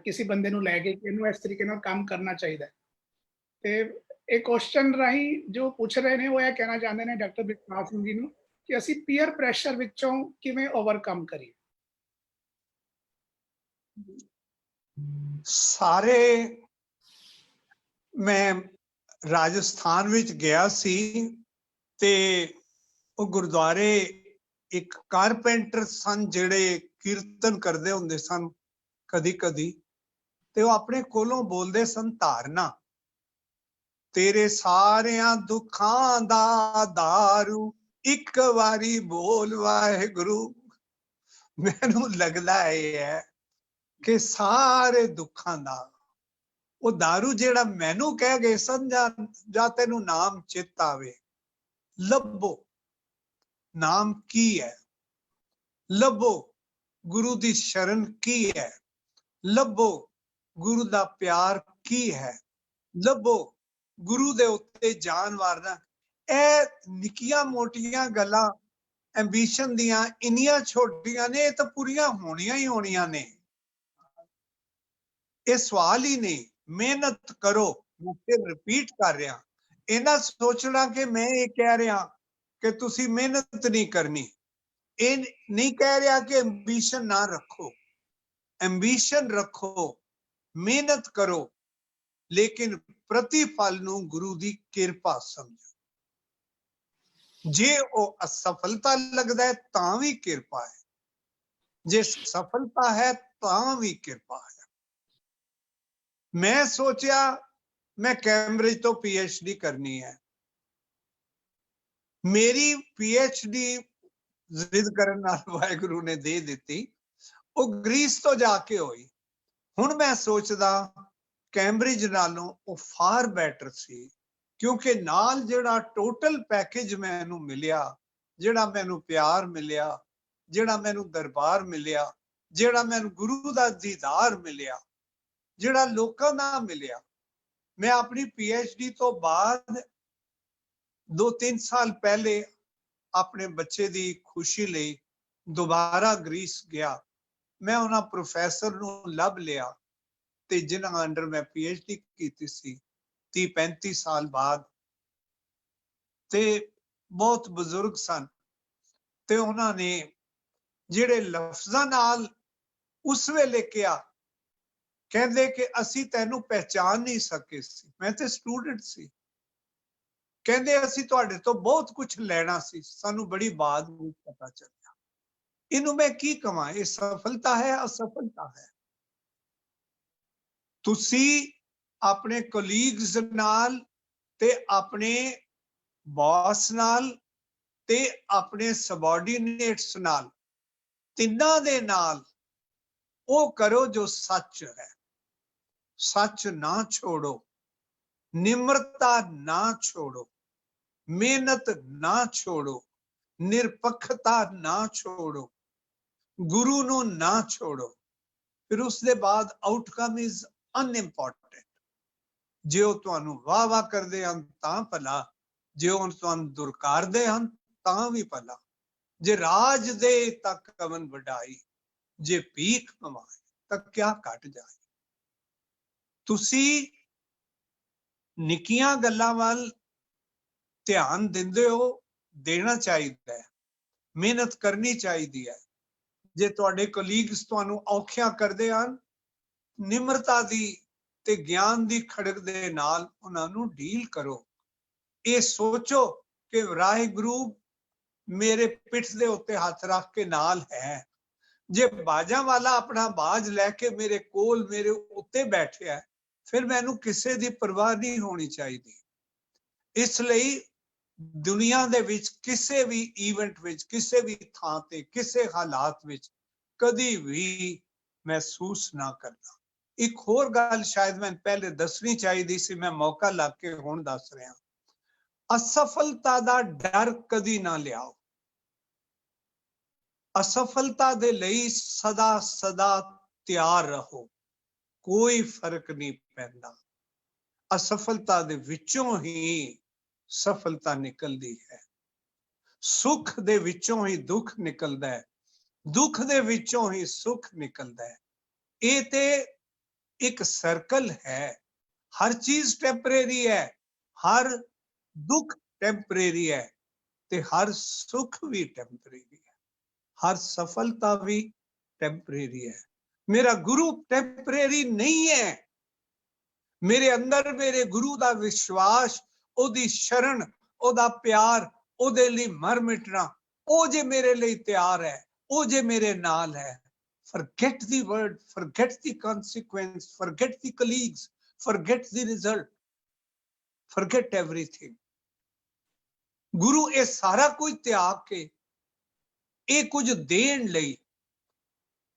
ਕਿਸੇ ਬੰਦੇ ਨੂੰ ਲੈ ਕੇ ਕਿ ਇਹਨੂੰ ਇਸ ਤਰੀਕੇ ਨਾਲ ਕੰਮ ਕਰਨਾ ਚਾਹੀਦਾ। ਤੇ ਇਹ ਕੁਐਸਚਨ ਰਾਹੀਂ ਜੋ ਪੁੱਛ ਰਹੇ ਨੇ ਉਹ ਇਹ ਕਹਿਣਾ ਚਾਹੁੰਦੇ ਨੇ ਡਾਕਟਰ ਵਿਕਾਸ ਸਿੰਘ ਜੀ ਨੂੰ ਕਿ ਅਸੀਂ ਪੀਅਰ ਪ੍ਰੈਸ਼ਰ ਵਿੱਚੋਂ ਕਿਵੇਂ ਓਵਰਕਮ ਕਰੀਏ। ਸਾਰੇ ਮੈਂ ਰਾਜਸਥਾਨ ਵਿੱਚ ਗਿਆ ਸੀ ਤੇ ਉਹ ਗੁਰਦੁਆਰੇ ਇੱਕ ਕਾਰਪੈਂਟਰ ਸਨ ਜਿਹੜੇ ਕੀਰਤਨ ਕਰਦੇ ਹੁੰਦੇ ਸਨ ਕਦੀ ਕਦੀ, ਤੇ ਉਹ ਆਪਣੇ ਕੋਲੋਂ ਬੋਲਦੇ ਸਨ ਧਾਰਨਾ, ਤੇਰੇ ਸਾਰਿਆਂ ਦੁੱਖਾਂ ਦਾ ਦਾਰੂ ਇੱਕ ਵਾਰੀ ਬੋਲ ਵਾਹਿਗੁਰੂ। ਮੈਨੂੰ ਲੱਗਦਾ ਇਹ ਹੈ ਕਿ ਸਾਰੇ ਦੁੱਖਾਂ ਦਾ ਉਹ ਦਾਰੂ ਜਿਹੜਾ ਮੈਨੂੰ ਕਹਿ ਗਏ ਸਨ, ਜਾਂ ਤੈਨੂੰ ਨਾਮ ਚਿੱਤ ਆਵੇ, ਲੱਭੋ ਨਾਮ ਕੀ ਹੈ, ਲੱਭੋ ਗੁਰੂ ਦੀ ਸ਼ਰਨ ਕੀ ਹੈ, ਲੱਭੋ ਗੁਰੂ ਦਾ ਪਿਆਰ ਕੀ ਹੈ, ਲੱਭੋ ਗੁਰੂ ਦੇ ਉੱਤੇ ਜਾਨ ਵਾਰਨਾ। ਇਹ ਨਿੱਕੀਆਂ ਮੋਟੀਆਂ ਗੱਲਾਂ ਐਂਬੀਸ਼ਨ ਦੀਆਂ ਇੰਨੀਆਂ ਛੋਟੀਆਂ ਨੇ, ਇਹ ਤਾਂ ਪੂਰੀਆਂ ਹੋਣੀਆਂ ਹੀ ਹੋਣੀਆਂ ਨੇ। ਇਹ ਸਵਾਲ ਹੀ ਨਹੀਂ। ਮਿਹਨਤ ਕਰੋ, ਮੈਂ ਫਿਰ ਰਿਪੀਟ ਕਰ ਰਿਹਾ, ਇਹਨਾਂ ਸੋਚਣਾ ਕਿ ਮੈਂ ਇਹ ਕਹਿ ਰਿਹਾ ਕਿ ਤੁਸੀਂ ਮਿਹਨਤ ਨਹੀਂ ਕਰਨੀ, ਇਹ ਨਹੀਂ ਕਹਿ ਰਿਹਾ ਕਿ ਐਂਬੀਸ਼ਨ ਨਾ ਰੱਖੋ, ਐਂਬੀਸ਼ਨ ਰੱਖੋ, ਮਿਹਨਤ ਕਰੋ, ਲੇਕਿਨ ਪ੍ਰਤੀਫਲ ਨੂੰ ਗੁਰੂ ਦੀ ਕਿਰਪਾ ਸਮਝੋ। ਜੇ ਉਹ ਅਸਫਲਤਾ ਲੱਗਦਾ ਹੈ ਤਾਂ ਵੀ ਕਿਰਪਾ ਹੈ, ਜੇ ਸਫਲਤਾ ਹੈ ਤਾਂ ਵੀ ਕਿਰਪਾ ਹੈ। ਮੈਂ ਸੋਚਿਆ ਮੈਂ ਕੈਂਬਰਿਜ ਤੋਂ PhD ਕਰਨੀ ਹੈ, ਮੇਰੀ PhD ਜ਼ਿੱਦ ਕਰਨ ਨਾਲ ਵਾਹਿਗੁਰੂ ਨੇ ਦੇ ਦਿੱਤੀ, ਉਹ ਗ੍ਰੀਸ ਤੋਂ ਜਾ ਕੇ ਹੋਈ। ਹੁਣ ਮੈਂ ਸੋਚਦਾ ਕੈਂਬਰਿਜ ਨਾਲੋਂ ਉਹ ਫਾਰ ਬੈਟਰ ਸੀ, ਕਿਉਂਕਿ ਨਾਲ ਜਿਹੜਾ ਟੋਟਲ ਪੈਕੇਜ ਮੈਨੂੰ ਮਿਲਿਆ, ਜਿਹੜਾ ਮੈਨੂੰ ਪਿਆਰ ਮਿਲਿਆ, ਜਿਹੜਾ ਮੈਨੂੰ ਦਰਬਾਰ ਮਿਲਿਆ, ਜਿਹੜਾ ਮੈਨੂੰ ਗੁਰੂ ਦਾ ਦੀਦਾਰ ਮਿਲਿਆ, ਜਿਹੜਾ ਲੋਕਾਂ ਦਾ ਮਿਲਿਆ। ਮੈਂ ਆਪਣੀ PhD ਤੋਂ ਬਾਅਦ 2-3 ਸਾਲ ਪਹਿਲੇ ਆਪਣੇ ਬੱਚੇ ਦੀ ਖੁਸ਼ੀ ਲਈ ਦੁਬਾਰਾ ਗ੍ਰੀਸ ਗਿਆ। ਮੈਂ ਉਹਨਾਂ ਪ੍ਰੋਫੈਸਰ ਨੂੰ ਲੱਭ ਲਿਆ ਤੇ ਜਿਨ੍ਹਾਂ ਅੰਡਰ ਮੈਂ PhD ਕੀਤੀ ਸੀ 30-35 ਸਾਲ ਬਾਅਦ, ਤੇ ਬਹੁਤ ਬਜ਼ੁਰਗ ਸਨ, ਤੇ ਉਹਨਾਂ ਨੇ ਜਿਹੜੇ ਲਫ਼ਜ਼ਾਂ ਨਾਲ ਉਸ ਵੇਲੇ ਕਿਹਾ, ਕਹਿੰਦੇ ਕਿ ਅਸੀਂ ਤੈਨੂੰ ਪਹਿਚਾਨ ਨਹੀਂ ਸਕੇ ਸੀ, ਮੈਂ ਤੇ ਸਟੂਡੈਂਟ ਸੀ, ਕਹਿੰਦੇ ਅਸੀਂ ਤੁਹਾਡੇ ਤੋਂ ਬਹੁਤ ਕੁਝ ਲੈਣਾ ਸੀ, ਸਾਨੂੰ ਬੜੀ ਬਾਅਦ ਵਿੱਚ ਪਤਾ ਚੱਲਿਆ। ਇਹਨੂੰ ਮੈਂ ਕੀ ਕਹਾਂ, ਇਹ ਸਫਲਤਾ ਹੈ ਅਸਫਲਤਾ ਹੈ? ਤੁਸੀਂ ਆਪਣੇ ਕੋਲੀਗਸ ਨਾਲ ਤੇ ਆਪਣੇ ਬੌਸ ਨਾਲ ਤੇ ਆਪਣੇ ਸਬਆਰਡੀਨੇਟਸ ਨਾਲ, ਤਿੰਨਾਂ ਦੇ ਨਾਲ ਉਹ ਕਰੋ ਜੋ ਸੱਚ ਹੈ। ਸੱਚ ਨਾ ਛੋੜੋ, ਨਿਮਰਤਾ ਨਾ ਛੋੜੋ, ਮਿਹਨਤ ਨਾ ਛੋੜੋ, ਨਿਰਪੱਖਤਾ ਨਾ ਛੋੜੋ, ਗੁਰੂ ਨੂੰ ਨਾ ਛੋੜੋ। ਫਿਰ ਉਸ ਦੇ ਬਾਅਦ ਆਊਟਕਮ ਇਜ਼ ਅਨਇੰਪੋਰਟੈਂਟ। ਜੇ ਉਹ ਤੁਹਾਨੂੰ ਵਾਹ ਵਾਹ ਕਰਦੇ ਹਨ ਤਾਂ ਭਲਾ, ਜੇ ਉਹ ਤੁਹਾਨੂੰ ਦੁਰਕਾਰਦੇ ਹਨ ਤਾਂ ਵੀ ਭਲਾ। ਜੇ ਰਾਜ ਦੇ ਤੱਕ ਕਵਨ ਵਡਾਈ, ਜੇ ਭੀਖ ਕਮਾਏ ਤਾਂ ਕਿਆ ਘਟ ਜਾਏ। ਤੁਸੀਂ ਨਿੱਕੀਆਂ ਗੱਲਾਂ ਵੱਲ ਧਿਆਨ ਦਿੰਦੇ ਹੋ, ਦੇਣਾ ਚਾਹੀਦਾ ਹੈ, ਮਿਹਨਤ ਕਰਨੀ ਚਾਹੀਦੀ ਹੈ। ਜੇ ਤੁਹਾਡੇ ਕੋਲੀਗਸ ਤੁਹਾਨੂੰ ਔਖਿਆਂ ਕਰਦੇ ਹਨ, ਨਿਮਰਤਾ ਦੀ ਤੇ ਗਿਆਨ ਦੀ ਖੜਕ ਦੇ ਨਾਲ ਉਹਨਾਂ ਨੂੰ ਡੀਲ ਕਰੋ। ਇਹ ਸੋਚੋ ਕਿ ਵਾਹਿਗੁਰੂ ਮੇਰੇ ਪਿੱਠ ਦੇ ਉੱਤੇ ਹੱਥ ਰੱਖ ਕੇ ਨਾਲ ਹੈ। ਜੇ ਬਾਜਾਂ ਵਾਲਾ ਆਪਣਾ ਬਾਜ ਲੈ ਕੇ ਮੇਰੇ ਕੋਲ ਮੇਰੇ ਉੱਤੇ ਬੈਠਿਆ, ਫਿਰ ਮੈਨੂੰ ਕਿਸੇ ਦੀ ਪਰਵਾਹ ਨਹੀਂ ਹੋਣੀ ਚਾਹੀਦੀ। ਇਸ ਲਈ ਦੁਨੀਆ ਦੇ ਵਿੱਚ ਕਿਸੇ ਵੀ ਇਵੈਂਟ ਵਿੱਚ, ਕਿਸੇ ਵੀ ਥਾਂ ਤੇ, ਕਿਸੇ ਹਾਲਾਤ ਵਿੱਚ ਕਦੀ ਵੀ ਮਹਿਸੂਸ ਨਾ ਕਰਨਾ। ਇੱਕ ਹੋਰ ਗੱਲ ਸ਼ਾਇਦ ਮੈਂ ਪਹਿਲੇ ਦੱਸਣੀ ਚਾਹੀਦੀ ਸੀ, ਮੈਂ ਮੌਕਾ ਲੱਗ ਕੇ ਹੁਣ ਦੱਸ ਰਿਹਾ। ਅਸਫਲਤਾ ਦਾ ਡਰ ਕਦੀ ਨਾ ਲਿਆਓ। ਅਸਫਲਤਾ ਦੇ ਲਈ ਸਦਾ ਸਦਾ ਤਿਆਰ ਰਹੋ, ਕੋਈ ਫਰਕ ਨਹੀਂ ਪੈਂਦਾ। ਅਸਫਲਤਾ ਦੇ ਵਿੱਚੋਂ ਹੀ ਸਫਲਤਾ ਨਿਕਲਦੀ ਹੈ। ਸੁੱਖ ਦੇ ਵਿੱਚੋਂ ਹੀ ਦੁੱਖ ਨਿਕਲਦਾ ਹੈ, ਦੁੱਖ ਦੇ ਵਿੱਚੋਂ ਹੀ ਸੁੱਖ ਨਿਕਲਦਾ ਹੈ। ਇਹ ਤੇ ਇੱਕ ਸਰਕਲ ਹੈ। ਹਰ ਚੀਜ਼ ਟੈਂਪਰੇਰੀ ਹੈ, ਹਰ ਦੁੱਖ ਟੈਂਪਰੇਰੀ ਹੈ ਤੇ ਹਰ ਸੁੱਖ ਵੀ ਟੈਂਪਰੇਰੀ ਹੈ, ਹਰ ਸਫਲਤਾ ਵੀ ਟੈਂਪਰੇਰੀ ਹੈ। ਮੇਰਾ ਗੁਰੂ ਟੈਂਪਰੇਰੀ ਨਹੀਂ ਹੈ। ਮੇਰੇ ਅੰਦਰ ਮੇਰੇ ਗੁਰੂ ਦਾ ਵਿਸ਼ਵਾਸ, ਉਹਦੀ ਸ਼ਰਨ, ਉਹਦਾ ਪਿਆਰ, ਉਹਦੇ ਲਈ ਮਰ ਮਿਟਣਾ, ਉਹ ਜੇ ਮੇਰੇ ਲਈ ਤਿਆਰ ਹੈ, ਉਹ ਜੇ ਮੇਰੇ ਨਾਲ ਹੈ। Forget the word, forget the consequence, forget the colleagues, forget the result, forget everything. ਗੁਰੂ ਇਹ ਸਾਰਾ ਕੁਝ ਤਿਆਗ ਕੇ ਇਹ ਕੁਝ ਦੇਣ ਲਈ,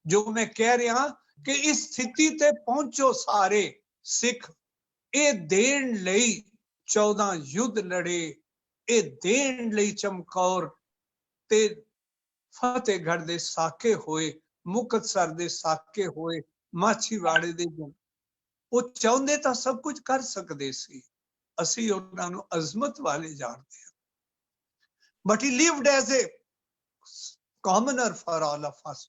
ਜੋ ਮੈਂ ਕਹਿ ਰਿਹਾ ਕਿ ਇਸ ਸਥਿਤੀ ਤੇ ਪਹੁੰਚੋ ਸਾਰੇ ਸਿੱਖ, ਇਹ ਦੇਣ ਲਈ 14 ਯੁੱਧ ਲੜੇ, ਇਹ ਦੇਣ ਲਈ ਚਮਕੌਰ ਤੇ ਫਤਿਹਗੜ੍ਹ ਦੇ ਸਾਕੇ ਹੋਏ, ਮੁਕਤਸਰ ਦੇ ਸਾਕੇ ਹੋਏ, ਮਾਛੀਵਾੜੇ ਦੇ। ਉਹ ਚਾਹੁੰਦੇ ਤਾਂ ਸਭ ਕੁਝ ਕਰ ਸਕਦੇ ਸੀ, ਅਸੀਂ ਉਹਨਾਂ ਨੂੰ ਅਜ਼ਮਤ ਵਾਲੇ ਜਾਣਦੇ ਹਾਂ। But he lived as a commoner for all of us.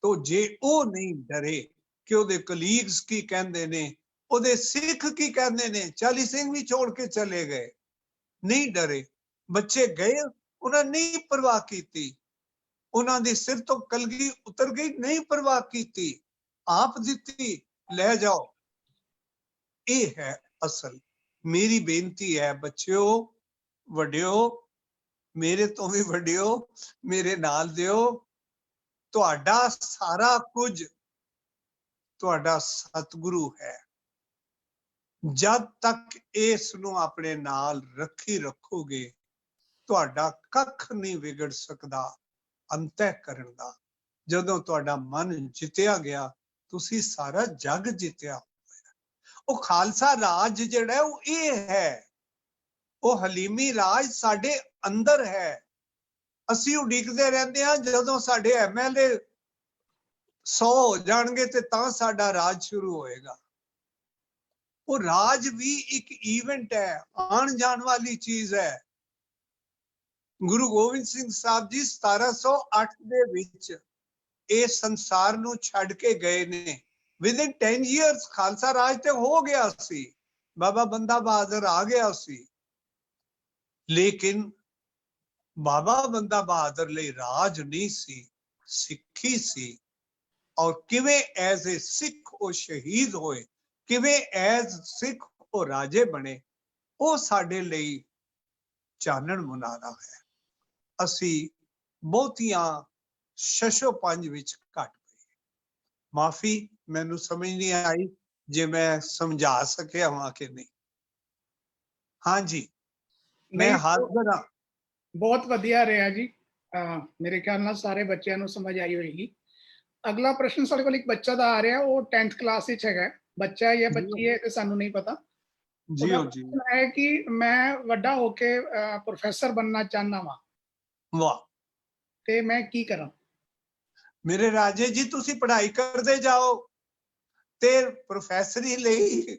ਤੋ ਜੇ ਉਹ ਨਹੀਂ ਡਰੇ ਕਿ ਉਹਦੇ ਕਲੀਗਸ ਕੀ ਕਹਿੰਦੇ ਨੇ, ਉਹਦੇ ਸਿੱਖ ਕੀ ਕਹਿੰਦੇ ਨੇ, 40 ਸਿੰਘ ਵੀ ਛੋੜ ਕੇ ਚਲੇ ਗਏ, ਨਹੀਂ ਡਰੇ। ਬੱਚੇ ਗਏ, ਉਹਨਾਂ ਨਹੀਂ ਪਰਵਾਹ ਕੀਤੀ, ਉਹਨਾਂ ਦੇ ਸਿਰ ਤੋਂ ਕਲਗੀ ਉਤਰ ਗਈ, ਨਹੀਂ ਪਰਵਾਹ ਕੀਤੀ, ਆਪ ਦਿੱਤੀ, ਲੈ ਜਾਓ। ਇਹ ਹੈ ਅਸਲ। ਮੇਰੀ ਬੇਨਤੀ ਹੈ ਬੱਚਿਓ, ਵੱਡਿਓ, ਮੇਰੇ ਤੋਂ ਵੀ ਵੱਡਿਓ, ਮੇਰੇ ਨਾਲ ਦਿਓ, ਤੁਹਾਡਾ ਸਾਰਾ ਕੁਝ ਤੁਹਾਡਾ ਸਤਿਗੁਰੂ ਹੈ। ਜਦ ਤੱਕ ਇਸ ਨੂੰ ਆਪਣੇ ਨਾਲ ਰੱਖੀ ਰੱਖੋਗੇ, ਤੁਹਾਡਾ ਕੱਖ ਨਹੀਂ ਵਿਗੜ ਸਕਦਾ ਅੰਤःਕਰਨ ਦਾ। ਜਦੋਂ ਤੁਹਾਡਾ ਮਨ ਜਿੱਤਿਆ ਗਿਆ, ਤੁਸੀਂ ਸਾਰਾ ਜੱਗ ਜਿੱਤਿਆ ਹੋਇਆ। ਉਹ ਖਾਲਸਾ ਰਾਜ ਜਿਹੜਾ ਉਹ ਇਹ ਹੈ, ਉਹ ਹਲੀਮੀ ਰਾਜ ਸਾਡੇ ਅੰਦਰ ਹੈ। ਅਸੀਂ ਉਡੀਕਦੇ ਰਹਿੰਦੇ ਹਾਂ ਜਦੋਂ ਸਾਡੇ MLA 100 ਹੋ ਜਾਣਗੇ ਤੇ ਤਾਂ ਸਾਡਾ ਰਾਜ ਸ਼ੁਰੂ ਹੋਏਗਾ। ਉਹ ਰਾਜ ਵੀ ਇੱਕ ਇਵੈਂਟ ਹੈ, ਆਉਣ ਜਾਣ ਵਾਲੀ ਚੀਜ਼ ਹੈ। ਗੁਰੂ ਗੋਬਿੰਦ ਸਿੰਘ ਸਾਹਿਬ ਜੀ 1708 ਦੇ ਵਿੱਚ ਇਸ ਸੰਸਾਰ ਨੂੰ ਛੱਡ ਕੇ ਗਏ ਨੇ। ਵਿਦਿਨ 10 years ਖਾਲਸਾ ਰਾਜ ਤੇ ਹੋ ਗਿਆ ਸੀ, ਬਾਬਾ ਬੰਦਾ ਬਹਾਦਰ ਆ ਗਿਆ ਸੀ। ਲੇਕਿਨ ਬਾਬਾ ਬੰਦਾ ਬਹਾਦਰ ਲਈ ਰਾਜ ਨਹੀਂ ਸੀ, ਸਿੱਖੀ ਸੀ। ਔਰ ਕਿਵੇਂ ਐਜ਼ ਏ ਸਿੱਖ ਉਹ ਸ਼ਹੀਦ ਹੋਏ, ਕਿਵੇਂ ਐਜ਼ ਸਿੱਖ ਉਹ ਰਾਜੇ ਬਣੇ, ਉਹ ਸਾਡੇ ਲਈ ਚਾਨਣ ਮੁਨਾਰਾ ਹੈ। ਅਸੀਂ ਬਹੁਤੀਆਂ ਛਛੋ ਪੰਜ ਵਿੱਚ ਘਟ ਪਈ। ਮਾਫੀ, ਮੈਨੂੰ ਸਮਝ ਨਹੀਂ ਆਈ ਜੇ ਮੈਂ ਸਮਝਾ ਸਕਿਆ ਹਾਂ ਕਿ ਨਹੀਂ। ਹਾਂਜੀ, ਮੈਂ ਹਾਜ਼ਰ ਹਾਂ। ਬਹੁਤ ਵਧੀਆ ਰਿਹਾ ਜੀ। ਮੇਰੇ ਖਿਆਲ ਨਾਲ ਸਾਰੇ ਬੱਚਿਆਂ ਨੂੰ ਸਮਝ ਆਈ ਹੋਏਗੀ। ਅਗਲਾ ਪ੍ਰਸ਼ਨ ਸਾਡੇ ਕੋਲ ਇੱਕ ਬੱਚਾ ਦਾ ਆ ਰਿਹਾ, ਉਹ 10th ਕਲਾਸ ਵਿੱਚ ਹੈਗਾ। ਬੱਚਾ ਜਾਂ ਬੱਚੀ ਹੈ ਤੇ ਸਾਨੂੰ ਨਹੀਂ ਪਤਾ। ਜੀ ਉਹਦਾ ਜੀ, ਪ੍ਰਸ਼ਨ ਹੈ ਕਿ ਮੈਂ ਵੱਡਾ ਹੋ ਕੇ ਪ੍ਰੋਫੈਸਰ ਬਣਨਾ ਚਾਹੁੰਦਾ ਵਾਂ, ਵਾਹ ਤੇ ਮੈਂ ਕੀ ਕਰਾਂ? ਮੇਰੇ ਰਾਜੇ ਜੀ, ਤੁਸੀਂ ਪੜ੍ਹਾਈ ਕਰਦੇ ਜਾਓ ਤੇ ਪ੍ਰੋਫੈਸਰੀ ਲਈ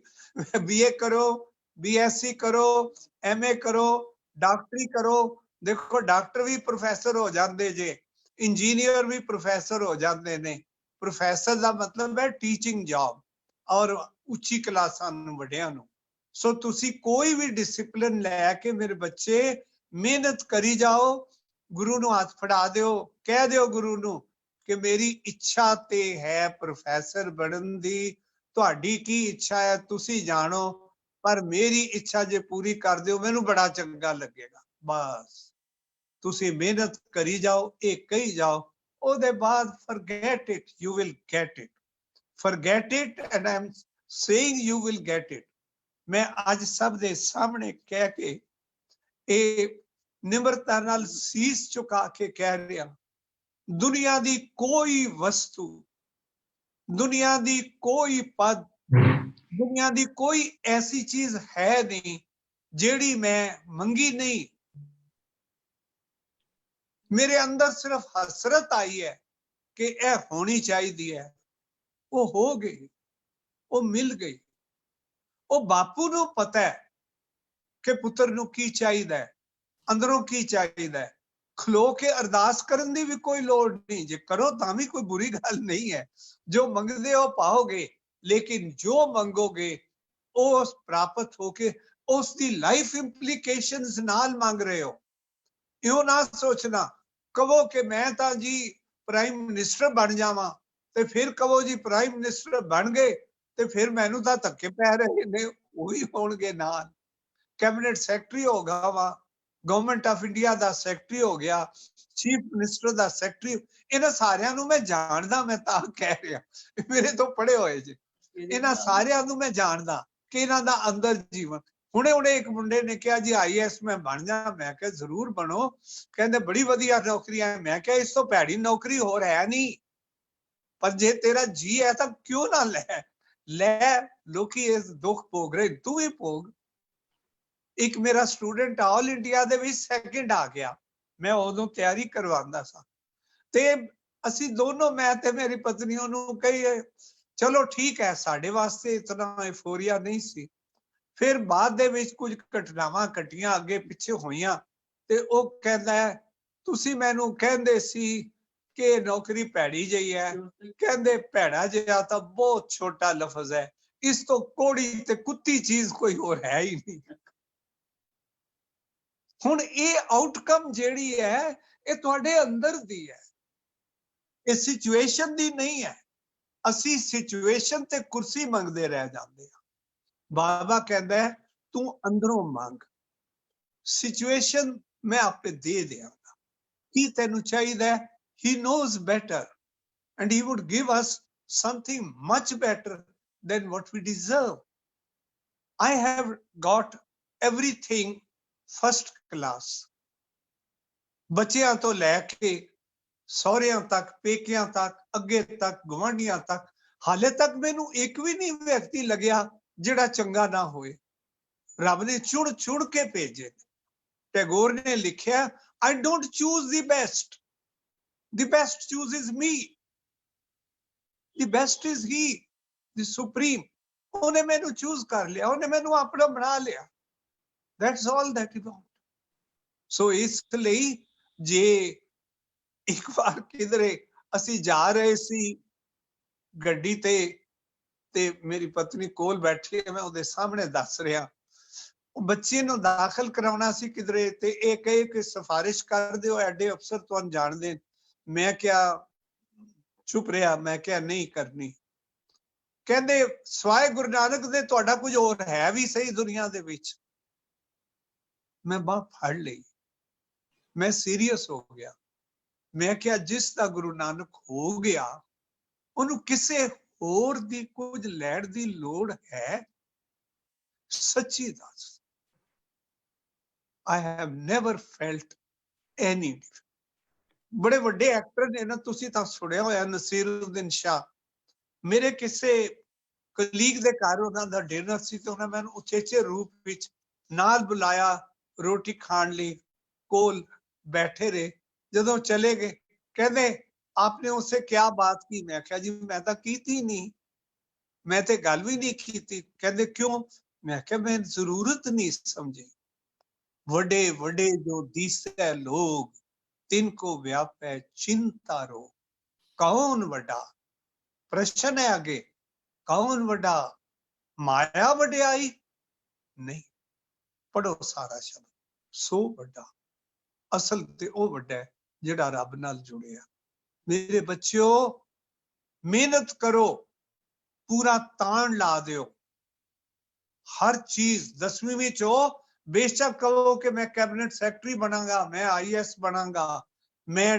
BA ਕਰੋ, BSc ਕਰੋ, MA ਕਰੋ, ਡਾਕਟਰੀ ਕਰੋ। ਦੇਖੋ ਡਾਕਟਰ ਵੀ ਪ੍ਰੋਫੈਸਰ ਹੋ ਜਾਂਦੇ ਜੇ, ਇੰਜੀਨੀਅਰ ਵੀ ਪ੍ਰੋਫੈਸਰ ਹੋ ਜਾਂਦੇ ਨੇ। ਪ੍ਰੋਫੈਸਰ ਦਾ ਮਤਲਬ ਹੈ ਟੀਚਿੰਗ ਜੌਬ, ਔਰ ਉੱਚੀ ਕਲਾਸਾਂ ਨੂੰ, ਵੱਡਿਆਂ ਨੂੰ। ਸੋ ਤੁਸੀਂ ਕੋਈ ਵੀ ਡਿਸਪਲਿਨ ਲੈ ਕੇ ਮੇਰੇ ਬੱਚੇ ਮਿਹਨਤ ਕਰੀ ਜਾਓ, ਗੁਰੂ ਨੂੰ ਹੱਥ ਫੜਾ ਦਿਓ, ਕਹਿ ਦਿਓ ਗੁਰੂ ਨੂੰ ਕਿ ਮੇਰੀ ਇੱਛਾ ਤੇ ਹੈ ਪ੍ਰੋਫੈਸਰ ਬਣਨ ਦੀ, ਤੁਹਾਡੀ ਕੀ ਇੱਛਾ ਹੈ ਤੁਸੀਂ ਜਾਣੋ, ਪਰ ਮੇਰੀ ਇੱਛਾ ਜੇ ਪੂਰੀ ਕਰ ਦਿਓ ਮੈਨੂੰ ਬੜਾ ਚੰਗਾ ਲੱਗੇਗਾ। ਬਸ ਤੁਸੀਂ ਮਿਹਨਤ ਕਰੀ ਜਾਓ, ਇਹ ਕਹੀ ਜਾਓ, ਉਹਦੇ ਬਾਅਦ forget it, you will get it, forget it and I am saying you will get it। ਮੈਂ ਅੱਜ ਸਭ ਦੇ ਸਾਹਮਣੇ ਕਹਿ ਕੇ ਇਹ ਨਿਮਰਤਾ ਨਾਲ ਸੀਸ ਝੁਕਾ ਕੇ ਕਹਿ ਰਿਹਾ, ਦੁਨੀਆ ਦੀ ਕੋਈ ਵਸਤੂ, ਦੁਨੀਆ ਦੀ ਕੋਈ ਪਦ, ਦੁਨੀਆ ਦੀ ਕੋਈ ਐਸੀ ਚੀਜ਼ ਹੈ ਨਹੀਂ ਜਿਹੜੀ ਮੈਂ ਮੰਗੀ ਨਹੀਂ। ਮੇਰੇ ਅੰਦਰ ਸਿਰਫ ਹਸਰਤ ਆਈ ਹੈ ਕਿ ਇਹ ਹੋਣੀ ਚਾਹੀਦੀ ਹੈ, ਉਹ ਹੋ ਗਈ, ਉਹ ਮਿਲ ਗਈ। ਉਹ ਬਾਪੂ ਨੂੰ ਪਤਾ ਹੈ ਕਿ ਪੁੱਤਰ ਨੂੰ ਕੀ ਚਾਹੀਦਾ ਹੈ, ਅੰਦਰੋਂ ਕੀ ਚਾਹੀਦਾ ਹੈ। ਖਲੋ ਕੇ ਅਰਦਾਸ ਕਰਨ ਦੀ ਵੀ ਕੋਈ ਲੋੜ ਨਹੀਂ, ਜੇ ਕਰੋ ਤਾਂ ਵੀ ਕੋਈ ਬੁਰੀ ਗੱਲ ਨਹੀਂ ਹੈ। ਜੋ ਮੰਗਦੇ ਹੋ ਪਾਓਗੇ, ਲੇਕਿਨ ਜੋ ਮੰਗੋਗੇ ਉਸ ਪ੍ਰਾਪਤ ਹੋ ਕੇ ਉਸ ਦੀ ਲਾਈਫ ਇੰਪਲੀਕੇਸ਼ਨਸ ਨਾਲ ਮੰਗ ਰਹੇ ਹੋ। ਇਉਂ ਨਾ ਸੋਚਣਾ, ਕਹੋ ਕਿ ਮੈਂ ਤਾਂ ਜੀ ਪ੍ਰਾਈਮ ਮਿਨਿਸਟਰ ਬਣ ਜਾਵਾਂ, ਤੇ ਫਿਰ ਕਹੋ ਜੀ ਪ੍ਰਾਈਮ ਮਿਨਿਸਟਰ ਬਣ ਗਏ ਤੇ ਫਿਰ ਮੈਨੂੰ ਤਾਂ ਧੱਕੇ ਪੈ ਰਹੇ ਨੇ, ਉਹੀ ਹੋਣਗੇ ਨਾਲ। ਕੈਬਨਿਟ ਸੈਕਟਰੀ ਹੋ ਗਿਆ ਵਾ, government of India the secretary ਹੋ ਗਿਆ, ਚੀਫ ਮਿਨਿਸਟਰ ਦਾ ਸੈਕਟਰੀ। ਇਹਨਾਂ ਸਾਰਿਆਂ ਨੂੰ ਮੈਂ ਜਾਣਦਾ, ਮੈਂ ਤਾਂ ਕਹਿ ਰਿਹਾ, ਮੇਰੇ ਤੋਂ ਪੜ੍ਹੇ ਹੋਏ ਜੀ। ਇਹਨਾਂ ਸਾਰਿਆਂ ਨੂੰ ਮੈਂ ਜਾਣਦਾ ਕਿ ਇਹਨਾਂ ਦਾ ਅੰਦਰ ਜੀਵਨ। ਹੁਣੇ ਇੱਕ ਮੁੰਡੇ ਨੇ ਕਿਹਾ ਜੀ IAS ਮੈਂ ਬਣ ਜਾ। ਮੈਂ ਕਿਹਾ ਜ਼ਰੂਰ ਬਣੋ। ਕਹਿੰਦੇ ਬੜੀ ਵਧੀਆ ਨੌਕਰੀ ਹੈ। ਮੈਂ ਕਿਹਾ ਇਸ ਤੋਂ ਭੈੜੀ ਨੌਕਰੀ ਹੋਰ ਹੈ ਨਹੀਂ, ਪਰ ਜੇ ਤੇਰਾ ਜੀ ਹੈ ਤਾਂ ਕਿਉਂ ਨਾ ਲੈ। ਲੋਕੀ ਇਸ ਦੁੱਖ ਭੋਗ ਰਹੇ, ਤੂੰ ਵੀ ਭੋਗ। ਇੱਕ ਮੇਰਾ ਸਟੂਡੈਂਟ ਆਲ ਇੰਡੀਆ ਦੇ ਵਿੱਚ ਸੈਕਿੰਡ ਆ ਗਿਆ, ਮੈਂ ਉਦੋਂ ਤਿਆਰੀ ਕਰਵਾਉਂਦਾ ਸਾਂ, ਤੇ ਅਸੀਂ ਦੋਨੋਂ, ਮੈਂ ਤੇ ਮੇਰੀ ਪਤਨੀ, ਉਹਨੂੰ ਕਹੀਏ ਚਲੋ ਠੀਕ ਹੈ। ਸਾਡੇ ਵਾਸਤੇ ਇਤਨਾ ਐਫੋਰੀਆ ਨਹੀਂ ਸੀ। ਫਿਰ ਬਾਅਦ ਦੇ ਵਿੱਚ ਕੁਝ ਘਟਨਾਵਾਂ ਘਟੀਆਂ, ਅੱਗੇ ਪਿੱਛੇ ਹੋਈਆਂ, ਤੇ ਉਹ ਕਹਿੰਦਾ ਤੁਸੀਂ ਮੈਨੂੰ ਕਹਿੰਦੇ ਸੀ ਕਿ ਨੌਕਰੀ ਭੈੜੀ ਜਿਹੀ ਹੈ। ਕਹਿੰਦੇ ਭੈੜਾ ਜਿਹਾ ਤਾਂ ਬਹੁਤ ਛੋਟਾ ਲਫ਼ਜ਼ ਹੈ, ਇਸ ਤੋਂ ਕੋੜੀ ਤੇ ਕੁੱਤੀ ਚੀਜ਼ ਕੋਈ ਹੋਰ ਹੈ ਹੀ ਨਹੀਂ। ਹੁਣ ਇਹ ਆਊਟਕਮ ਜਿਹੜੀ ਹੈ ਇਹ ਤੁਹਾਡੇ ਅੰਦਰ ਦੀ ਹੈ, ਇਹ ਸਿਚੁਏਸ਼ਨ ਦੀ ਨਹੀਂ ਹੈ। ਅਸੀਂ ਸਿਚੁਏਸ਼ਨ ਤੇ ਕੁਰਸੀ ਮੰਗਦੇ ਰਹਿ ਜਾਂਦੇ ਹਾਂ। ਬਾਬਾ ਕਹਿੰਦਾ ਤੂੰ ਅੰਦਰੋਂ ਮੰਗ, ਸਿਚੁਏਸ਼ਨ ਮੈਂ ਆਪੇ ਦੇ ਦਿਆਂਗਾ। ਕੀ ਤੈਨੂੰ ਚਾਹੀਦਾ? He knows better and he would give us something much better than what we deserve. I have got everything first class. ਬੱਚਿਆਂ ਤੋਂ ਲੈ ਕੇ ਸਹੁਰਿਆਂ ਤੱਕ, ਪੇਕਿਆਂ ਤੱਕ, ਅੱਗੇ ਤੱਕ, ਗੁਆਂਢੀਆਂ ਤੱਕ, ਹਾਲੇ ਤੱਕ ਮੈਨੂੰ ਇੱਕ ਵੀ ਨਹੀਂ ਵਿਅਕਤੀ ਲੱਗਿਆ ਜਿਹੜਾ ਚੰਗਾ ਨਾ ਹੋਏ। ਰੱਬ ਨੇ ਚੁਣ ਚੁਣ ਕੇ ਭੇਜੇ। ਟੈਗੋਰ ਨੇ ਲਿਖਿਆ, I don't choose the best. The best chooses me. The best is he, the supreme. ਉਹਨੇ ਮੈਨੂੰ ਚੂਜ਼ ਕਰ ਲਿਆ, ਉਹਨੇ ਮੈਨੂੰ ਆਪਣਾ ਬਣਾ ਲਿਆ। That's all that is about. ਸੋ ਇਸ ਲਈ ਜੇ ਇੱਕ ਵਾਰ ਕਿਧਰੇ ਅਸੀਂ ਜਾ ਰਹੇ ਸੀ ਗੱਡੀ ਤੇ ਮੇਰੀ ਪਤਨੀ ਕੋਲ ਬੈਠੀ ਹੈ, ਮੈਂ ਉਹਦੇ ਸਾਹਮਣੇ ਦੱਸ ਰਿਹਾ, ਉਹ ਬੱਚੇ ਨੂੰ ਦਾਖਲ ਕਰਾਉਣਾ ਸੀ ਕਿਧਰੇ, ਤੇ ਇਹ ਕਹੇ ਕਿ ਸਿਫਾਰਿਸ਼ ਕਰ ਦਿਓ, ਐਡੇ ਅਫਸਰ ਤੁਹਾਨੂੰ ਜਾਣਦੇ। ਮੈਂ ਕਿਹਾ ਚੁੱਪ ਰਿਹਾ, ਮੈਂ ਕਿਹਾ ਨਹੀਂ ਕਰਨੀ। ਕਹਿੰਦੇ ਸਵਾਏ ਗੁਰੂ ਨਾਨਕ ਦੇ ਤੁਹਾਡਾ ਕੁਝ ਹੋਰ ਹੈ ਵੀ ਸਹੀ ਦੁਨੀਆ ਦੇ ਵਿੱਚ। ਮੈਂ ਬਾਹ ਫੜ ਲਈ, ਮੈਂ ਸੀਰੀਅਸ ਹੋ ਗਿਆ। मैं क्या जिस दा गुरु नानक हो गया ਉਹਨੂੰ ਕਿਸੇ ਹੋਰ ਦੀ ਕੁਝ ਲੈਣ ਦੀ ਲੋੜ ਹੈ? ਸੱਚੀ ਦੱਸ। I have never felt any। ਬੜੇ ਵੱਡੇ ਐਕਟਰ ਨੇ ਨਾ, ਤੁਸੀਂ ਤਾਂ ਸੁਣਿਆ ਹੋਇਆ ਨਸੀਰੁੱਦੀਨ ਸ਼ਾਹ। ਮੇਰੇ ਕਿਸੇ ਕਲੀਗ ਦੇ ਘਰ ਉਹਨਾਂ ਦਾ ਡਿਨਰ ਸੀ ਤੇ ਉਹਨਾਂ ਮੈਨੂੰ ਉਚੇਚੇ ਰੂਪ ਵਿੱਚ ਨਾਲ ਬੁਲਾਇਆ ਰੋਟੀ ਖਾਣ ਲਈ, ਕੋਲ ਬੈਠੇ ਰਹੇ। ਜਦੋਂ ਚਲੇ ਗਏ ਕਹਿੰਦੇ आपने उससे क्या बात की? मैं क्या जी मैं तो की थी नहीं, मैं तो गल भी नहीं की थी। कहते क्यों? मैं क्या मैं जरूरत नहीं समझी। वडे वडे जो दिसै लोग तिनको व्यापै चिंता रो। कौन वडा? प्रश्न है आगे, कौन वडा? माया वड्याई नहीं। पढ़ो सारा शब्द। सो वडा असल ते ओ वडा है जिहड़ा रब नाल जुड़िया। मेरे बच्चों मेहनत करो, पूरा तान ला दियो। हर चीज 10वीं में हो, बेशक कहो कि मैं कैबिनेट सेक्रेटरी बनांगा, मैं IAS बनांगा, मैं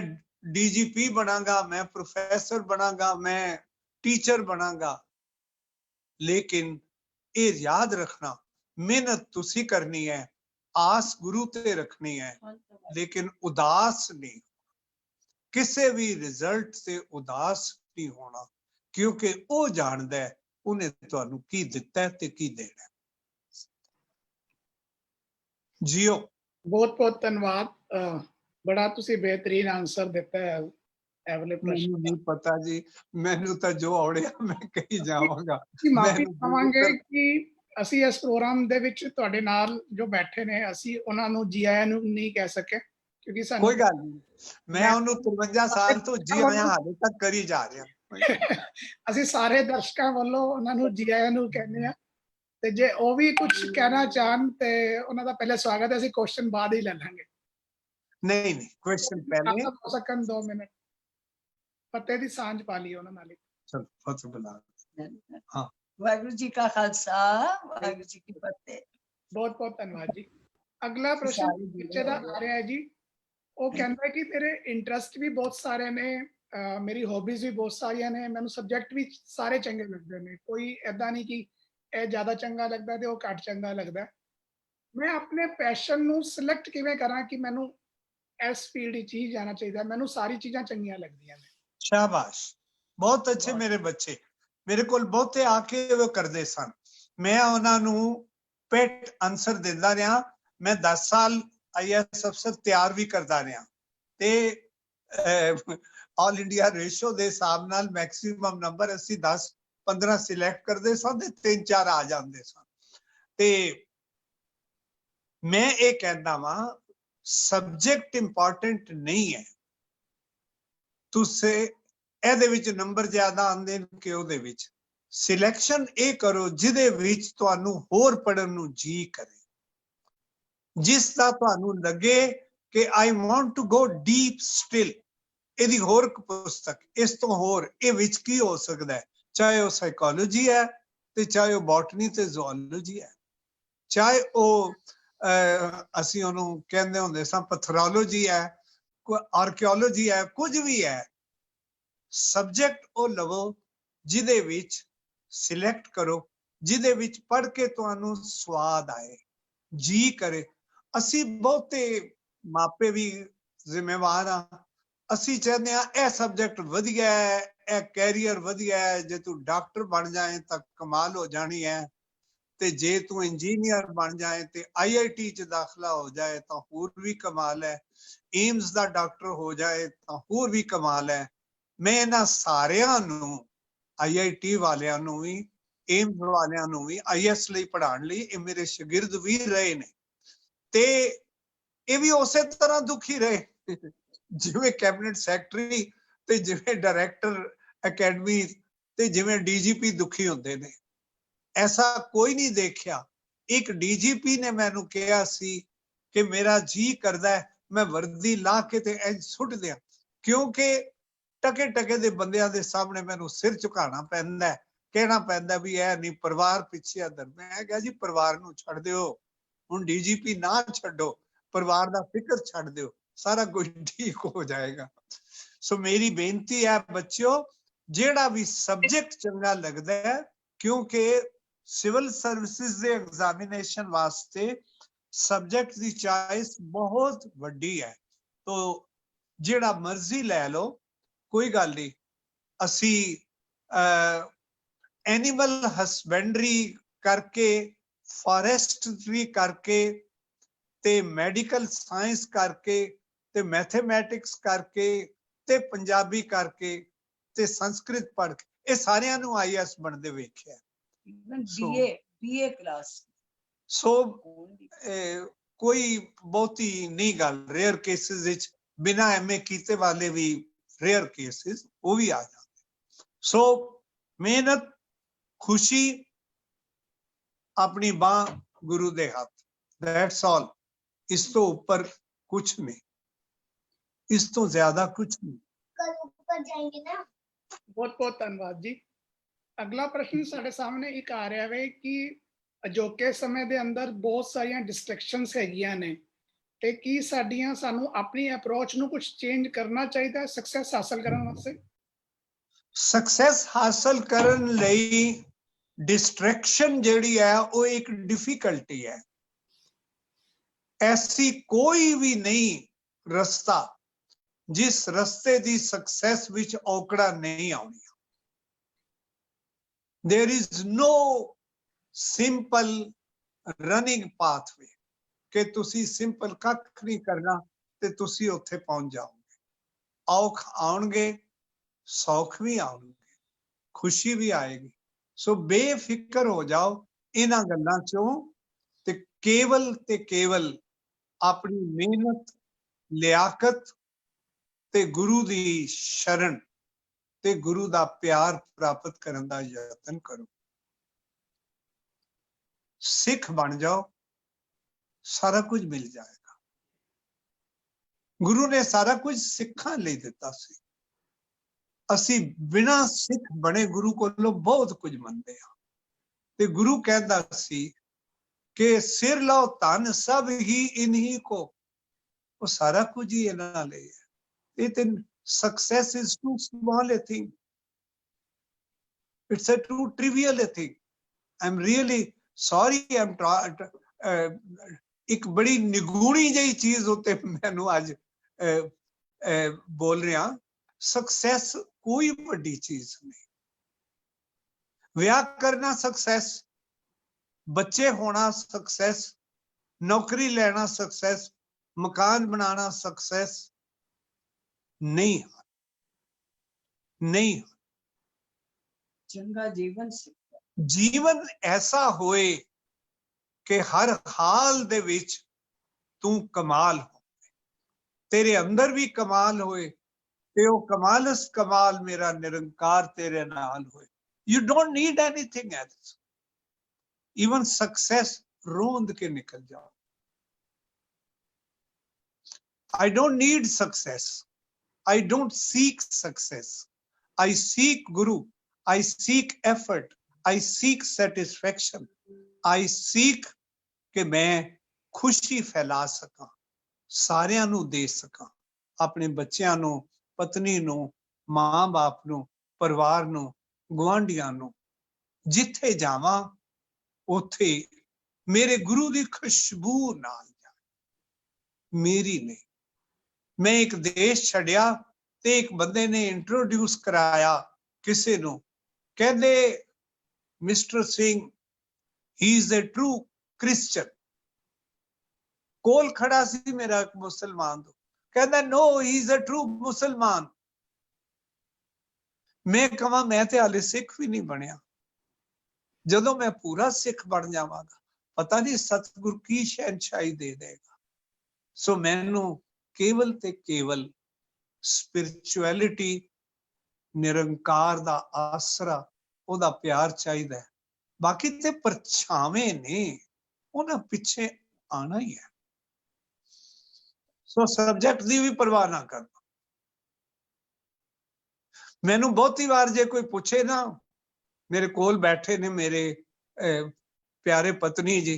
DGP बनांगा, मैं प्रोफेसर बनांगा, मैं टीचर बनांगा, लेकिन ये याद रखना मेहनत तुसी करनी है, आस गुरु ते रखनी है, लेकिन उदास नहीं, किसी भी रिजल्ट से उदास नहीं होना, क्योंकि वो जानता है उन्हें तुहानू की दिता है ते की देना है। जियो। बहुत बहुत धन्यवाद। बड़ा तुसी बेहतरीन आंसर दिता है एवले प्रश्न। नहीं पता जी, मैनू तो जो आवड़िया मैं कही जावांगा। माफी चाहांगे कि ਅਸੀਂ ਇਸ ਪ੍ਰੋਗਰਾਮ ਦੇ ਵਿੱਚ ਤੁਹਾਡੇ ਨਾਲ ਜੋ ਬੈਠੇ ਨੇ ਅਸੀਂ ਉਹਨਾਂ ਨੂੰ ਜੀ ਆਇਆਂ ਨੂੰ ਨਹੀਂ ਕਹਿ ਸਕੇ, ਕਿਉਂਕਿ ਸਾਨੂੰ ਕੋਈ ਗੱਲ ਨਹੀਂ, ਮੈਂ ਉਹਨੂੰ 53 ਸਾਲ ਤੋਂ ਜੀ ਆਇਆਂ ਹਾਲੇ ਤੱਕ ਕਰੀ ਜਾ ਰਿਹਾ। ਅਸੀਂ ਸਾਰੇ ਦਰਸ਼ਕਾਂ ਵੱਲੋਂ ਉਹਨਾਂ ਨੂੰ ਜੀ ਆਇਆਂ ਨੂੰ ਕਹਿੰਦੇ ਆ, ਤੇ ਜੇ ਉਹ ਵੀ ਕੁਝ ਕਹਿਣਾ ਚਾਹਣ ਤੇ ਉਹਨਾਂ ਦਾ ਪਹਿਲੇ ਸਵਾਗਤ ਹੈ। ਅਸੀਂ ਕੁਐਸਚਨ ਬਾਅਦ ਹੀ ਲੈ ਲਾਂਗੇ। ਨਹੀਂ ਨਹੀਂ, ਕੁਐਸਚਨ ਪਹਿਲੇ ਹੋ ਸਕਣ 2 ਮਿੰਟ ਫਤਿਹ ਦੀ ਸਾਂਝ ਪਾ ਲਈ ਉਹਨਾਂ ਨਾਲ। ਚਲ ਫਤਿਹ ਬੁਲਾ। ਹਾਂ, ਵਾਹਿਗੁਰੂ ਜੀ ਕਾ ਖਾਲਸਾ, ਵਾਹਿਗੁਰੂ ਜੀ ਕੀ ਫਤਿਹ। ਬਹੁਤ ਬਹੁਤ ਧੰਨਵਾਦ ਜੀ। ਅਗਲਾ ਪ੍ਰਸ਼ਨ ਬੱਚੇ ਦਾ ਆ ਰਿਹਾ ਹੈ ਜੀ। ਉਹ ਕਹਿੰਦਾ ਕਿ ਮੇਰੇ ਇੰਟਰਸਟ ਵੀ ਬਹੁਤ ਸਾਰੇ ਨੇ, ਮੇਰੀ ਹੌਬੀਜ਼ ਵੀ ਬਹੁਤ ਸਾਰੀਆਂ ਨੇ, ਮੈਨੂੰ ਸਬਜੈਕਟ ਵੀ ਸਾਰੇ ਚੰਗੇ ਲੱਗਦੇ ਨੇ, ਕੋਈ ਐਦਾਂ ਨਹੀਂ ਕਿ ਇਹ ਜ਼ਿਆਦਾ ਚੰਗਾ ਲੱਗਦਾ ਤੇ ਉਹ ਘੱਟ ਚੰਗਾ ਲੱਗਦਾ। ਮੈਂ ਆਪਣੇ ਪੈਸ਼ਨ ਨੂੰ ਸਿਲੈਕਟ ਕਿਵੇਂ ਕਰਾਂ ਕਿ ਮੈਨੂੰ ਇਸ ਫੀਲਡ ਵਿੱਚ ਹੀ ਜਾਣਾ ਚਾਹੀਦਾ? ਮੈਨੂੰ ਸਾਰੀ ਚੀਜ਼ਾਂ ਚੰਗੀਆਂ ਲੱਗਦੀਆਂ ਨੇ। शाबाश, बहुत अच्छे मेरे बच्चे। मेरे को बहुते आके वो करते सन, मैं उन्होंने पेट आंसर देता रहा। मैं 10 साल IAS अफसर तैयार भी करता रहा ते ऑल इंडिया रेशो दे हिसाब नाल मैक्सिमम नंबर असि 10-15 सिलेक्ट करते सन ते 3-4 आ जाते सन। ते मैं ये कहना वा सब्जेक्ट इंपॉर्टेंट नहीं है, तुसे ਇਹਦੇ ਵਿੱਚ ਨੰਬਰ ਜ਼ਿਆਦਾ ਆਉਂਦੇ ਨੇ ਕਿ ਉਹਦੇ ਵਿੱਚ। ਸਿਲੈਕਸ਼ਨ ਇਹ ਕਰੋ ਜਿਹਦੇ ਵਿੱਚ ਤੁਹਾਨੂੰ ਹੋਰ ਪੜਨ ਨੂੰ ਜੀ ਕਰੇ, ਜਿਸ ਦਾ ਤੁਹਾਨੂੰ ਲੱਗੇ ਕਿ I want to go deep still. ਇਹਦੀ ਹੋਰ ਪੁਸਤਕ ਇਸ ਤੋਂ ਹੋਰ ਇਹ ਵਿੱਚ ਕੀ ਹੋ ਸਕਦਾ ਹੈ? ਚਾਹੇ ਉਹ ਸਾਈਕੋਲੋਜੀ ਹੈ ਤੇ ਚਾਹੇ ਉਹ ਬੋਟਨੀ ਤੇ ਜ਼ੂਓਲੋਜੀ ਹੈ, ਚਾਹੇ ਉਹ ਅਸੀਂ ਉਹਨੂੰ ਕਹਿੰਦੇ ਹੁੰਦੇ ਸਾਂ ਪੈਥੋਲੋਜੀ ਹੈ, ਆਰਕੀਓਲੋਜੀ ਹੈ, ਕੁਝ ਵੀ ਹੈ। ਸਬਜੈਕਟ ਉਹ ਲਵੋ ਜਿਹਦੇ ਵਿੱਚ ਸਿਲੈਕਟ ਕਰੋ, ਜਿਹਦੇ ਵਿੱਚ ਪੜ੍ਹ ਕੇ ਤੁਹਾਨੂੰ ਸਵਾਦ ਆਏ, ਜੀ ਕਰੇ। ਅਸੀਂ ਬਹੁਤੇ ਮਾਪੇ ਵੀ ਜ਼ਿੰਮੇਵਾਰ ਆ, ਅਸੀਂ ਚਾਹੁੰਦੇ ਆ ਇਹ ਸਬਜੈਕਟ ਵਧੀਆ ਹੈ, ਇਹ ਕੈਰੀਅਰ ਵਧੀਆ ਹੈ, ਜੇ ਤੂੰ ਡਾਕਟਰ ਬਣ ਜਾਏ ਤਾਂ ਕਮਾਲ ਹੋ ਜਾਣੀ ਹੈ, ਤੇ ਜੇ ਤੂੰ ਇੰਜੀਨੀਅਰ ਬਣ ਜਾਏ ਤੇ IIT ਚ ਦਾਖਲਾ ਹੋ ਜਾਏ ਤਾਂ ਹੋਰ ਵੀ ਕਮਾਲ ਹੈ, ਏਮਸ ਦਾ ਡਾਕਟਰ ਹੋ ਜਾਏ ਤਾਂ ਹੋਰ ਵੀ ਕਮਾਲ ਹੈ। मैं इन्हां सारियां नूं IIT वालियां नूं भी एम्स वालियां नूं भी IAS ਲਈ ਪੜ੍ਹਾਉਣ ਲਈ ਇਹ ਮੇਰੇ ਸ਼ਾਗਿਰਦ ਵੀ ਰਹੇ ਨੇ, ਤੇ ਇਹ ਵੀ ਉਸੇ ਤਰ੍ਹਾਂ ਦੁਖੀ ਰਹੇ ਜਿਵੇਂ ਕੈਬਨਿਟ ਸੈਕਟਰੀ ਤੇ ਜਿਵੇਂ ਡਾਇਰੈਕਟਰ ਅਕੈਡਮੀ ਤੇ ਜਿਵੇਂ DGP ਦੁਖੀ ਹੁੰਦੇ ਨੇ। ਐਸਾ ਕੋਈ ਨਹੀਂ ਦੇਖਿਆ। ਇੱਕ DGP ਨੇ ਮੈਨੂੰ ਕਿਹਾ ਸੀ ਕਿ ਮੇਰਾ ਜੀ ਕਰਦਾ ਮੈਂ ਵਰਦੀ ਲਾ ਕੇ ਤੇ ਇੰਜ ਸੁੱਟ ਦਿਆਂ, ਕਿਉਂਕਿ ਟਕੇ ਟਕੇ ਦੇ ਬੰਦਿਆਂ ਦੇ ਸਾਹਮਣੇ ਮੈਨੂੰ ਸਿਰ ਝੁਕਾਉਣਾ ਪੈਂਦਾ, ਕਹਿਣਾ ਪੈਂਦਾ ਵੀ ਇਹ ਨਹੀਂ ਪਰਿਵਾਰ ਪਿੱਛੇ ਅੰਦਰ। ਮੈਂ ਕਿਹਾ ਜੀ ਪਰਿਵਾਰ ਨੂੰ ਛੱਡ ਦਿਓ, ਹੁਣ DGP ਨਾ ਛੱਡੋ, ਪਰਿਵਾਰ ਦਾ ਫਿਕਰ ਛੱਡ ਦਿਓ, ਸਾਰਾ ਕੁਝ ਠੀਕ ਹੋ ਜਾਏਗਾ। सो मेरी बेनती है बच्चों, जेड़ा भी सब्जेक्ट चंगा लगदा है, क्योंकि सिविल सर्विसेज दे एग्जामिनेशन वास्ते सब्जेक्ट दी चॉइस बहुत वड्डी है। तो जेड़ा मर्जी लै लो, कोई गल नहीं। असी एनिमल हसबेंडरी करके, फॉरेस्ट्री करके, ते मेडिकल साइंस करके, ते मैथमेटिक्स करके, ते पंजाबी करके, ते संस्कृत पढ़ के, ये सारियां नू IAS बनदे वेख्या। इवन So- BA क्लास सो कोई बहुती नहीं गल, रेयर केसेस विच बिना MA कीते वाले भी रेयर केसेस वो भी आ जाते। सो मेहनत, खुशी, अपनी बाह गुरु दे हाथ, दैट्स ऑल। इस तो ऊपर कुछ नहीं, इस तो ज्यादा कुछ नहीं। बहुत बहुत धन्यवाद जी। अगला प्रश्न साढ़े सामने एक आ रहा है कि अजोके समय ਦੇ ਅੰਦਰ ਬਹੁਤ ਸਾਰੀਆਂ ਡਿਸਟਰੈਕਸ਼ਨਸ ਹੈਗੀਆਂ ਨੇ, ਤੇ ਕੀ ਸਾਡੀਆਂ ਸਾਨੂੰ ਆਪਣੀ ਅਪਰੋਚ ਨੂੰ ਕੁਝ ਚੇਂਜ ਕਰਨਾ ਚਾਹੀਦਾ ਹੈ ਸਕਸੈਸ ਹਾਸਲ ਕਰਨ ਵਾਸਤੇ? सक्सेस हासिल करन लई डिस्ट्रैक्शन जेड़ी है वो एक डिफिकल्टी है। ऐसी कोई भी नहीं रस्ता जिस रस्ते दी सक्सेस विच औकड़ा नहीं आउणी। There is no simple running pathway कि तुसी सिंपल कख नहीं करना ते तुसी उत्थे पहुंच जाओगे। औख आउणगे, सौख भी आउणगे, खुशी भी आएगी। सो बेफिक्र हो जाओ इन्हां गल्लां चों, ते केवल अपनी मेहनत, लियाकत ते गुरु दी शरण ते गुरु दा प्यार प्राप्त करन दा यतन करो। सिख बन जाओ, सारा कुछ मिल जाएगा। गुरु ने सारा कुछ सिखां लई दिता सी। असी बिना सिख बने गुरु कोलों बहुत कुछ मनते हैं। ते गुरु कहता सी कि सिर लो धन सब ही इन्हीं को, वो सारा कुछ ही इन्हां ले है। It success is too small a thing. It's a too trivial a thing. I'm really sorry. I'm एक बड़ी निगूणी जही चीज होते मैनू आज बोल रहा। सक्सेस कोई बड़ी चीज नहीं। विआह करना सक्सेस, बच्चे होना सक्सेस, नौकरी लेना सक्सेस, मकान बनाना सक्सेस नहीं। चंगा जीवन ऐसा होए कि हर हाल दे विच तू कमाल हो, तेरे अंदर भी कमाल होए, ते ओ कमालस कमाल मेरा निरंकार तेरे नाल होए। You don't need anything else. Even success रोंद के निकल जाओ। I don't need success. I don't seek success. I seek Guru. I seek effort. I seek satisfaction. I seek कि मैं खुशी फैला सकां, सारियां नू दे सकां, अपने बच्चियां नू, पत्नी नू, मां बाप नू, परिवार नू, गुआंढियां नू। जिथे जावां उथे मेरे गुरु दी खुशबू नाल जाए, मेरी नहीं। मैं एक देश छड़िया ते एक बंदे ने इंट्रोड्यूस कराया किसी नू, कहंदे mister Singh he is a true Christian. कोल खड़ा सी मेरा एक मुसलमान, तो कहता no he is a true मुसलमान। मैं कहा मैं ते हाले सिख भी नहीं बनया, जदों मैं पूरा सिख बन जावांगा पता नहीं सतगुरु की शहनशाही दे देगा। सो मैनू केवल ते केवल स्पिरिचुअलिटी, निरंकार दा आसरा, ओदा प्यार चाहिदा है। बाकी ते परछावे ने उन्हां पिछे आना ही है। सो सब्जेक्ट दी भी परवाह ना कर। मैनू बहुती बार जे कोई पूछे ना, मेरे कोल बैठे ने मेरे प्यारे पत्नी जी,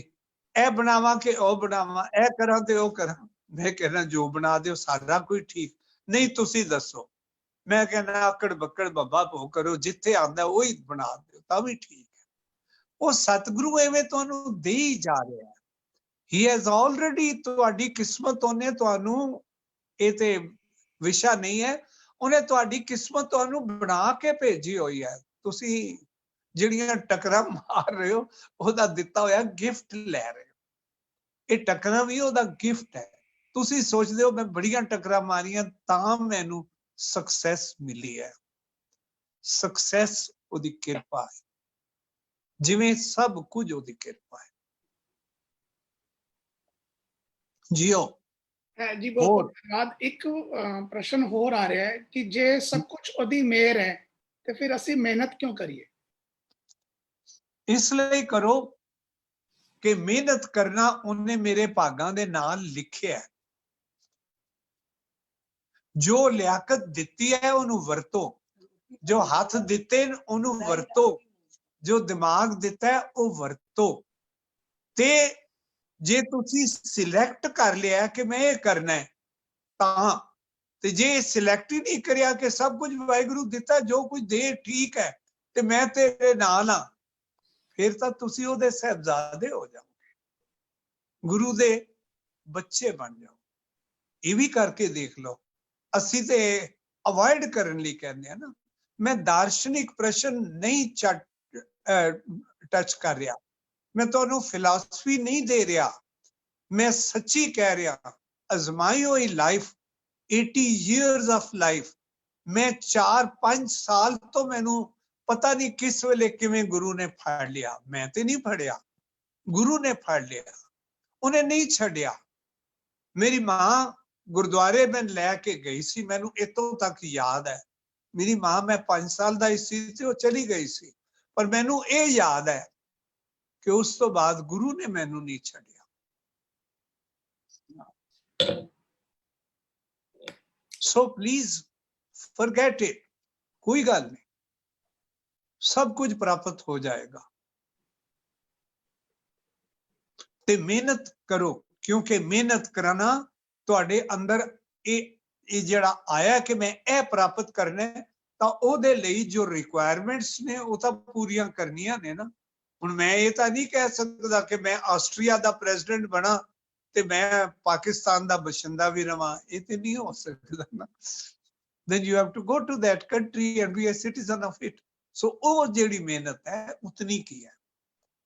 ए बनावा के ओ बनावा, ए करा ते ओ करा। मैं कहना जो बना दो सारा कोई ठीक नहीं, तुसी दसो मैं कहना आकड़ बक्कड़ बब्बा भो करो, जिथे आंदा वही बना दो तां भी ठीक है। वो सतगुरु एवें तुहानूं दे ही जा रहा है। ही हैज ऑलरेडी तुहाडी किस्मत उन्हें तुहानूं, ये ते विशा नहीं है, उन्हें तुहाडी किस्मत तुहानूं बना के भेजी हुई है। तुसीं ਜਿਹੜੀਆਂ ਟਕਰਾਂ ਮਾਰ ਰਹੇ ਹੋ ਉਹਦਾ ਦਿੱਤਾ ਹੋਇਆ ਗਿਫਟ ਲੈ ਰਹੇ ਹੋ। ਇਹ ਟਕਰਾਂ ਵੀ ਉਹਦਾ ਗਿਫਟ ਹੈ। ਤੁਸੀਂ ਸੋਚਦੇ ਹੋ ਮੈਂ ਬੜੀਆਂ ਟਕਰਾਂ ਮਾਰੀਆਂ ਤਾਂ ਮੈਨੂੰ ਸਕਸੈਸ ਮਿਲੀ ਹੈ। ਸਕਸੈਸ ਉਹਦੀ ਕਿਰਪਾ ਹੈ, ਜਿਵੇਂ ਸਭ ਕੁਝ ਉਹਦੀ ਕਿਰਪਾ ਹੈ। ਜੀਓ ਜੀ ਬਹੁਤ ਬਹੁਤ ਧੰਨਵਾਦ। ਇੱਕ ਪ੍ਰਸ਼ਨ ਹੋਰ ਆ ਰਿਹਾ ਹੈ ਕਿ ਜੇ ਸਭ ਕੁਝ ਉਹਦੀ ਮਿਹਰ ਹੈ ਤੇ ਫਿਰ ਅਸੀਂ ਮਿਹਨਤ ਕਿਉਂ ਕਰੀਏ? ਇਸ ਲਈ ਕਰੋ ਕਿ ਮਿਹਨਤ ਕਰਨਾ ਉਹਨੇ ਮੇਰੇ ਭਾਗਾਂ ਦੇ ਨਾਲ ਲਿਖਿਆ ਹੈ। ਜੋ ਲਿਆਕਤ ਦਿੱਤੀ ਹੈ ਉਹਨੂੰ ਵਰਤੋ, ਜੋ ਹੱਥ ਦਿੱਤੇ ਉਹਨੂੰ ਵਰਤੋ, ਜੋ ਦਿਮਾਗ ਦਿੱਤਾ ਹੈ ਉਹ ਵਰਤੋ। ਤੇ ਜੇ ਤੁਸੀਂ ਸਿਲੈਕਟ ਕਰ ਲਿਆ ਕਿ ਮੈਂ ਇਹ ਕਰਨਾ ਹੈ ਤਾਂ, ਤੇ ਜੇ ਸਿਲੈਕਟ ਹੀ ਨਹੀਂ ਕਰਿਆ ਕਿ ਸਭ ਕੁਝ ਵਾਹਿਗੁਰੂ ਦਿੱਤਾ, ਜੋ ਕੁਝ ਦੇ ਠੀਕ ਹੈ ਤੇ ਮੈਂ ਤੇਰੇ ਨਾਲ ਆ, ਫਿਰ ਤਾਂ ਤੁਸੀਂ ਉਹਦੇ ਸਾਹਿਬਜ਼ਾਦੇ ਹੋ ਜਾਓਗੇ, ਗੁਰੂ ਦੇ ਬੱਚੇ ਬਣ ਜਾਓ। ਇਹ ਵੀ ਕਰਕੇ ਦੇਖ ਲਓ। ਅਸੀਂ ਤੇ ਅਵੋਇਡ ਕਰਨ ਲਈ ਕਹਿੰਦੇ ਆ ਨਾ। ਮੈਂ ਦਾਰਸ਼ਨਿਕ ਪ੍ਰਸ਼ਨ ਨਹੀਂ ਟੱਚ ਕਰ ਰਿਹਾ, ਮੈਂ ਤੁਹਾਨੂੰ ਫਿਲਾਸਫੀ ਨਹੀਂ ਦੇ ਰਿਹਾ, ਮੈਂ ਸੱਚੀ ਕਹਿ ਰਿਹਾ। ਅਜ਼ਮਾਈ ਹੋਈ ਲਾਈਫ 80 years of life, ਮੈਂ 4-5 ਸਾਲ ਤੋਂ ਮੈਨੂੰ ਪਤਾ ਨਹੀਂ ਕਿਸ ਵੇਲੇ ਕਿਵੇਂ ਗੁਰੂ ਨੇ ਫੜ ਲਿਆ। ਮੈਂ ਤੇ ਨਹੀਂ ਫੜਿਆ, ਗੁਰੂ ਨੇ ਫੜ ਲਿਆ, ਉਹਨੇ ਨਹੀਂ ਛੱਡਿਆ। ਮੇਰੀ ਮਾਂ ਗੁਰਦੁਆਰੇ ਮੈਂ ਲੈ ਕੇ ਗਈ ਸੀ, ਮੈਨੂੰ ਇੱਥੋਂ ਤੱਕ ਯਾਦ ਹੈ। ਮੇਰੀ ਮਾਂ, ਮੈਂ 5 ਸਾਲ ਦਾ ਸੀ ਤੇ ਉਹ ਚਲੀ ਗਈ ਸੀ, ਪਰ ਮੈਨੂੰ ਇਹ ਯਾਦ ਹੈ ਕਿ ਉਸ ਤੋਂ ਬਾਅਦ ਗੁਰੂ ਨੇ ਮੈਨੂੰ ਨਹੀਂ ਛੱਡਿਆ। ਸੋ ਪਲੀਜ਼ ਫੋਰਗੇਟ ਇਟ, ਕੋਈ ਗੱਲ ਨਹੀਂ, सब कुछ प्राप्त हो जाएगा। ते मेहनत करो, क्योंकि मेहनत कराना तुहाडे अंदर ये जिहड़ा आया कि मैं ये प्राप्त करना है, तां ओहदे लई जो रिक्वायरमेंट्स ने वो तां पूरियां करनियां ने ना। हुण मैं ये तां नहीं कह सकदा कि मैं आस्ट्रिया दा प्रेसिडेंट बना ते मैं पाकिस्तान दा बशिंदा भी रवां, ये ते नहीं हो सकदा ना। Then you have to go to that country and be a citizen of it. सो वो जेड़ी मेहनत है उतनी की है।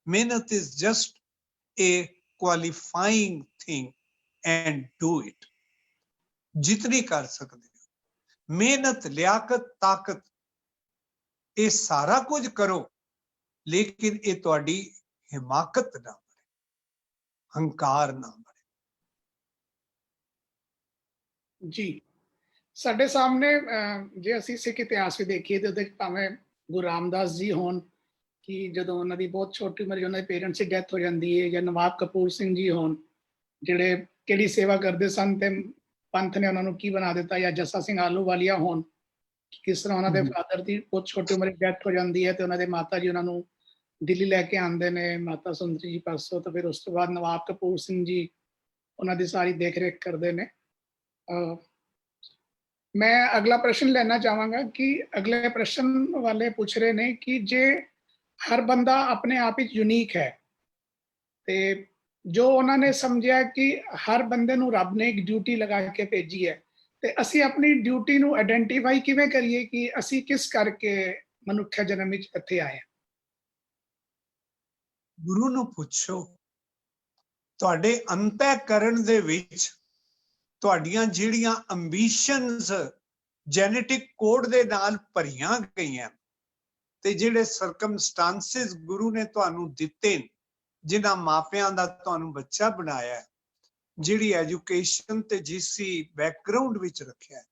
मेहनत is just a qualifying thing and do it, जितनी कर सकते हो। मेहनत, लियाकत, ताकत, ये सारा कुछ करो, लेकिन ये तुहाडी हिमाकत ना बने, हंकार ना बने। जी, साडे सामने जे असीं सिख इतिहास भी देखिए तो भावें गुरु रामदास जी होन कि ਜਦੋਂ ਉਹਨਾਂ ਦੀ ਬਹੁਤ ਛੋਟੀ ਉਮਰ 'ਚ ਉਹਨਾਂ ਦੇ ਪੇਰੈਂਟਸ ਦੀ ਡੈਥ ਹੋ ਜਾਂਦੀ ਹੈ, ਜਾਂ ਨਵਾਬ ਕਪੂਰ ਸਿੰਘ ਜੀ ਹੋਣ ਜਿਹੜੇ ਕਿਹੜੀ ਸੇਵਾ ਕਰਦੇ ਸਨ ਤੇ ਪੰਥ ਨੇ ਉਹਨਾਂ ਨੂੰ ਕੀ ਬਣਾ ਦਿੱਤਾ, ਜਾਂ ਜੱਸਾ ਸਿੰਘ ਆਹਲੂਵਾਲੀਆ ਹੋਣ, ਕਿਸ ਤਰ੍ਹਾਂ ਉਹਨਾਂ ਦੇ ਫਾਦਰ ਦੀ ਬਹੁਤ ਛੋਟੀ ਉਮਰ 'ਚ ਡੈਥ ਹੋ ਜਾਂਦੀ ਹੈ ਤੇ ਉਹਨਾਂ ਦੇ ਮਾਤਾ ਜੀ ਉਹਨਾਂ ਨੂੰ ਦਿੱਲੀ ਲੈ ਕੇ ਆਉਂਦੇ ਨੇ ਮਾਤਾ ਸੁੰਦਰੀ ਜੀ ਪਾਸੋਂ। ਤਾਂ ਫਿਰ ਉਸ ਤੋਂ ਬਾਅਦ ਨਵਾਬ ਕਪੂਰ ਸਿੰਘ ਜੀ ਉਹਨਾਂ ਦੀ ਸਾਰੀ ਦੇਖ ਰੇਖ ਕਰਦੇ ਨੇ। मैं अगला प्रश्न लेना चाहूंगा कि अगले प्रश्न वाले पूछ रहे ने कि जे हर बंदा अपने आप ही यूनिक है, ते जो उन्होंने समझा कि हर बंदे नूं रब ने एक ड्यूटी लगा के भेजी है, ते असी अपनी ड्यूटी नूं आइडेंटिफाई किवें करिए कि असी किस करके मनुष्य जन्म विच इत्थे आए। गुरु नूं पुछो, तुहाडे अंतःकरण दे विच ਤੁਹਾਡੀਆਂ ਜਿਹੜੀਆਂ ਅੰਬੀਸ਼ਨਸ ਜੈਨੇਟਿਕ ਕੋਡ ਦੇ ਨਾਲ ਭਰੀਆਂ ਗਈਆਂ, ਤੇ ਜਿਹੜੇ ਸਰਕਮਸਟੈਂਸਸ ਗੁਰੂ ਨੇ ਤੁਹਾਨੂੰ ਦਿੱਤੇ, ਜਿਨ੍ਹਾਂ ਮਾਪਿਆਂ ਦਾ ਤੁਹਾਨੂੰ ਬੱਚਾ ਬਣਾਇਆ, ਜਿਹੜੀ ਐਜੂਕੇਸ਼ਨ ਤੇ ਜਿਸ ਬੈਕਗ੍ਰਾਉਂਡ ਵਿੱਚ ਰੱਖਿਆ,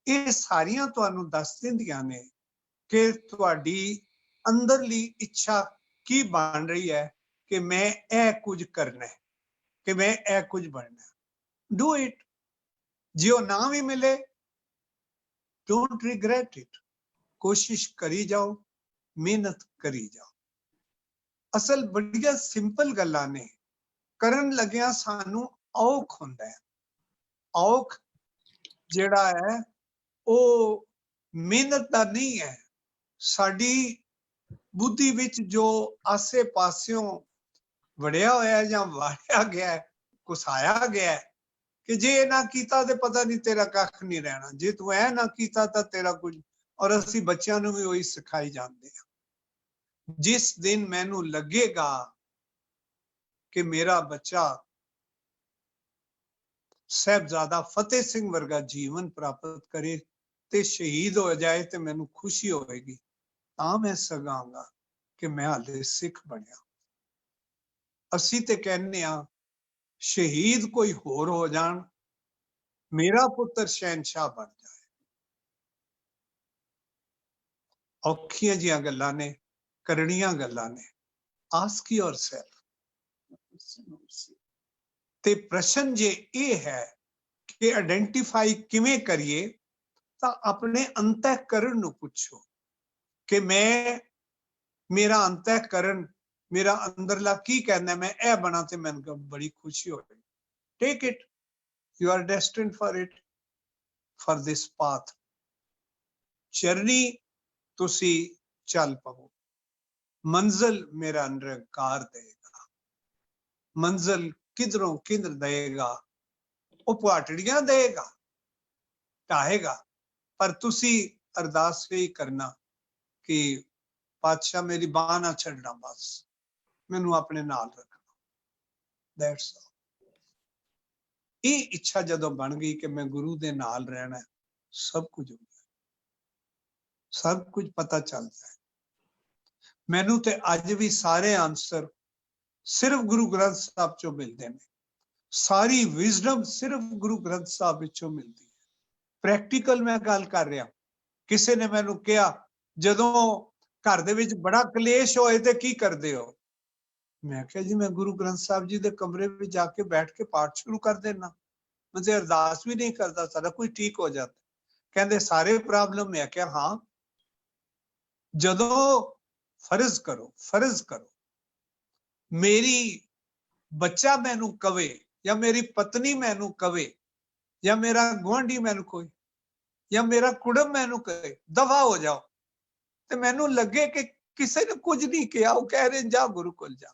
ਇਹ ਸਾਰੀਆਂ ਤੁਹਾਨੂੰ ਦੱਸ ਦਿੰਦੀਆਂ ਨੇ ਕਿ ਤੁਹਾਡੀ ਅੰਦਰਲੀ ਇੱਛਾ ਕੀ ਬਣ ਰਹੀ ਹੈ ਕਿ ਮੈਂ ਇਹ ਕੁਝ ਕਰਨਾ ਹੈ, ਕਿ ਮੈਂ ਇਹ ਕੁਝ ਬਣਨਾ। Do it. ਜੇ ਉਹ ਨਾ ਵੀ ਮਿਲੇ, ਡੋਂਟ ਰਿਗਰੈਟ ਇਟ, ਕੋਸ਼ਿਸ਼ ਕਰੀ ਜਾਓ, ਮਿਹਨਤ ਕਰੀ ਜਾਓ। ਅਸਲ ਬੜੀਆਂ ਸਿੰਪਲ ਗੱਲਾਂ ਨੇ, ਕਰਨ ਲੱਗਿਆ ਸਾਨੂੰ ਔਖ ਹੁੰਦਾ ਹੈ। ਔਖ ਜਿਹੜਾ ਹੈ ਉਹ ਮਿਹਨਤ ਦਾ ਨਹੀਂ ਹੈ। ਸਾਡੀ ਬੁੱਧੀ ਵਿੱਚ ਜੋ ਆਸੇ ਪਾਸਿਓਂ ਵੜਿਆ ਹੋਇਆ ਜਾਂ ਵਾੜਿਆ ਗਿਆ ਹੈ, ਘੁਸਾਇਆ ਗਿਆ ਹੈ ਕਿ ਜੇ ਇਹ ਨਾ ਕੀਤਾ ਤੇ ਪਤਾ ਨਹੀਂ ਤੇਰਾ ਕੱਖ ਨਹੀਂ ਰਹਿਣਾ, ਜੇ ਤੂੰ ਇਹ ਨਾ ਕੀਤਾ ਤਾਂ ਤੇਰਾ ਕੁਝ। ਔਰ ਅਸੀਂ ਬੱਚਿਆਂ ਨੂੰ ਵੀ ਉਹੀ ਸਿਖਾਈ ਜਾਂਦੇ ਹਾਂ। ਜਿਸ ਦਿਨ ਮੈਨੂੰ ਲੱਗੇਗਾ ਕਿ ਮੇਰਾ ਬੱਚਾ ਸਾਹਿਬਜ਼ਾਦਾ ਫਤਿਹ ਸਿੰਘ ਵਰਗਾ ਜੀਵਨ ਪ੍ਰਾਪਤ ਕਰੇ ਤੇ ਸ਼ਹੀਦ ਹੋ ਜਾਏ ਤੇ ਮੈਨੂੰ ਖੁਸ਼ੀ ਹੋਵੇਗੀ, ਤਾਂ ਮੈਂ ਸਗਾਂਗਾ ਕਿ ਮੈਂ ਹਾਲੇ ਸਿੱਖ ਬਣਿਆ। ਅਸੀਂ ਤੇ ਕਹਿੰਦੇ ਆ ਸ਼ਹੀਦ ਕੋਈ ਹੋਰ ਹੋ ਜਾਣ, ਮੇਰਾ ਪੁੱਤਰ ਸ਼ਹਿਨशाह ਬਣ ਜਾਏ। ਔਖੀਆਂ ਜੀਆਂ ਗੱਲਾਂ ਨੇ, ਕਰਨੀਆਂ ਗੱਲਾਂ ਨੇ। Ask yourself. ਤੇ ਪ੍ਰਸ਼ਨ ਜੇ ਇਹ ਹੈ ਕਿ ਆਇਡੈਂਟੀਫਾਈ ਕਿਵੇਂ ਕਰੀਏ, ਤਾਂ ਆਪਣੇ ਅੰਤःਕਰਨ ਨੂੰ ਪੁੱਛੋ ਕਿ ਮੇਰਾ ਅੰਤःਕਰਨ, ਮੇਰਾ ਅੰਦਰਲਾ ਕੀ ਕਹਿੰਦਾ, ਮੈਂ ਇਹ ਬਣਾ ਤੇ ਮੈਨੂੰ ਬੜੀ ਖੁਸ਼ੀ ਹੋਵੇਗੀ। Take it, you are destined for it, for this path. ਚਰਨੀ ਤੁਸੀਂ ਚੱਲ ਪਵੋ। ਮੰਜ਼ਿਲ ਮੇਰਾ ਨਿਰੰਕਾਰ ਦੇਗਾ। ਮੰਜ਼ਿਲ ਕਿਧਰੋਂ ਕਿਧਰ ਦੇਗਾ, ਉਹ ਪੁਆਟੜੀਆਂ ਦੇਗਾ, ਢਾਹੇਗਾ। ਪਰ ਤੁਸੀਂ ਅਰਦਾਸ ਵੀ ਕਰਨਾ ਕਿ ਪਾਤਸ਼ਾਹ ਮੇਰੀ ਬਾਹ ਨਾ ਛੱਡਣਾ, ਬਸ ਮੈਨੂੰ ਆਪਣੇ ਨਾਲ ਰੱਖਣਾ। That's all. ਇਹ ਇੱਛਾ ਜਦੋਂ ਬਣ ਗਈ ਕਿ ਮੈਂ ਗੁਰੂ ਦੇ ਨਾਲ ਰਹਿਣਾ, ਸਭ ਕੁਝ ਹੋ ਗਿਆ, ਸਭ ਕੁਝ ਪਤਾ ਚੱਲਦਾ ਹੈ। ਮੈਨੂੰ ਤੇ ਅੱਜ ਵੀ ਸਾਰੇ ਆਨਸਰ ਸਿਰਫ ਗੁਰੂ ਗ੍ਰੰਥ ਸਾਹਿਬ ਚੋਂ ਮਿਲਦੇ ਨੇ। ਸਾਰੀ ਵਿਜ਼ਡਮ ਸਿਰਫ ਗੁਰੂ ਗ੍ਰੰਥ ਸਾਹਿਬ ਵਿੱਚੋਂ ਮਿਲਦੀ ਹੈ। ਪ੍ਰੈਕਟੀਕਲ ਮੈਂ ਗੱਲ ਕਰ ਰਿਹਾ। ਕਿਸੇ ਨੇ ਮੈਨੂੰ ਕਿਹਾ ਜਦੋਂ ਘਰ ਦੇ ਵਿੱਚ ਬੜਾ ਕਲੇਸ਼ ਹੋਏ ਤੇ ਕੀ ਕਰਦੇ ਹੋ? ਮੈਂ ਕਿਹਾ ਜੀ ਮੈਂ ਗੁਰੂ ਗ੍ਰੰਥ ਸਾਹਿਬ ਜੀ ਦੇ ਕਮਰੇ ਵਿੱਚ ਜਾ ਕੇ ਬੈਠ ਕੇ ਪਾਠ ਸ਼ੁਰੂ ਕਰ ਦੇਣਾ, ਮੈਂ ਤੇ ਅਰਦਾਸ ਵੀ ਨਹੀਂ ਕਰਦਾ, ਸਾਰਾ ਕੁਝ ਠੀਕ ਹੋ ਜਾਂਦਾ। ਕਹਿੰਦੇ ਸਾਰੇ ਪ੍ਰੋਬਲਮ? ਮੈਂ ਕਿਹਾ ਹਾਂ। ਜਦੋਂ ਫਰਜ਼ ਕਰੋ ਮੇਰੀ ਬੱਚਾ ਮੈਨੂੰ ਕਵੇ ਜਾਂ ਮੇਰੀ ਪਤਨੀ ਮੈਨੂੰ ਕਵੇ ਜਾਂ ਮੇਰਾ ਗੁਆਂਢੀ ਮੈਨੂੰ ਕੋਈ ਜਾਂ ਮੇਰਾ ਕੁੜਮ ਮੈਨੂੰ ਕਹੇ ਦਫਾ ਹੋ ਜਾਓ, ਤੇ ਮੈਨੂੰ ਲੱਗੇ ਕਿ ਕਿਸੇ ਨੇ ਕੁਝ ਨਹੀਂ ਕਿਹਾ, ਉਹ ਕਹਿ ਰਹੇ ਜਾ ਗੁਰੂ ਕੋਲ ਜਾ,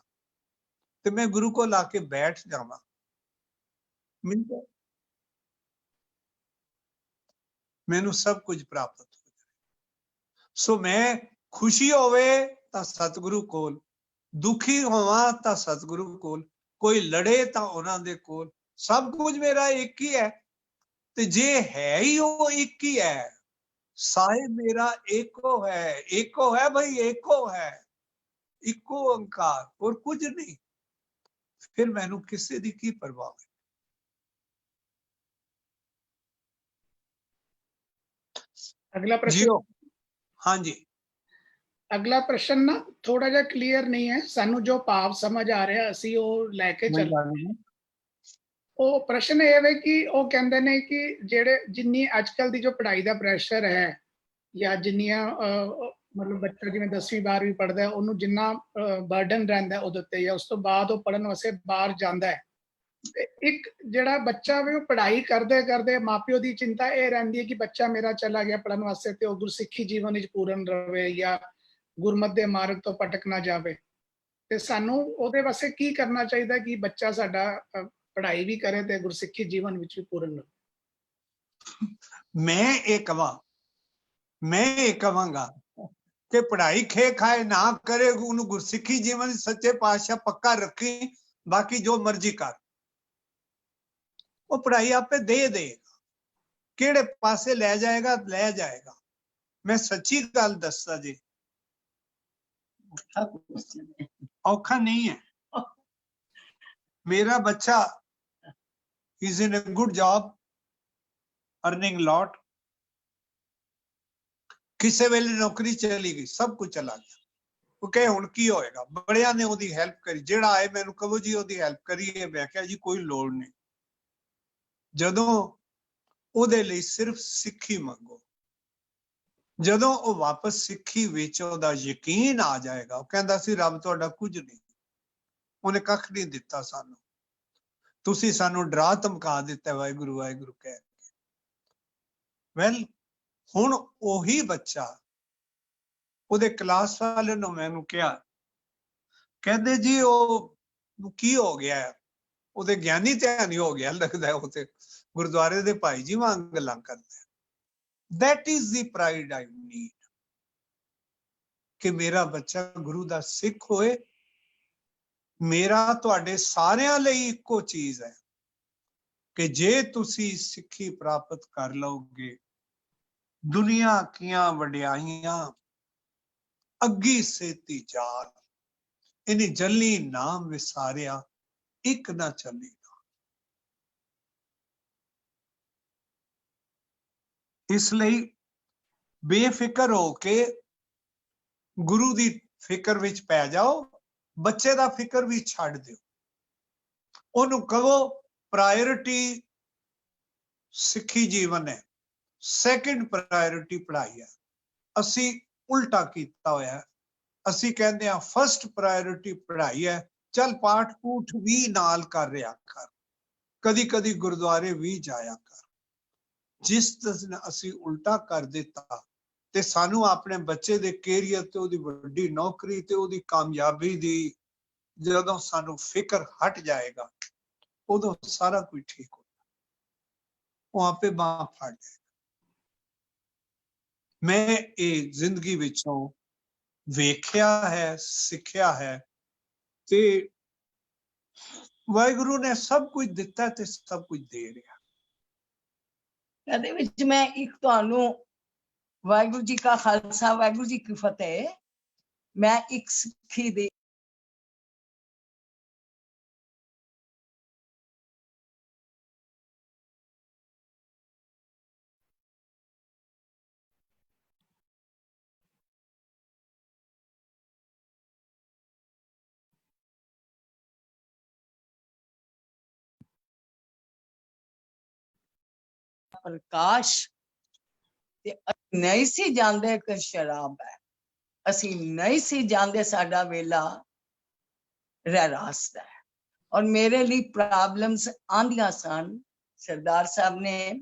ਤੇ ਮੈਂ ਗੁਰੂ ਕੋਲ ਆ ਕੇ ਬੈਠ ਜਾਵਾਂ, ਮੈਨੂੰ ਸਭ ਕੁਝ ਪ੍ਰਾਪਤ ਹੋ ਜਾਏ। ਸੋ ਮੈਂ ਖੁਸ਼ੀ ਹੋਵੇ ਤਾਂ ਸਤਿਗੁਰੂ ਕੋਲ, ਦੁਖੀ ਹੋਵਾਂ ਤਾਂ ਸਤਿਗੁਰੂ ਕੋਲ, ਕੋਈ ਲੜੇ ਤਾਂ ਉਹਨਾਂ ਦੇ ਕੋਲ। ਸਭ ਕੁਝ ਮੇਰਾ ਇੱਕ ਹੀ ਹੈ। ਤੇ ਜੇ ਹੈ ਹੀ ਉਹ ਇੱਕ ਹੀ ਹੈ, ਸਾਹਿਬ ਮੇਰਾ ਏਕੋ ਹੈ ਭਾਈ, ਏਕੋ ਹੈ, ਇੱਕੋ ਓੰਕਾਰ, ਹੋਰ ਕੁਝ ਨਹੀਂ। ਫਿਰ ਮੈਨੂੰ ਕਿਸੇ ਦੀ ਕੀ ਪਰਵਾਹ ਹੈ? ਅਗਲਾ ਪ੍ਰਸ਼ਨ। ਜੀਓ। ਹਾਂਜੀ, ਅਗਲਾ ਪ੍ਰਸ਼ਨ ਨਾ ਥੋੜਾ ਜਿਹਾ ਕਲੀਅਰ ਨਹੀਂ ਹੈ ਸਾਨੂੰ, ਜੋ ਭਾਵ ਸਮਝ ਆ ਰਿਹਾ ਅਸੀਂ ਉਹ ਲੈ ਕੇ ਚੱਲ। ਉਹ ਪ੍ਰਸ਼ਨ ਇਹ ਹੈ ਕਿ ਉਹ ਕਹਿੰਦੇ ਨੇ ਕਿ ਜਿੰਨੀ ਅੱਜਕੱਲ ਦੀ ਜੋ ਪੜ੍ਹਾਈ ਦਾ ਪ੍ਰੈਸ਼ਰ ਹੈ, ਜਾਂ ਜਿੰਨੀਆਂ ਮਤਲਬ ਬੱਚਾ ਜਿਵੇਂ 10ਵੀਂ 12ਵੀਂ ਪੜ੍ਹਦਾ, ਉਹਨੂੰ ਜਿੰਨਾ ਬਰਡਨ ਰਹਿੰਦਾ ਉਹਦੇ ਉੱਤੇ, ਜਾਂ ਉਸ ਤੋਂ ਬਾਅਦ ਉਹ ਪੜ੍ਹਨ ਵਾਸਤੇ ਬਾਹਰ ਜਾਂਦਾ ਹੈ, ਤੇ ਇੱਕ ਜਿਹੜਾ ਬੱਚਾ ਵੀ ਉਹ ਪੜ੍ਹਾਈ ਕਰਦੇ ਕਰਦੇ ਮਾਪਿਓ ਦੀ ਚਿੰਤਾ ਇਹ ਰਹਿੰਦੀ ਹੈ ਕਿ ਬੱਚਾ ਮੇਰਾ ਚਲਾ ਗਿਆ ਪੜ੍ਹਨ ਵਾਸਤੇ ਤੇ ਉਹ ਗੁਰਸਿੱਖੀ ਜੀਵਨ ਵਿੱਚ ਪੂਰਨ ਰਵੇ ਜਾਂ ਗੁਰਮਤਿ ਦੇ ਮਾਰਗ ਤੋਂ ਭਟਕ ਨਾ ਜਾਵੇ। ਤੇ ਸਾਨੂੰ ਉਹਦੇ ਵਾਸਤੇ ਕੀ ਕਰਨਾ ਚਾਹੀਦਾ ਕਿ ਬੱਚਾ ਸਾਡਾ ਪੜ੍ਹਾਈ ਵੀ ਕਰੇ ਤੇ ਗੁਰਸਿੱਖੀ ਜੀਵਨ ਵਿੱਚ ਵੀ ਪੂਰਨ ਰਵੇ? ਮੈਂ ਇਹ ਕਵਾਂਗਾ ਕਿ ਪੜ੍ਹਾਈ ਖੇ ਖਾਏ ਨਾ ਕਰੇ, ਉਹਨੂੰ ਗੁਰਸਿੱਖੀ ਜੀਵਨ ਸੱਚੇ ਪਾਤਸ਼ਾਹ ਪੱਕਾ ਰੱਖੀ, ਬਾਕੀ ਜੋ ਮਰਜ਼ੀ ਕਰ। ਉਹ ਪੜ੍ਹਾਈ ਆਪੇ ਦੇ ਦੇਗਾ, ਕਿਹੜੇ ਪਾਸੇ ਲੈ ਜਾਏਗਾ। ਮੈਂ ਸੱਚੀ ਗੱਲ ਦੱਸਦਾ ਜੀ, ਔਖਾ ਨਹੀਂ ਹੈ। ਮੇਰਾ ਬੱਚਾ is in a good job, earning lot, ਕਿਸੇ ਵੇਲੇ ਨੌਕਰੀ ਚਲੀ ਗਈ, ਸਭ ਕੁਝ ਚਲਾ ਗਿਆ। ਉਹ ਕਹੇ ਹੁਣ ਕੀ ਹੋਏਗਾ? ਬੜਿਆਂ ਨੇ ਉਹਦੀ ਹੈਲਪ ਕਰੀ, ਜਿਹੜਾ ਆਏ ਮੈਨੂੰ ਕਹੋ ਜੀ ਉਹਦੀ ਹੈਲਪ ਕਰੀਏ। ਮੈਂ ਕਿਹਾ ਜੀ ਕੋਈ ਲੋੜ ਨਹੀਂ। ਜਦੋਂ ਉਹਦੇ ਲਈ ਸਿਰਫ ਸਿੱਖੀ ਮੰਗੋ, ਜਦੋਂ ਉਹ ਵਾਪਸ ਸਿੱਖੀ ਵਿੱਚ ਉਹਦਾ ਯਕੀਨ ਆ ਜਾਏਗਾ, ਉਹ ਕਹਿੰਦਾ ਸੀ ਰੱਬ ਤੁਹਾਡਾ ਕੁਝ ਨਹੀਂ, ਉਹਨੇ ਕੱਖ ਨਹੀਂ ਦਿੱਤਾ ਸਾਨੂੰ, ਤੁਸੀਂ ਸਾਨੂੰ ਡਰਾ ਧਮਕਾ ਦਿੱਤਾ ਵਾਹਿਗੁਰੂ ਵਾਹਿਗੁਰੂ ਕਹਿ ਕੇ। ਵੈਲ, ਹੁਣ ਉਹੀ ਬੱਚਾ, ਉਹਦੇ ਕਲਾਸ ਵਾਲੇ ਨੂੰ ਮੈਨੂੰ ਕਿਹਾ, ਕਹਿੰਦੇ ਜੀ ਉਹ ਕੀ ਹੋ ਗਿਆ, ਉਹਦੇ ਗਿਆਨੀ ਧਿਆਨੀ ਹੋ ਗਿਆ ਲੱਗਦਾ, ਉਹ ਤੇ ਗੁਰਦੁਆਰੇ ਦੇ ਭਾਈ ਜੀ ਵਾਂਗ ਗੱਲਾਂ ਕਰਦਾ। That is the pride I need, ਕਿ ਮੇਰਾ ਬੱਚਾ ਗੁਰੂ ਦਾ ਸਿੱਖ ਹੋਏ। ਮੇਰਾ ਤੁਹਾਡੇ ਸਾਰਿਆਂ ਲਈ ਇੱਕੋ ਚੀਜ਼ ਹੈ ਕਿ ਜੇ ਤੁਸੀਂ ਸਿੱਖੀ ਪ੍ਰਾਪਤ ਕਰ ਲਓਗੇ, ਦੁਨੀਆ ਕੀਆਂ ਵਡਿਆਈਆਂ ਅੱਗੀ ਸੇਤੀ ਜਾਲ, ਇਨੀ ਜੱਲੀ ਨਾਮ ਵਿਸਾਰਿਆ ਇੱਕ ਨਾ ਚੱਲੀ। ਇਸ ਲਈ ਬੇਫਿਕਰ ਹੋ ਕੇ ਗੁਰੂ ਦੀ ਫਿਕਰ ਵਿੱਚ ਪੈ ਜਾਓ, ਬੱਚੇ ਦਾ ਫਿਕਰ ਵੀ ਛੱਡ ਦਿਓ। ਉਹਨੂੰ ਕਹੋ ਪ੍ਰਾਇੋਰਿਟੀ ਸਿੱਖੀ ਜੀਵਨ ਹੈ, ਸੈਕਿੰਡ ਪ੍ਰਾਇੋਰਿਟੀ ਪੜ੍ਹਾਈ ਹੈ। ਅਸੀਂ ਉਲਟਾ ਕੀਤਾ ਹੋਇਆ, ਅਸੀਂ ਕਹਿੰਦੇ ਹਾਂ ਫਸਟ ਪ੍ਰਾਇੋਰਿਟੀ ਪੜ੍ਹਾਈ ਹੈ, ਚੱਲ ਪਾਠ ਪੂਠ ਵੀ ਨਾਲ ਕਰ ਰਿਹਾ ਕਰ, ਕਦੀ ਕਦੀ ਗੁਰਦੁਆਰੇ ਵੀ ਜਾਇਆ ਕਰ। ਜਿਸ ਦਿਨ ਅਸੀਂ ਉਲਟਾ ਕਰ ਦਿੱਤਾ ਤੇ ਸਾਨੂੰ ਆਪਣੇ ਬੱਚੇ ਦੇ ਕੈਰੀਅਰ ਤੇ, ਉਹਦੀ ਵੱਡੀ ਨੌਕਰੀ ਤੇ, ਉਹਦੀ ਕਾਮਯਾਬੀ ਦੀ ਜਦੋਂ ਸਾਨੂੰ ਫਿਕਰ ਹਟ ਜਾਏਗਾ, ਉਦੋਂ ਸਾਰਾ ਕੁਝ ਠੀਕ ਹੋ ਜਾਏਗਾ, ਉਹ ਆਪੇ ਬਾਂਹ ਫੜ ਜਾਏਗਾ। ਮੈਂ ਇਹ ਜ਼ਿੰਦਗੀ ਵਿੱਚੋਂ ਵੇਖਿਆ ਹੈ, ਸਿੱਖਿਆ ਹੈ, ਤੇ ਵਾਹਿਗੁਰੂ ਨੇ ਸਭ ਕੁਝ ਦਿੱਤਾ ਤੇ ਸਭ ਕੁਝ ਦੇ ਰਿਹਾ। ਇਹਦੇ ਵਿੱਚ ਮੈਂ ਇੱਕ ਤੁਹਾਨੂੰ ਵਾਹਿਗੁਰੂ ਜੀ ਕਾ ਖਾਲਸਾ ਵਾਹਿਗੁਰੂ ਜੀ ਕੀ ਫਤਿਹ, ਮੈਂ ਇੱਕ ਸਿੱਖੀ ਦੀ ਪ੍ਰਕਾਸ਼ ਤੇ ਨਹੀਂ ਸੀ ਜਾਂਦੇ ਕਿ ਸ਼ਰਾਬ ਹੈ, ਅਸੀਂ ਨਹੀਂ ਸੀ ਜਾਂਦੇ ਸਾਡਾ ਵੇਲਾ ਰਹਿਰਾਸ ਦਾ ਹੈ। ਔਰ ਮੇਰੇ ਲਈ ਪ੍ਰੋਬਲਮਸ ਆਂਦੀਆਂ ਸਨ। ਸਰਦਾਰ ਸਾਹਿਬ ਨੇ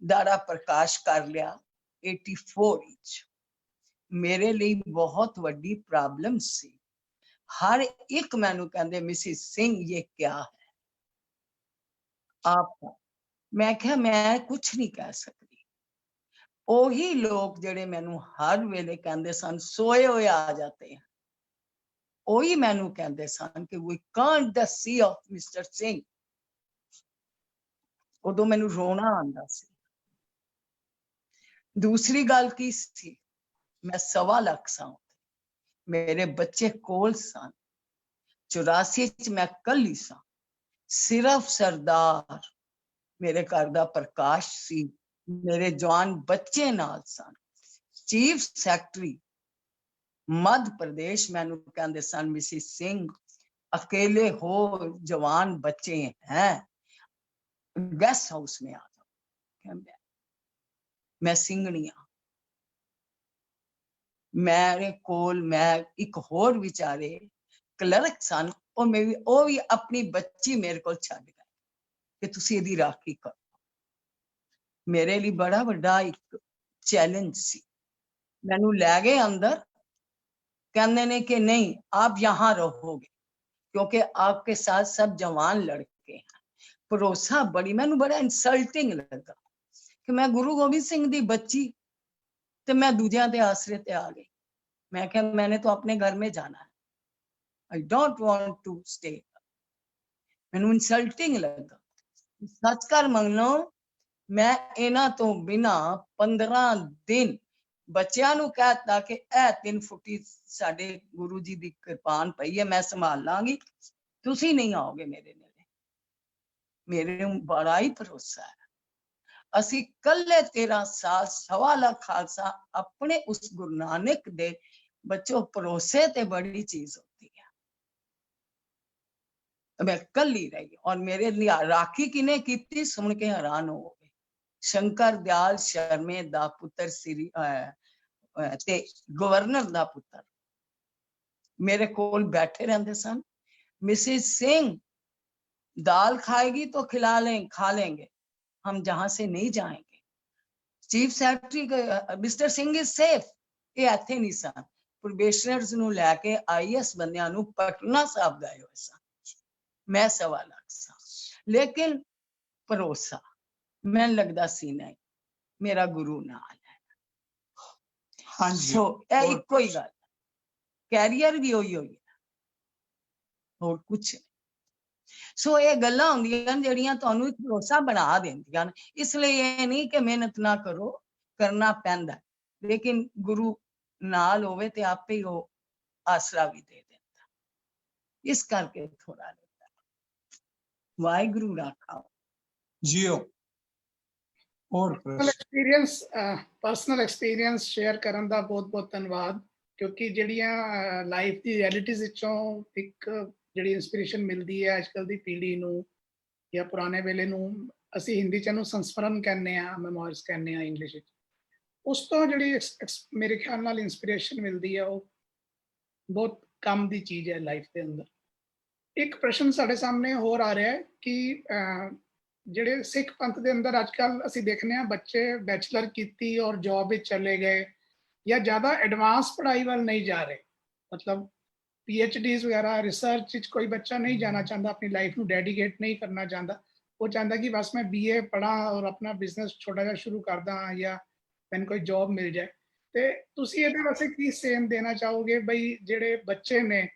ਦਾਰਾ ਪ੍ਰਕਾਸ਼ ਕਰ ਲਿਆ 84 ਵਿੱਚ, ਮੇਰੇ ਲਈ ਬਹੁਤ ਵੱਡੀ ਪ੍ਰੋਬਲਮ ਸੀ। ਹਰ ਇੱਕ ਮੈਨੂੰ ਕਹਿੰਦੇ ਮਿਸਿਸ ਸਿੰਘ ਇਹ ਕਿਆ ਹੈ ਆਪ, ਮੈਂ ਕਿਹਾ ਮੈਂ ਕੁਛ ਨਹੀਂ ਕਹਿ ਸਕਦੀ। ਉਹੀ ਲੋਕ ਜਿਹੜੇ ਮੈਨੂੰ ਹਰ ਵੇਲੇ ਕਹਿੰਦੇ ਸਨ ਸੋਏ ਹੋਏ ਆ ਜਾਤੇ हैं, ਉਹੀ ਮੈਨੂੰ ਕਹਿੰਦੇ ਸਨ ਕਿ we can't the see of Mr. Singh. ਉਦੋਂ ਮੈਨੂੰ ਰੋਣਾ ਆਉਂਦਾ ਸੀ। ਦੂਸਰੀ ਗੱਲ ਕੀ ਸੀ, ਮੈਂ 1.25 ਲੱਖ ਸਾਂ, ਮੇਰੇ ਬੱਚੇ ਕੋਲ ਸਨ, 84 ਚ ਮੈਂ ਕੱਲੀ ਸਾਂ, ਸਿਰਫ ਸਰਦਾਰ ਮੇਰੇ ਘਰ ਦਾ ਪ੍ਰਕਾਸ਼ ਸੀ, ਮੇਰੇ ਜਵਾਨ ਬੱਚੇ ਨਾਲ ਸਨ। ਚੀਫ ਸੈਕਟਰੀ मध्य प्रदेश मैनू कहते सन मिसिस सिंह अकेले हो, जवान बच्चे हैं, गेस्ट हाउस में आ जाओ। मैं सिंघनी हाँ, मेरे कोल मैं एक होर विचारे क्लर्क सन, वो भी अपनी बच्ची मेरे को छड्ड गए कि तुसी इहदी राखी करो। मेरे लिए बड़ा बड़ा एक चैलेंज सी। मैनू लै गए अंदर, कहने ने कि नहीं आप यहाँ रहोगे क्योंकि आपके साथ सब जवान लड़के हैं। भरोसा बड़ी, मैनू बड़ा इंसल्टिंग लगा कि मैं गुरु गोबिंद सिंह दी बच्ची ते मैं दूजियां दे आसरे ते आ गई। मैं क्या, मैंने तो अपने घर में जाना है, I don't want to stay. मैनू इंसल्टिंग लगा। सच कर मंगनो, मैं इन्हां तो बिना 15 दिन बच्चों नू कहता कि 3 फुटी साडे गुरु जी दी कृपान पई है, मैं संभाल लांगी, तुसी नहीं आओगे मेरे नेड़े। मेरे बड़ा ही भरोसा है। असी कल्ले 13 साल 1.25 लाख खालसा अपने उस गुरु नानक दे बच्चों, भरोसे ते बड़ी चीज होती है। मैं कल्ली रही और मेरे लिए राखी किने कीती सुन के हैरान हो गए। शंकर दयाल शर्मे दा पुत्र श्री ते गवर्नर दा पुत्र मेरे कोल बैठे रहते सन। मिसिस सिंह दाल खाएगी तो खा लेंगे, हम जहां से नहीं जाएंगे। Chief secretary mister Singh is safe, ਇਹ ਇੱਥੇ ਨਹੀਂ ਸਨ। ਪ੍ਰੋਬੇਸ਼ਨਰਸ ਨੂੰ ਲੈ ਕੇ ਆਈਐਸ ਬੰਦਿਆਂ ਨੂੰ ਪਟਨਾ ਸਾਹਿਬ ਗਏ ਹੋਏ ਸਨ। ਮੈਂ 1.25 ਲੱਖ ਸਾਂ, ਲੇਕਿਨ ਭਰੋਸਾ ਮੈਨੂੰ ਲੱਗਦਾ ਸੀ ਨਹੀਂ ਮੇਰਾ ਗੁਰੂ ਨਾਲ ਹੈ। ਹਾਂਜੀ ਸੋ ਇਹ ਇੱਕੋ ਹੀ ਗੱਲ, ਕੈਰੀਅਰ ਵੀ ਉਹੀ ਹੋਈ ਹੈ, ਹੋਰ ਕੁਛ ਨਹੀਂ। ਸੋ ਇਹ ਗੱਲਾਂ ਹੁੰਦੀਆਂ ਨੇ ਜਿਹੜੀਆਂ ਤੁਹਾਨੂੰ ਇੱਕ ਭਰੋਸਾ ਬਣਾ ਦਿੰਦੀਆਂ ਨੇ। ਇਸ ਲਈ ਇਹ ਨਹੀਂ ਕਿ ਮਿਹਨਤ ਨਾ ਕਰੋ, ਕਰਨਾ ਪੈਂਦਾ, ਲੇਕਿਨ ਗੁਰੂ ਨਾਲ ਹੋਵੇ ਤੇ ਆਪੇ ਹੀ ਉਹ ਆਸਰਾ ਵੀ ਦੇ ਦਿੰਦਾ। ਇਸ ਕਰਕੇ ਥੋੜਾ ਲੱਗਦਾ। ਵਾਹਿਗੁਰੂ ਰਾਖਾ ਜੀਓ। ਹੋਰ ਪਰਸਨਲ ਐਕਸਪੀਰੀਅੰਸ ਸ਼ੇਅਰ ਕਰਨ ਦਾ ਬਹੁਤ ਬਹੁਤ ਧੰਨਵਾਦ, ਕਿਉਂਕਿ ਜਿਹੜੀਆਂ ਲਾਈਫ ਦੀ ਰਿਐਲਿਟੀਜ਼ ਵਿੱਚੋਂ ਇੱਕ ਜਿਹੜੀ ਇਨਸਪੀਰੇਸ਼ਨ ਮਿਲਦੀ ਹੈ ਅੱਜ ਕੱਲ੍ਹ ਦੀ ਪੀੜ੍ਹੀ ਨੂੰ ਜਾਂ ਪੁਰਾਣੇ ਵੇਲੇ ਨੂੰ, ਅਸੀਂ ਹਿੰਦੀ 'ਚ ਇਹਨੂੰ ਸੰਸਮਰਨ ਕਹਿੰਦੇ ਹਾਂ, ਮੈਮੋਇਰਸ ਕਹਿੰਦੇ ਹਾਂ ਇੰਗਲਿਸ਼ ਵਿੱਚ। ਉਸ ਤੋਂ ਜਿਹੜੀ ਮੇਰੇ ਖਿਆਲ ਨਾਲ ਇਨਸਪੀਰੇਸ਼ਨ ਮਿਲਦੀ ਹੈ ਉਹ ਬਹੁਤ ਕੰਮ ਦੀ ਚੀਜ਼ ਹੈ ਲਾਈਫ ਦੇ ਅੰਦਰ। ਇੱਕ ਪ੍ਰਸ਼ਨ ਸਾਡੇ ਸਾਹਮਣੇ ਹੋਰ ਆ ਰਿਹਾ ਹੈ ਕਿ ਜਿਹੜੇ ਸਿੱਖ ਪੰਥ ਦੇ ਅੰਦਰ ਅੱਜ ਕੱਲ੍ਹ ਅਸੀਂ ਦੇਖਦੇ ਹਾਂ ਬੱਚੇ ਬੈਚਲਰ ਕੀਤੀ ਔਰ ਜੌਬ ਵਿੱਚ ਚਲੇ ਗਏ ਜਾਂ ਜ਼ਿਆਦਾ ਐਡਵਾਂਸ ਪੜ੍ਹਾਈ ਵੱਲ ਨਹੀਂ ਜਾ ਰਹੇ, ਮਤਲਬ PhDs ਵਗੈਰਾ ਰਿਸਰਚ ਵਿੱਚ ਕੋਈ ਬੱਚਾ ਨਹੀਂ ਜਾਣਾ ਚਾਹੁੰਦਾ, ਆਪਣੀ ਲਾਈਫ ਨੂੰ ਡੈਡੀਕੇਟ ਨਹੀਂ ਕਰਨਾ ਚਾਹੁੰਦਾ। ਉਹ ਚਾਹੁੰਦਾ ਕਿ ਬਸ ਮੈਂ BA ਪੜ੍ਹਾਂ ਔਰ ਆਪਣਾ ਬਿਜ਼ਨਸ ਛੋਟਾ ਜਿਹਾ ਸ਼ੁਰੂ ਕਰਦਾ ਜਾਂ ਮੈਨੂੰ ਕੋਈ ਜੌਬ ਮਿਲ ਜਾਏ। ਤੇ ਤੁਸੀਂ ਇਹਦੇ ਵਾਸਤੇ ਕੀ ਸੇਮ ਦੇਣਾ ਚਾਹੋਗੇ ਬਈ ਜਿਹੜੇ ਬੱਚੇ ਨੇ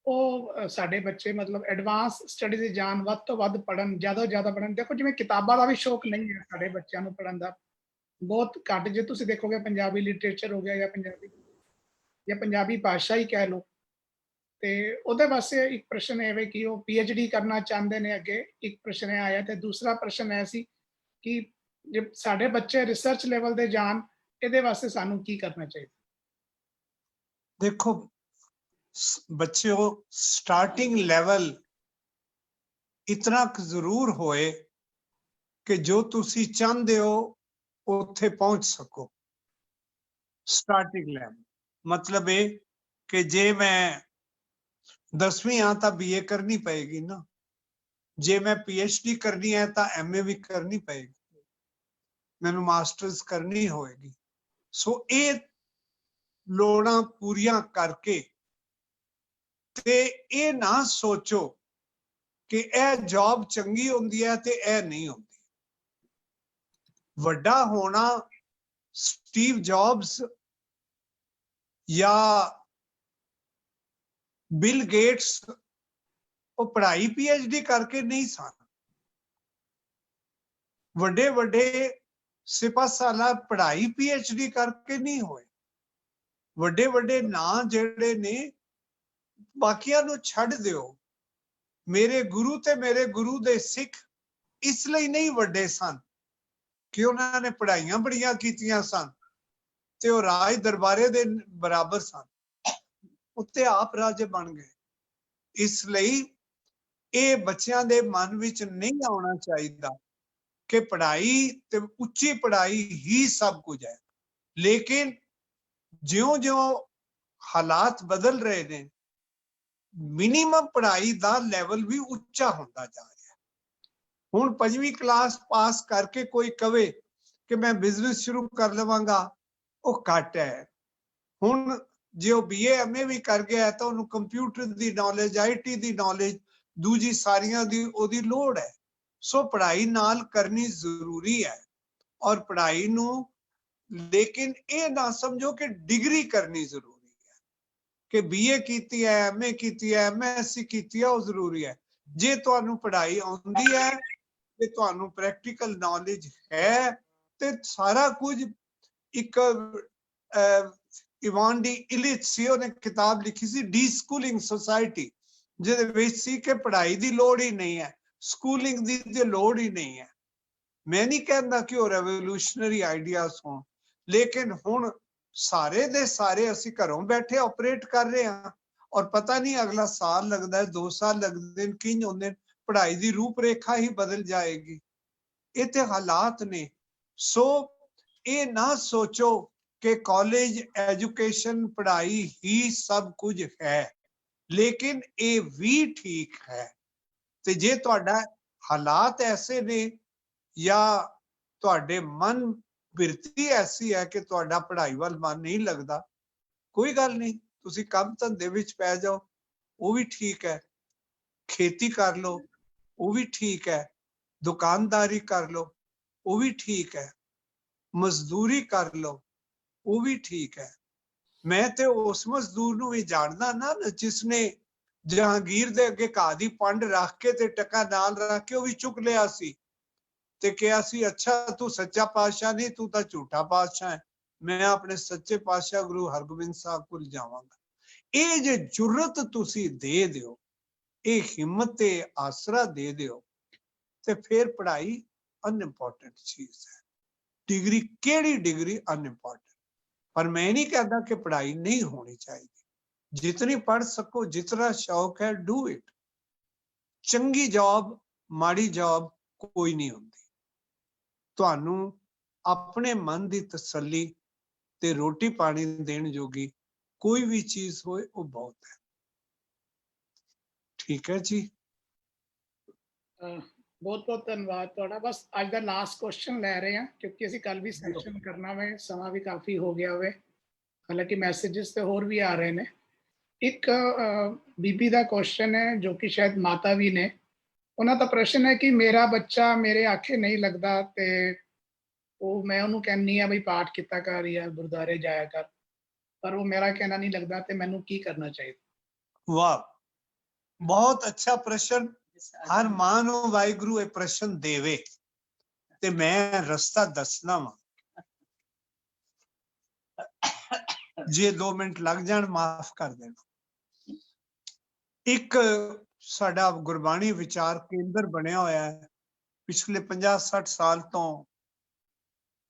ਉਹ ਸਾਡੇ ਬੱਚੇ ਮਤਲਬ ਐਡਵਾਂਸ ਸਟੱਡੀਜ਼ ਜਾਣ, ਵੱਧ ਤੋਂ ਵੱਧ ਪੜ੍ਹਨ, ਜ਼ਿਆਦਾ ਤੋਂ ਜ਼ਿਆਦਾ ਪੜ੍ਹਨ। ਦੇਖੋ ਜਿਵੇਂ ਕਿਤਾਬਾਂ ਦਾ ਵੀ ਸ਼ੌਕ ਨਹੀਂ ਹੈ ਸਾਡੇ ਬੱਚਿਆਂ ਨੂੰ ਪੜ੍ਹਨ ਦਾ, ਬਹੁਤ ਘੱਟ। ਜੇ ਤੁਸੀਂ ਦੇਖੋਗੇ ਪੰਜਾਬੀ ਲਿਟਰੇਚਰ ਹੋ ਗਿਆ ਜਾਂ ਪੰਜਾਬੀ ਭਾਸ਼ਾ ਹੀ ਕਹਿ ਲਓ, ਤੇ ਉਹਦੇ ਵਾਸਤੇ ਇੱਕ ਪ੍ਰਸ਼ਨ ਇਹ ਹੈ ਕਿ ਉਹ PhD ਕਰਨਾ ਚਾਹੁੰਦੇ ਨੇ ਅੱਗੇ, ਇੱਕ ਪ੍ਰਸ਼ਨ ਇਹ ਆਇਆ। ਤੇ ਦੂਸਰਾ ਪ੍ਰਸ਼ਨ ਇਹ ਸੀ ਕਿ ਜੇ ਸਾਡੇ ਬੱਚੇ ਰਿਸਰਚ ਲੈਵਲ ਦੇ ਜਾਣ, ਇਹਦੇ ਵਾਸਤੇ ਸਾਨੂੰ ਕੀ ਕਰਨਾ ਚਾਹੀਦਾ? ਦੇਖੋ ਬੱਚਿਓ, ਸਟਾਰਟਿੰਗ ਲੈਵਲ ਇਤਨਾ ਜ਼ਰੂਰ ਹੋਏ ਕਿ ਜੋ ਤੁਸੀਂ ਚਾਹੁੰਦੇ ਹੋ ਉੱਥੇ ਪਹੁੰਚ ਸਕੋ। ਸਟਾਰਟਿੰਗ ਲੈਵਲ ਮਤਲਬ ਇਹ ਕਿ ਜੇ ਮੈਂ 10ਵੀਂ ਆ ਤਾਂ BA ਕਰਨੀ ਪਏਗੀ ਨਾ, ਜੇ ਮੈਂ PhD ਕਰਨੀ ਹੈ ਤਾਂ MA ਵੀ ਕਰਨੀ ਪਏਗੀ, ਮੈਨੂੰ ਮਾਸਟਰਸ ਕਰਨੀ ਹੋਏਗੀ। ਸੋ ਇਹ ਲੋੜਾਂ ਪੂਰੀਆਂ ਕਰਕੇ ਤੇ ਇਹ ਨਾ ਸੋਚੋ ਕਿ ਇਹ ਜੌਬ ਚੰਗੀ ਹੁੰਦੀ ਹੈ ਤੇ ਇਹ ਨਹੀਂ ਹੁੰਦੀ। ਵੱਡਾ ਹੋਣਾ ਸਟੀਵ ਜੌਬਸ ਜਾਂ ਬਿਲ ਗੇਟਸ ਉਹ ਪੜ੍ਹਾਈ PhD ਕਰਕੇ ਨਹੀਂ ਸਨ। ਵੱਡੇ ਵੱਡੇ ਸਿਪਾਹ ਸਾਲਾਰ ਪੜ੍ਹਾਈ PhD ਕਰਕੇ ਨਹੀਂ ਹੋਏ। ਵੱਡੇ ਵੱਡੇ ਨਾਂ ਜਿਹੜੇ ਨੇ, ਬਾਕੀਆਂ ਨੂੰ ਛੱਡ ਦਿਓ, ਮੇਰੇ ਗੁਰੂ ਤੇ ਮੇਰੇ ਗੁਰੂ ਦੇ ਸਿੱਖ ਇਸ ਲਈ ਨਹੀਂ ਵੱਡੇ ਸਨ ਕਿ ਉਹਨਾਂ ਨੇ ਪੜ੍ਹਾਈਆਂ ਬੜੀਆਂ ਕੀਤੀਆਂ ਸਨ ਤੇ ਉਹ ਰਾਜ ਦਰਬਾਰੇ ਦੇ ਬਰਾਬਰ ਸਨ, ਉੱਤੇ ਆਪ ਰਾਜੇ ਬਣ ਗਏ। ਇਸ ਲਈ ਇਹ ਬੱਚਿਆਂ ਦੇ ਮਨ ਵਿੱਚ ਨਹੀਂ ਆਉਣਾ ਚਾਹੀਦਾ ਕਿ ਪੜ੍ਹਾਈ ਤੇ ਉੱਚੀ ਪੜ੍ਹਾਈ ਹੀ ਸਭ ਕੁਝ ਹੈ। ਲੇਕਿਨ ਜਿਉਂ-ਜਿਉਂ ਹਾਲਾਤ ਬਦਲ ਰਹੇ ਨੇ, ਮਿਨੀਮਮ ਪੜ੍ਹਾਈ ਦਾ ਲੈਵਲ ਵੀ ਉੱਚਾ ਹੁੰਦਾ ਜਾ ਰਿਹਾ। ਹੁਣ 5ਵੀਂ ਕਲਾਸ ਪਾਸ ਕਰਕੇ ਕੋਈ ਕਵੇ ਕਿ ਮੈਂ ਬਿਜ਼ਨਸ ਸ਼ੁਰੂ ਕਰ ਲਵਾਂਗਾ, ਉਹ ਘੱਟ ਹੈ। ਹੁਣ ਜੇ ਉਹ BA MA ਵੀ ਕਰ ਗਿਆ ਤਾਂ ਉਹਨੂੰ computer the knowledge, IT the knowledge, ਦੂਜੀ ਸਾਰੀਆਂ ਦੀ ਉਹਦੀ ਲੋੜ ਹੈ। ਸੋ ਪੜ੍ਹਾਈ ਨਾਲ ਕਰਨੀ ਜ਼ਰੂਰੀ ਹੈ। ਔਰ ਪੜ੍ਹਾਈ ਨੂੰ ਲੇਕਿਨ ਇਹ ਨਾ ਸਮਝੋ ਕਿ ਡਿਗਰੀ ਕਰਨੀ ਜ਼ਰੂਰੀ ਹੈ, ਕਿ BA ਕੀਤੀ ਹੈ, MA ਕੀਤੀ ਹੈ, MSc ਕੀਤੀ ਹੈ, ਉਹ ਜ਼ਰੂਰੀ ਹੈ। ਜੇ ਤੁਹਾਨੂੰ ਪੜ੍ਹਾਈ ਆਉਂਦੀ ਹੈ, ਤੇ ਤੁਹਾਨੂੰ ਪ੍ਰੈਕਟੀਕਲ ਨੌਲੇਜ ਹੈ, ਤੇ ਸਾਰਾ ਕੁਝ ਇੱਕ ਇਵਾਨ ਡੀ ਇਲਿਚ ਸੀ, ਉਹਨੇ ਕਿਤਾਬ ਲਿਖੀ ਸੀ ਡੀ-ਸਕੂਲਿੰਗ ਸੋਸਾਇਟੀ, ਜਿਹਦੇ ਵਿੱਚ ਸੀ ਕਿ ਪੜ੍ਹਾਈ ਦੀ ਲੋੜ ਹੀ ਨਹੀਂ ਹੈ, ਸਕੂਲਿੰਗ ਦੀ ਤੇ ਲੋੜ ਹੀ ਨਹੀਂ ਹੈ। ਮੈਂ ਨਹੀਂ ਕਹਿੰਦਾ ਕਿ ਉਹ ਰੈਵੋਲੂਸ਼ਨਰੀ ਆਈਡੀਆਜ਼ ਹੋਣ, ਲੇਕਿਨ ਹੁਣ ਸਾਰੇ ਦੇ ਸਾਰੇ ਅਸੀਂ ਘਰੋਂ ਬੈਠੇ ਆਪਰੇਟ ਕਰ ਰਹੇ ਹਾਂ, ਔਰ ਪਤਾ ਨਹੀਂ ਅਗਲਾ ਸਾਲ ਲੱਗਦਾ ਹੈ, 2 ਸਾਲ ਲੱਗਦੇ ਨੇ, ਕਿੰਝ ਹੁੰਦੇ ਨੇ, ਪੜ੍ਹਾਈ ਦੀ ਰੂਪਰੇਖਾ ਹੀ ਬਦਲ ਜਾਏਗੀ। ਇਹ ਤੇ ਹਾਲਾਤ ਨੇ। ਸੋ ਇਹ ਨਾ ਸੋਚੋ ਕਿ ਕਾਲਜ ਐਜੂਕੇਸ਼ਨ ਪੜ੍ਹਾਈ ਹੀ ਸਭ ਕੁਝ ਹੈ, ਲੇਕਿਨ ਇਹ ਵੀ ਠੀਕ ਹੈ। ਤੇ ਜੇ ਤੁਹਾਡਾ ਹਾਲਾਤ ਐਸੇ ਨੇ ਜਾਂ ਤੁਹਾਡੇ ਮਨ ਬਿਰਤੀ ਐਸੀ ਹੈ ਕਿ ਤੁਹਾਡਾ ਪੜ੍ਹਾਈ ਵੱਲ ਮਨ ਨਹੀਂ ਲੱਗਦਾ, ਕੋਈ ਗੱਲ ਨਹੀਂ, ਤੁਸੀਂ ਕੰਮ ਧੰਦੇ ਵਿੱਚ ਪੈ ਜਾਓ, ਉਹ ਵੀ ਠੀਕ ਹੈ। ਖੇਤੀ ਕਰ ਲਓ, ਉਹ ਵੀ ਠੀਕ ਹੈ। ਦੁਕਾਨਦਾਰੀ ਕਰ ਲਓ, ਉਹ ਵੀ ਠੀਕ ਹੈ। ਮਜ਼ਦੂਰੀ ਕਰ ਲਓ, ਉਹ ਵੀ ਠੀਕ ਹੈ। ਮੈਂ ਤੇ ਉਸ ਮਜ਼ਦੂਰ ਨੂੰ ਵੀ ਜਾਣਦਾ ਨਾ ਜਿਸਨੇ ਜਹਾਂਗੀਰ ਦੇ ਅੱਗੇ ਘਾਹ ਦੀ ਪੰਡ ਰੱਖ ਕੇ ਤੇ ਟਕਾ ਨਾਲ ਰੱਖ ਕੇ ਉਹ ਵੀ ਚੁੱਕ ਲਿਆ ਸੀ ਤੇ ਕਿਹਾ ਸੀ, ਅੱਛਾ ਤੂੰ ਸੱਚਾ ਪਾਤਸ਼ਾਹ ਨਹੀਂ, ਤੂੰ ਤਾਂ ਝੂਠਾ ਪਾਤਸ਼ਾਹ ਹੈ, ਮੈਂ ਆਪਣੇ ਸੱਚੇ ਪਾਤਸ਼ਾਹ ਗੁਰੂ ਹਰਗੋਬਿੰਦ ਸਾਹਿਬ ਕੋਲ ਜਾਵਾਂਗਾ। ਇਹ ਜੇ ਜੁਰਤ ਤੁਸੀਂ ਦੇ ਦਿਓ, ਇਹ ਹਿੰਮਤ ਤੇ ਆਸਰਾ ਦੇ ਦਿਓ, ਤੇ ਫਿਰ ਪੜ੍ਹਾਈ ਅਨਇੰਪੋਰਟੈਂਟ ਚੀਜ਼ ਹੈ। ਡਿਗਰੀ ਕਿਹੜੀ ਡਿਗਰੀ ਅਨਇੰਪੋਰਟੈਂਟ, ਪਰ ਮੈਂ ਨਹੀਂ ਕਹਿੰਦਾ ਕਿ ਪੜ੍ਹਾਈ ਨਹੀਂ ਹੋਣੀ ਚਾਹੀਦੀ। ਜਿਤਨੀ ਪੜ੍ਹ ਸਕੋ, ਜਿਤਨਾ ਸ਼ੌਕ ਹੈ, ਡੂ ਇਟ। ਚੰਗੀ ਜੌਬ ਮਾੜੀ ਜੌਬ ਕੋਈ ਨਹੀਂ ਹੁੰਦੀ। ਤੁਹਾਨੂੰ ਆਪਣੇ ਮਨ ਦੀ ਤਸੱਲੀ ਤੇ ਰੋਟੀ ਪਾਣੀ ਦੇਣ ਜੋਗੀ ਕੋਈ ਵੀ ਚੀਜ਼ ਹੋਏ, ਉਹ ਬਹੁਤ ਹੈ। ਠੀਕ ਹੈ ਜੀ, ਬਹੁਤ ਬਹੁਤ ਧੰਨਵਾਦ ਤੁਹਾਡਾ। ਬਸ ਅੱਜ ਦਾ ਲਾਸਟ ਕੁਐਸਚਨ ਲੈ ਰਹੇ ਹਾਂ, ਕਿਉਂਕਿ ਅਸੀਂ ਕੱਲ ਵੀ ਸੈਸ਼ਨ ਕਰਨਾ ਵੇ, ਸਮਾਂ ਵੀ ਕਾਫੀ ਹੋ ਗਿਆ ਹੋਵੇ, ਹਾਲਾਂਕਿ ਮੈਸੇजेस ਤੇ ਹੋਰ ਵੀ ਆ ਰਹੇ ਨੇ। ਇੱਕ ਬੀਬੀ ਦਾ ਕੁਐਸਚਨ ਹੈ ਜੋ ਕਿ ਸ਼ਾਇਦ ਮਾਤਾ ਵੀ ਨੇ, ਉਹਨਾਂ ਦਾ ਪ੍ਰਸ਼ਨ ਹੈ ਕਿ ਮੇਰਾ ਬੱਚਾ ਮੇਰੇ ਆਖੇ ਨਹੀਂ ਲੱਗਦਾ ਤੇ ਉਹ ਮੈਂ ਉਹਨੂੰ ਕਹਿੰਨੀ ਆ ਬਈ ਪਾਠ ਕੀਤਾ ਕਰ ਜਾਂ ਗੁਰਦੁਆਰੇ ਜਾਇਆ ਕਰ, ਪਰ ਉਹ ਮੇਰਾ ਕਹਿਣਾ ਨਹੀਂ ਲੱਗਦਾ ਤੇ ਮੈਨੂੰ ਕੀ ਕਰਨਾ ਚਾਹੀਦਾ? ਵਾਹ, ਬਹੁਤ ਅੱਛਾ ਪ੍ਰਸ਼ਨ। ਹਰ ਮਾਂ ਨੂੰ ਵਾਹਿਗੁਰੂ ਇਹ ਪ੍ਰਸ਼ਨ ਦੇਵੇ ਤੇ ਮੈਂ ਰਸਤਾ ਦੱਸਣਾ ਵਾ। ਜੇ 2 ਮਿੰਟ ਲੱਗ ਜਾਣ ਮਾਫ ਕਰ ਦੇਣਾ। ਇੱਕ ਸਾਡਾ ਗੁਰਬਾਣੀ ਵਿਚਾਰ ਕੇਂਦਰ ਬਣਿਆ ਹੋਇਆ ਹੈ, ਪਿਛਲੇ 50-60 ਸਾਲ ਤੋਂ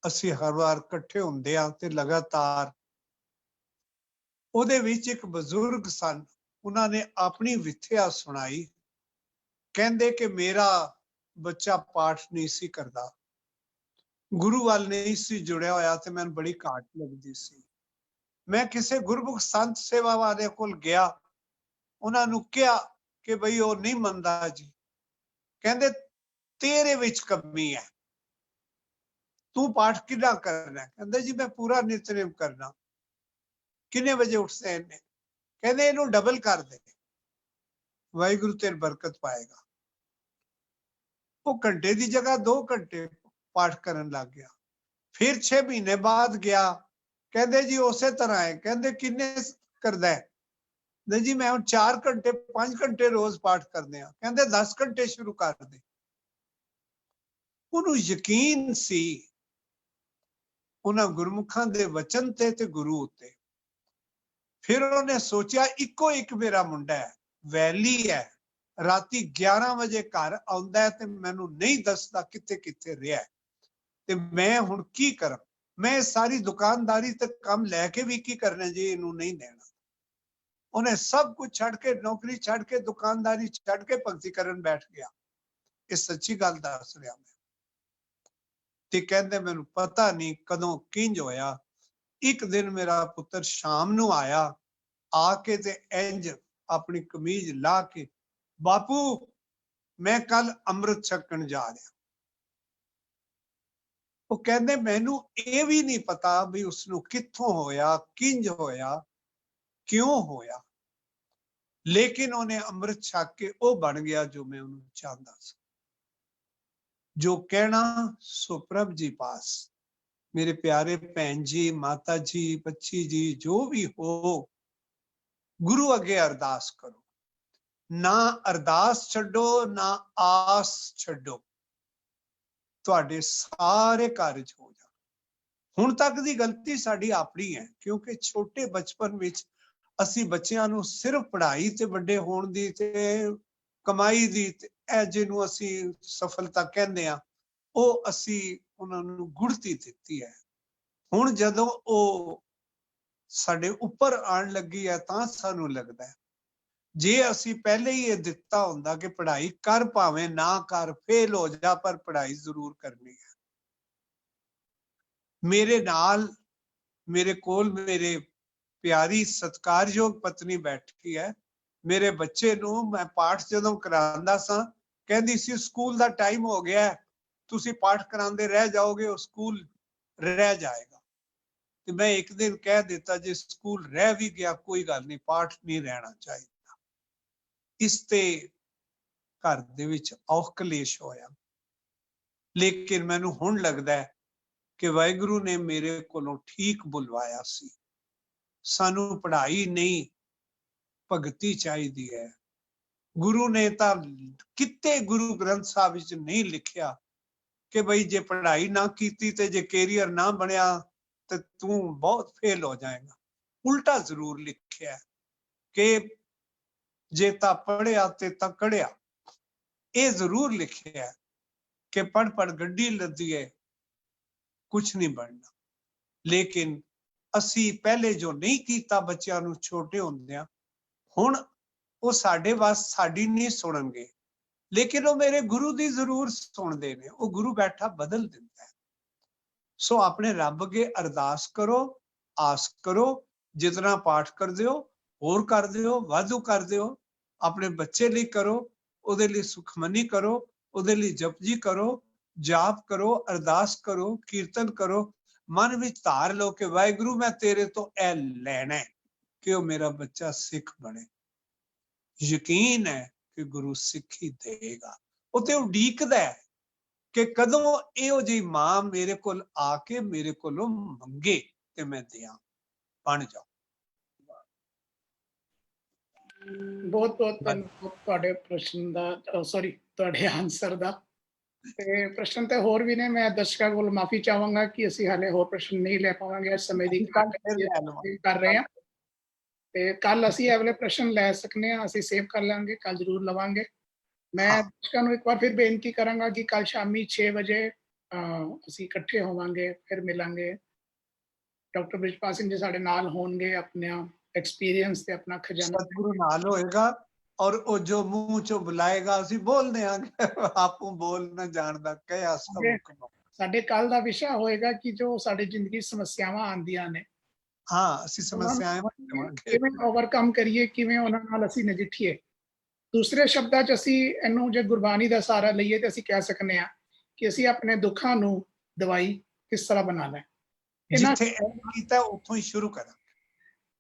ਅਸੀਂ ਹਰ ਵਾਰ ਇਕੱਠੇ ਹੁੰਦੇ ਆ ਤੇ ਲਗਾਤਾਰ ਉਹਦੇ ਵਿੱਚ ਇੱਕ ਬਜ਼ੁਰਗ ਸਨ, ਉਹਨਾਂ ਨੇ ਆਪਣੀ ਵਿਥਿਆ ਸੁਣਾਈ। ਕਹਿੰਦੇ ਕਿ ਮੇਰਾ ਬੱਚਾ ਪਾਠ ਨਹੀਂ ਸੀ ਕਰਦਾ, ਗੁਰੂ ਵੱਲ ਨਹੀਂ ਸੀ ਜੁੜਿਆ ਹੋਇਆ ਤੇ ਮੈਨੂੰ ਬੜੀ ਘਾਟ ਲੱਗਦੀ ਸੀ। ਮੈਂ ਕਿਸੇ ਗੁਰਮੁਖ ਸੰਤ ਸੇਵਾ ਵਾਲੇ ਕੋਲ ਗਿਆ, ਉਹਨਾਂ ਨੂੰ ਕਿਹਾ ਕਿ ਬਈ ਉਹ ਨਹੀਂ ਮੰਨਦਾ ਜੀ। ਕਹਿੰਦੇ ਤੇਰੇ ਵਿੱਚ ਕਮੀ ਹੈ, ਤੂੰ ਪਾਠ ਕਿੰਨਾ ਕਰਨਾ? ਕਹਿੰਦੇ ਜੀ ਮੈਂ ਪੂਰਾ ਨਿਤਨੇਮ ਕਰਨਾ। ਕਿੰਨੇ ਵਜੇ ਉੱਠਦੇ ਨੇ? ਕਹਿੰਦੇ ਇਹਨੂੰ ਡਬਲ ਕਰ ਦੇ, ਵਾਹਿਗੁਰੂ ਤੇਰੀ ਬਰਕਤ ਪਾਏਗਾ। ਉਹ ਘੰਟੇ ਦੀ ਜਗ੍ਹਾ 2 ਘੰਟੇ ਪਾਠ ਕਰਨ ਲੱਗ ਗਿਆ। ਫਿਰ 6 ਮਹੀਨੇ ਬਾਅਦ ਗਿਆ, ਕਹਿੰਦੇ ਜੀ ਉਸੇ ਤਰ੍ਹਾਂ ਹੈ। ਕਹਿੰਦੇ ਕਿੰਨੇ ਕਰਦਾ ਹੈ? ਨਹੀਂ ਜੀ ਮੈਂ ਹੁਣ 4 ਘੰਟੇ 5 ਘੰਟੇ ਰੋਜ਼ ਪਾਠ ਕਰਦੇ ਆ। ਕਹਿੰਦੇ 10 ਘੰਟੇ ਸ਼ੁਰੂ ਕਰ ਦੇ। ਉਹਨੂੰ ਯਕੀਨ ਸੀ ਉਹਨਾਂ ਗੁਰਮੁਖਾਂ ਦੇ ਵਚਨ ਤੇ ਗੁਰੂ ਉੱਤੇ। ਫਿਰ ਉਹਨੇ ਸੋਚਿਆ ਇੱਕੋ ਇੱਕ ਮੇਰਾ ਮੁੰਡਾ ਹੈ, ਵੈਲੀ ਹੈ, ਰਾਤੀ 11 ਵਜੇ ਘਰ ਆਉਂਦਾ ਤੇ ਮੈਨੂੰ ਨਹੀਂ ਦੱਸਦਾ ਕਿੱਥੇ ਕਿੱਥੇ ਰਿਹਾ, ਤੇ ਮੈਂ ਹੁਣ ਕੀ ਕਰਾਂ? ਮੈਂ ਸਾਰੀ ਦੁਕਾਨਦਾਰੀ ਤੇ ਕੰਮ ਲੈ ਕੇ ਵੀ ਕੀ ਕਰਨਾ ਜੀ, ਇਹਨੂੰ ਨਹੀਂ ਦੇਣਾ। ਉਹਨੇ ਸਭ ਕੁਝ ਛੱਡ ਕੇ, ਨੌਕਰੀ ਛੱਡ ਕੇ, ਦੁਕਾਨਦਾਰੀ ਛੱਡ ਕੇ ਭਗਤੀ ਕਰਨ ਬੈਠ ਗਿਆ। ਇਹ ਸੱਚੀ ਗੱਲ ਦੱਸ ਰਿਹਾ ਮੈਂ। ਤੇ ਕਹਿੰਦੇ ਮੈਨੂੰ ਪਤਾ ਨਹੀਂ ਕਦੋਂ ਕਿੰਜ ਹੋਇਆ, ਇੱਕ ਦਿਨ ਮੇਰਾ ਪੁੱਤਰ ਸ਼ਾਮ ਨੂੰ ਆਇਆ, ਆ ਕੇ ਤੇ ਇੰਜ ਆਪਣੀ ਕਮੀਜ਼ ਲਾ ਕੇ, ਬਾਪੂ ਮੈਂ ਕੱਲ ਅੰਮ੍ਰਿਤ ਛਕਣ ਜਾ ਰਿਹਾ। ਉਹ ਕਹਿੰਦੇ ਮੈਨੂੰ ਇਹ ਵੀ ਨਹੀਂ ਪਤਾ ਵੀ ਉਸਨੂੰ ਕਿੱਥੋਂ ਹੋਇਆ, ਕਿੰਜ ਹੋਇਆ, ਕਿਉਂ ਹੋਇਆ, ਲੇਕਿਨ ਉਹਨੇ ਅੰਮ੍ਰਿਤ ਛਕ ਕੇ ਉਹ ਬਣ ਗਿਆ ਜੋ ਮੈਂ ਉਹਨੂੰ ਚਾਹੁੰਦਾ ਸੀ। ਜੋ ਕਹਿਣਾ ਸੋ ਪ੍ਰਭ ਜੀ ਪਾਸ। ਮੇਰੇ ਪਿਆਰੇ ਭੈਣ ਜੀ, ਮਾਤਾ ਜੀ, ਬੱਚੀ ਜੀ, ਜੋ ਵੀ ਹੋ, ਗੁਰੂ ਅੱਗੇ ਅਰਦਾਸ ਕਰੋ। ਨਾ ਅਰਦਾਸ ਛੱਡੋ, ਨਾ ਆਸ ਛੱਡੋ, ਤੁਹਾਡੇ ਸਾਰੇ ਕਾਰਜ ਹੋ ਜਾਣ। ਹੁਣ ਤੱਕ ਦੀ ਗਲਤੀ ਸਾਡੀ ਆਪਣੀ ਹੈ, ਕਿਉਂਕਿ ਛੋਟੇ ਬਚਪਨ ਵਿੱਚ ਅਸੀਂ ਬੱਚਿਆਂ ਨੂੰ ਸਿਰਫ ਪੜ੍ਹਾਈ ਤੇ ਵੱਡੇ ਹੋਣ ਦੀ ਤੇ ਕਮਾਈ ਦੀ ਤੇ ਇਹ ਜਿਹਨੂੰ ਅਸੀਂ ਸਫਲਤਾ ਕਹਿੰਦੇ ਆ, ਉਹ ਅਸੀਂ ਉਹਨਾਂ ਨੂੰ ਗੁੜਤੀ ਦਿੱਤੀ ਹੈ। ਹੁਣ ਜਦੋਂ ਉਹ ਸਾਡੇ ਉੱਪਰ ਆਉਣ ਲੱਗੀ ਹੈ ਤਾਂ ਸਾਨੂੰ ਲੱਗਦਾ ਹੈ, ਜੇ ਅਸੀਂ ਪਹਿਲੇ ਹੀ ਇਹ ਦਿੱਤਾ ਹੁੰਦਾ ਕਿ ਪੜ੍ਹਾਈ ਕਰ, ਭਾਵੇਂ ਨਾ ਕਰ, ਫੇਲ ਹੋ ਜਾ, ਪਰ ਪੜ੍ਹਾਈ ਜ਼ਰੂਰ ਕਰਨੀ ਹੈ। ਮੇਰੇ ਨਾਲ, ਮੇਰੇ ਕੋਲ ਮੇਰੇ ਪਿਆਰੀ ਸਤਿਕਾਰਯੋਗ ਪਤਨੀ ਬੈਠੀ ਹੈ। ਮੇਰੇ ਬੱਚੇ ਨੂੰ ਮੈਂ ਪਾਠ ਜਦੋਂ ਕਰਾਉਂਦਾ ਸਾਂ, ਕਹਿੰਦੀ ਸੀ ਸਕੂਲ ਦਾ ਟਾਈਮ ਹੋ ਗਿਆ, ਤੁਸੀਂ ਪਾਠ ਕਰਾਉਂਦੇ ਰਹਿ ਜਾਓਗੇ, ਉਹ ਸਕੂਲ रह जाएगा। ਤੇ ਮੈਂ ਇੱਕ ਦਿਨ ਕਹਿ ਦਿੱਤਾ ਜੇ ਸਕੂਲ ਰਹਿ ਵੀ ਗਿਆ ਕੋਈ ਗੱਲ ਨਹੀਂ, ਪਾਠ ਨਹੀਂ ਰਹਿਣਾ ਚਾਹੀਦਾ। ਇਸ ਤੇ ਘਰ ਦੇ ਵਿੱਚ ਔਖ ਕਲੇਸ਼ ਹੋਇਆ, ਲੇਕਿਨ ਮੈਨੂੰ ਹੁਣ ਲੱਗਦਾ ਹੈ ਕਿ ਵਾਹਿਗੁਰੂ ਨੇ ਮੇਰੇ ਕੋਲੋਂ ਠੀਕ ਬੁਲਵਾਇਆ ਸੀ। ਸਾਨੂੰ ਪੜ੍ਹਾਈ ਨਹੀਂ ਭਗਤੀ ਚਾਹੀਦੀ ਹੈ। ਗੁਰੂ ਨੇ ਤਾਂ ਕਿਤੇ ਗੁਰੂ ਗ੍ਰੰਥ ਸਾਹਿਬ ਵਿੱਚ ਨਹੀਂ ਲਿਖਿਆ ਕਿ ਬਈ ਜੇ ਪੜ੍ਹਾਈ ਨਾ ਕੀਤੀ ਤੇ ਜੇ ਕੈਰੀਅਰ ਨਾ ਬਣਿਆ ਤੇ ਤੂੰ ਬਹੁਤ ਫੇਲ ਹੋ ਜਾਏਗਾ। ਉਲਟਾ ਜ਼ਰੂਰ ਲਿਖਿਆ ਕਿ ਜੇ ਤਾਂ ਪੜ੍ਹਿਆ ਤੇ ਤਾਂ ਕੜਿਆ। ਇਹ ਜ਼ਰੂਰ ਲਿਖਿਆ ਕਿ ਪੜ ਪੜ ਗੱਡੀ ਲੱਦੀ ਹੈ, ਕੁਛ ਨਹੀਂ ਬਣਨਾ। ਲੇਕਿਨ ਅਸੀਂ ਪਹਿਲੇ ਜੋ ਨਹੀਂ ਕੀਤਾ ਬੱਚਿਆਂ ਨੂੰ ਛੋਟੇ ਹੁੰਦਿਆਂ, ਹੁਣ ਉਹ ਸਾਡੇ ਵਾਸਤੇ ਸਾਡੀ ਨਹੀਂ ਸੁਣਨਗੇ, ਲੇਕਿਨ ਉਹ ਮੇਰੇ ਗੁਰੂ ਦੀ ਜ਼ਰੂਰ ਸੁਣਦੇ ਨੇ। ਉਹ ਗੁਰੂ ਬੈਠਾ ਬਦਲ ਦਿੰਦਾ ਹੈ। ਸੋ ਆਪਣੇ ਰੱਬ ਅੱਗੇ ਅਰਦਾਸ ਕਰੋ, ਆਸ ਕਰੋ, ਜਿਤਨਾ ਪਾਠ ਕਰਦੇ ਹੋ ਹੋਰ ਕਰ ਦਿਓ, ਵਾਧੂ ਕਰ ਦਿਓ। ਆਪਣੇ ਬੱਚੇ ਲਈ ਕਰੋ, ਉਹਦੇ ਲਈ ਸੁਖਮਨੀ ਕਰੋ, ਉਹਦੇ ਲਈ ਜਪਜੀ ਕਰੋ, ਜਾਪ ਕਰੋ, ਅਰਦਾਸ ਕਰੋ, ਕੀਰਤਨ ਕਰੋ। ਮਨ ਵਿੱਚ ਧਾਰ ਲਓ ਕਿ ਵਾਹਿਗੁਰੂ ਮੈਂ ਤੇਰੇ ਤੋਂ ਇਹ ਲੈਣਾ ਹੈ ਕਿ ਉਹ ਮੇਰਾ ਬੱਚਾ ਸਿੱਖ ਬਣੇ। ਯਕੀਨ ਹੈ ਕਿ ਗੁਰੂ ਸਿੱਖੀ ਦੇਗਾ। ਉਹ ਤੇ ਉਡੀਕਦਾ ਹੈ ਕਿ ਕਦੋਂ ਇਹੋ ਜਿਹੀ ਮਾਂ ਮੇਰੇ ਕੋਲ ਆ ਕੇ ਮੇਰੇ ਕੋਲੋਂ ਮੰਗੇ ਤੇ ਮੈਂ ਦਿਆਂ। ਬਣ ਜਾਓ। ਬਹੁਤ ਬਹੁਤ ਧੰਨਵਾਦ ਤੁਹਾਡੇ ਪ੍ਰਸ਼ਨ ਦਾ, ਸੌਰੀ ਤੁਹਾਡੇ ਆਨਸਰ ਦਾ। ਤੇ ਪ੍ਰਸ਼ਨ ਤੇ ਹੋਰ ਵੀ ਨੇ, ਮੈਂ ਦਰਸ਼ਕਾਂ ਕੋਲ ਮਾਫੀ ਚਾਹਾਂਗਾ ਕਿ ਅਸੀਂ ਹਾਲੇ ਹੋਰ ਪ੍ਰਸ਼ਨ ਨਹੀਂ ਲੈ ਪਾਵਾਂਗੇ, ਇਸ ਸਮੇਂ ਦੀ ਘਾਟ ਕਰ ਰਹੇ ਹਾਂ। ਤੇ ਕੱਲ ਅਸੀਂ ਇਹ ਵਾਲੇ ਪ੍ਰਸ਼ਨ ਲੈ ਸਕਨੇ ਆ, ਅਸੀਂ ਸੇਵ ਕਰ ਲਾਂਗੇ, ਕੱਲ ਜ਼ਰੂਰ ਲਵਾਂਗੇ। ਮੈਂ ਦਰਸ਼ਕਾਂ ਨੂੰ ਇੱਕ ਵਾਰ ਫਿਰ ਬੇਨਤੀ ਕਰਾਂਗਾ ਕਿ ਕੱਲ ਸ਼ਾਮੀ 6 ਵਜੇ ਅਸੀਂ ਇਕੱਠੇ ਹੋਵਾਂਗੇ, ਫਿਰ ਮਿਲਾਂਗੇ। ਡਾਕਟਰ ਬ੍ਰਿਜਪਾਲ ਸਿੰਘ ਜੀ ਸਾਡੇ ਨਾਲ ਹੋਣਗੇ, ਆਪਣਾ ਐਕਸਪੀਰੀਅੰਸ ਤੇ ਆਪਣਾ ਖਜ਼ਾਨਾ ਸਤਿਗੁਰੂ ਨਾਲ ਹੋਏਗਾ ਔਰ ਉਹ ਜੋ ਮੂੰਹ ਚੋਂ ਬੁਲਾਏਗਾ ਅਸੀਂ ਬੋਲ ਦਿਆਂਗੇ। ਆਪੂ ਬੋਲ ਨਾ ਜਾਣਦਾ ਕਹਿਆ ਸਭ ਹੁਕਮ। ਸਾਡੇ ਕੱਲ ਦਾ ਵਿਸ਼ਾ ਹੋਏਗਾ ਕਿ ਜੋ ਸਾਡੇ ਜ਼ਿੰਦਗੀ ਸਮੱਸਿਆਵਾਂ ਆਉਂਦੀਆਂ ਨੇ, ਹਾਂ ਅਸੀਂ ਸਮੱਸਿਆਵਾਂ ਕਿਵੇਂ ਓਵਰਕਮ ਕਰੀਏ, ਕਿਵੇਂ ਉਹਨਾਂ ਨਾਲ ਅਸੀਂ ਨਜਿੱਠੀਏ। ਦੂਸਰੇ ਸ਼ਬਦਾਂ 'ਚ ਅਸੀਂ ਇਹਨੂੰ ਜੇ ਗੁਰਬਾਣੀ ਦਾ ਸਹਾਰਾ ਲਈਏ ਤੇ ਅਸੀਂ ਕਹਿ ਸਕਨੇ ਆ ਕਿ ਅਸੀਂ ਆਪਣੇ ਦੁੱਖਾਂ ਨੂੰ ਦਵਾਈ ਕਿਸ ਤਰ੍ਹਾਂ ਬਣਾਣਾ ਹੈ। ਜਿੱਥੇ ਕੀਤਾ ਉੱਥੋਂ ਹੀ ਸ਼ੁਰੂ ਕਰਾਂ।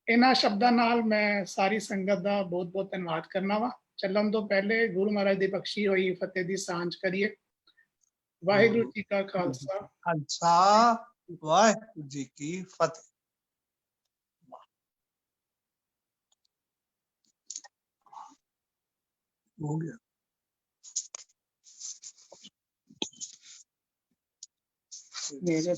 ਇਹਨਾਂ ਸ਼ਬਦਾਂ ਨਾਲ ਮੈਂ ਸਾਰੀ ਸੰਗਤ ਦਾ ਬਹੁਤ ਬਹੁਤ ਧੰਨਵਾਦ ਕਰਨਾ ਵਾ। ਚੱਲਣ ਤੋਂ ਪਹਿਲੇ ਗੁਰੂ ਮਹਾਰਾਜ ਦੀ ਬਖਸ਼ੀ ਹੋਈ ਫਤਿਹ ਦੀ ਸਾਂਝ ਕਰੀਏ। ਵਾਹਿਗੁਰੂ ਜੀ ਕਾ ਖਾਲਸਾ, ਵਾਹਿਗੁਰੂ ਜੀ ਕੀ ਫਤਿਹ। ਹੋ ਗਿਆ। ਮੇਰੇ